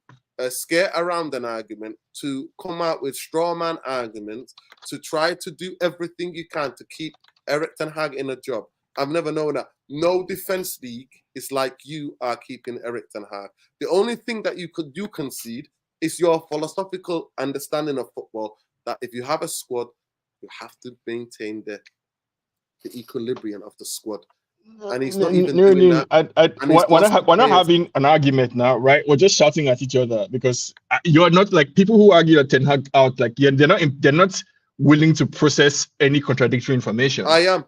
scare around an argument, to come out with straw man arguments, to try to do everything you can to keep Erik ten Hag in a job. I've never known that. No defense league is like you are keeping Erik ten Hag. The only thing that you concede is your philosophical understanding of football, that if you have a squad, you have to maintain the equilibrium of the squad. And he's not even doing that. We're not having an argument now, right? We're just shouting at each other because you're not like people who argue at Ten Hag out. Like they're not willing to process any contradictory information. I am.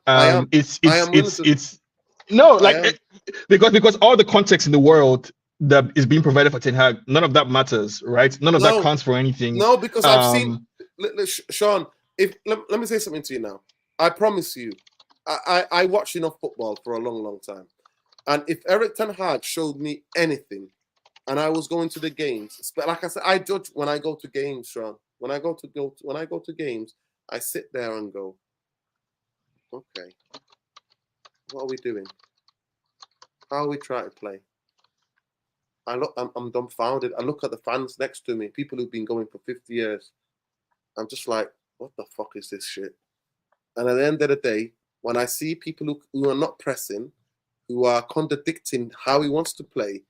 Because all the context in the world that is being provided for Ten Hag, none of that matters, right? None of that counts for anything. No, because I've seen Sean. Let me say something to you now. I promise you. I watched enough football for a long time, and if Erik ten Hag showed me anything, and I was going to the games, but like I said, I judge when I go to games, Sean. When I go to games, I sit there and go, okay, what are we doing? How are we trying to play? I'm dumbfounded. I look at the fans next to me, people who've been going for 50 years. I'm just like, what the fuck is this shit? And at the end of the day, when I see people who are not pressing, who are contradicting how he wants to play,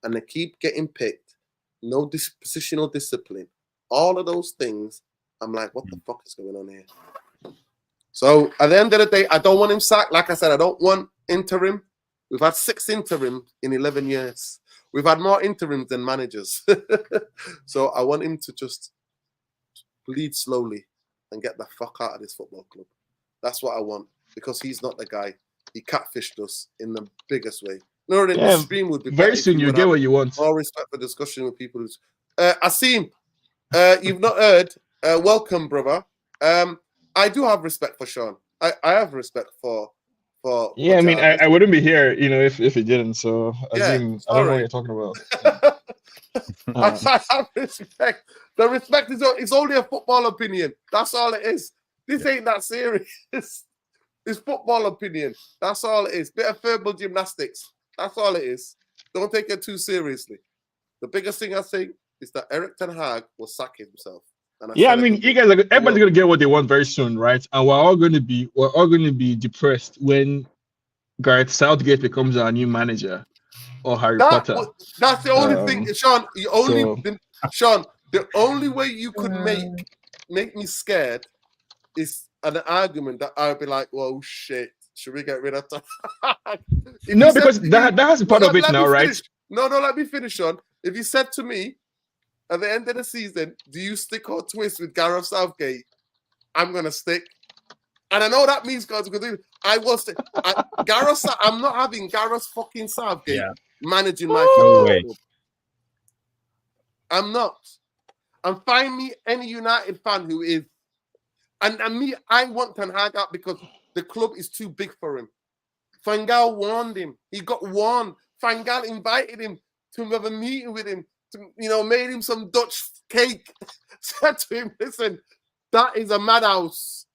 and they keep getting picked, no positional discipline, all of those things, I'm like, what the fuck is going on here? So at the end of the day, I don't want him sacked. Like I said, I don't want interim. We've had 6 interims in 11 years. We've had more interims than managers. So I want him to just bleed slowly and get the fuck out of this football club. That's what I want, because he's not the guy. He catfished us in the biggest way. No, the stream would be very soon. You get what you want. More respect for discussion with people who's Asim, you've not heard. Welcome, brother. I do have respect for Sean. I have respect for. Yeah, I mean, I wouldn't be here, if he didn't. So Asim, I don't know what you're talking about. I have respect. The respect is it's only a football opinion. That's all it is. This ain't that serious. It's football opinion. That's all it is. Bit of verbal gymnastics. That's all it is. Don't take it too seriously. The biggest thing I think is that Erik ten Hag will sack himself. And I mean, you guys, everybody's gonna get what they want very soon, right? And we're all going to be depressed when Gareth Southgate becomes our new manager, or Harry Potter. That's the only thing, Sean. Sean, the only way you could make me scared is an argument that I'd be like, "Whoa, shit! Should we get rid of that?" No, because that has a part of it now, right? No, let me finish, Sean. If you said to me at the end of the season, do you stick or twist with Gareth Southgate? I'm gonna stick, and I know that means because I will stick. I'm not having Gareth fucking Southgate managing my football club. I'm not. And find me any United fan who is. And me, I want Ten Hag out because the club is too big for him. Van Gaal warned him. He got warned. Van Gaal invited him to have a meeting with him. Made him some Dutch cake. Said to him, listen, that is a madhouse.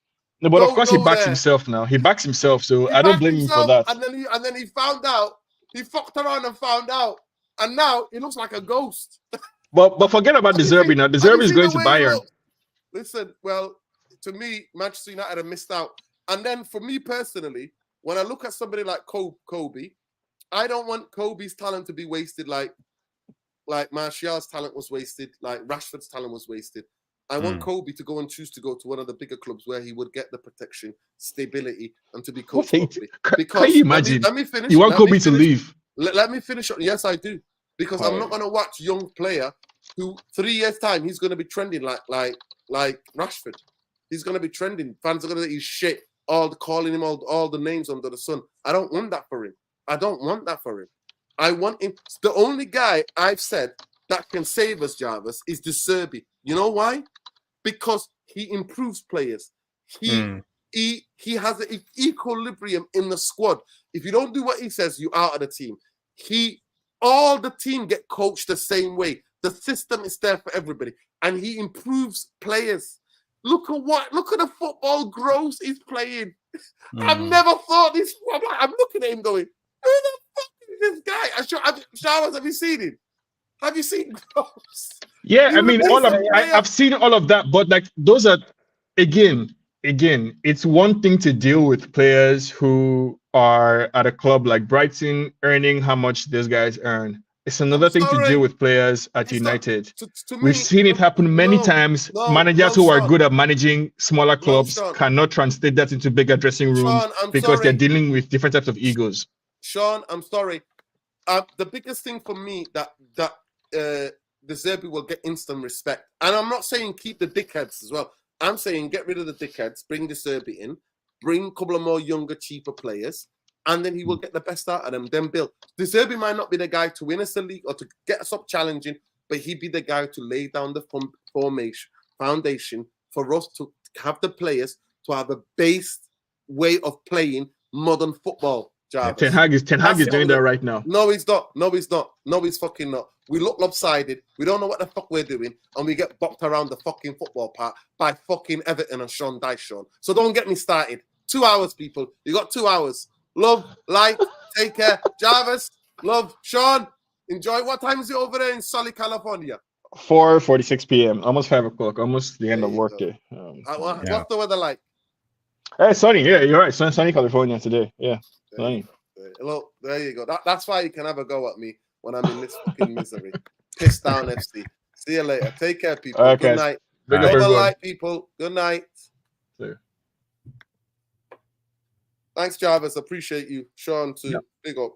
No, but of course he backs himself now. He backs himself, so I don't blame him for that. And then he found out. He fucked around and found out. And now he looks like a ghost. But forget about De Zerbi now. De Zerbi is going to Bayern. Listen, well, to me, Manchester United have missed out. And then for me personally, when I look at somebody like Kobe, I don't want Kobe's talent to be wasted like Martial's talent was wasted, like Rashford's talent was wasted. I want Kobe to go and choose to go to one of the bigger clubs where he would get the protection, stability, and to be coached properly. Because can you imagine? Let me finish. You want Kobe to leave? Let me finish. Yes, I do. Because I'm not going to watch young player who 3 years time he's going to be trending like Rashford. He's going to be trending. Fans are going to say he's shit. Calling him all the names under the sun. I don't want that for him. I want him. The only guy I've said that can save us, Jarvis, is De Zerbi. You know why? Because he improves players. He has an equilibrium in the squad. If you don't do what he says, you're out of the team. All the team get coached the same way. The system is there for everybody, and he improves players. Look at the football growth he's playing. I've never thought this. I'm looking at him going, who the fuck is this guy? Showers, have you seen him? Have you seen Gross? Yeah, I mean, I've seen all of that, but like those are again, it's one thing to deal with players who are at a club like Brighton earning how much these guys earn. It's another thing to deal with players at United. We've seen it happen many times. Managers who are good at managing smaller clubs cannot translate that into bigger dressing rooms because they're dealing with different types of egos. Sean, I'm sorry. The biggest thing for me that De Zerbi will get instant respect. And I'm not saying keep the dickheads as well. I'm saying get rid of the dickheads, bring De Zerbi in, bring a couple of more younger, cheaper players, and then he will get the best out of them. Then build. De Zerbi might not be the guy to win us the league or to get us up challenging, but he'd be the guy to lay down the foundation for us to have the players to have a based way of playing modern football. Yeah, Ten Hag is doing that right now. No, he's not. No, he's fucking not. We look lopsided. We don't know what the fuck we're doing, and we get bopped around the fucking football park by fucking Everton and Sean Dyche, Sean. So don't get me started. 2 hours, people. You got 2 hours. Love, like, take care. Jarvis, love, Sean. Enjoy. What time is it over there in Sully, California? 4:46 p.m. Almost 5 o'clock. Almost the end There of you work go. day. What's the weather like? Hey, sunny. Yeah, you're right. Sunny California today. Yeah, sunny. Look, there you go. That's why you can have a go at me when I'm in this fucking misery. Piss down, FC. See you later. Take care, people. All right, Good guys. night. Big up Love and everyone. light, people. Good night. See Thanks, Jarvis. Appreciate you. Sean, too. Yeah. Big up.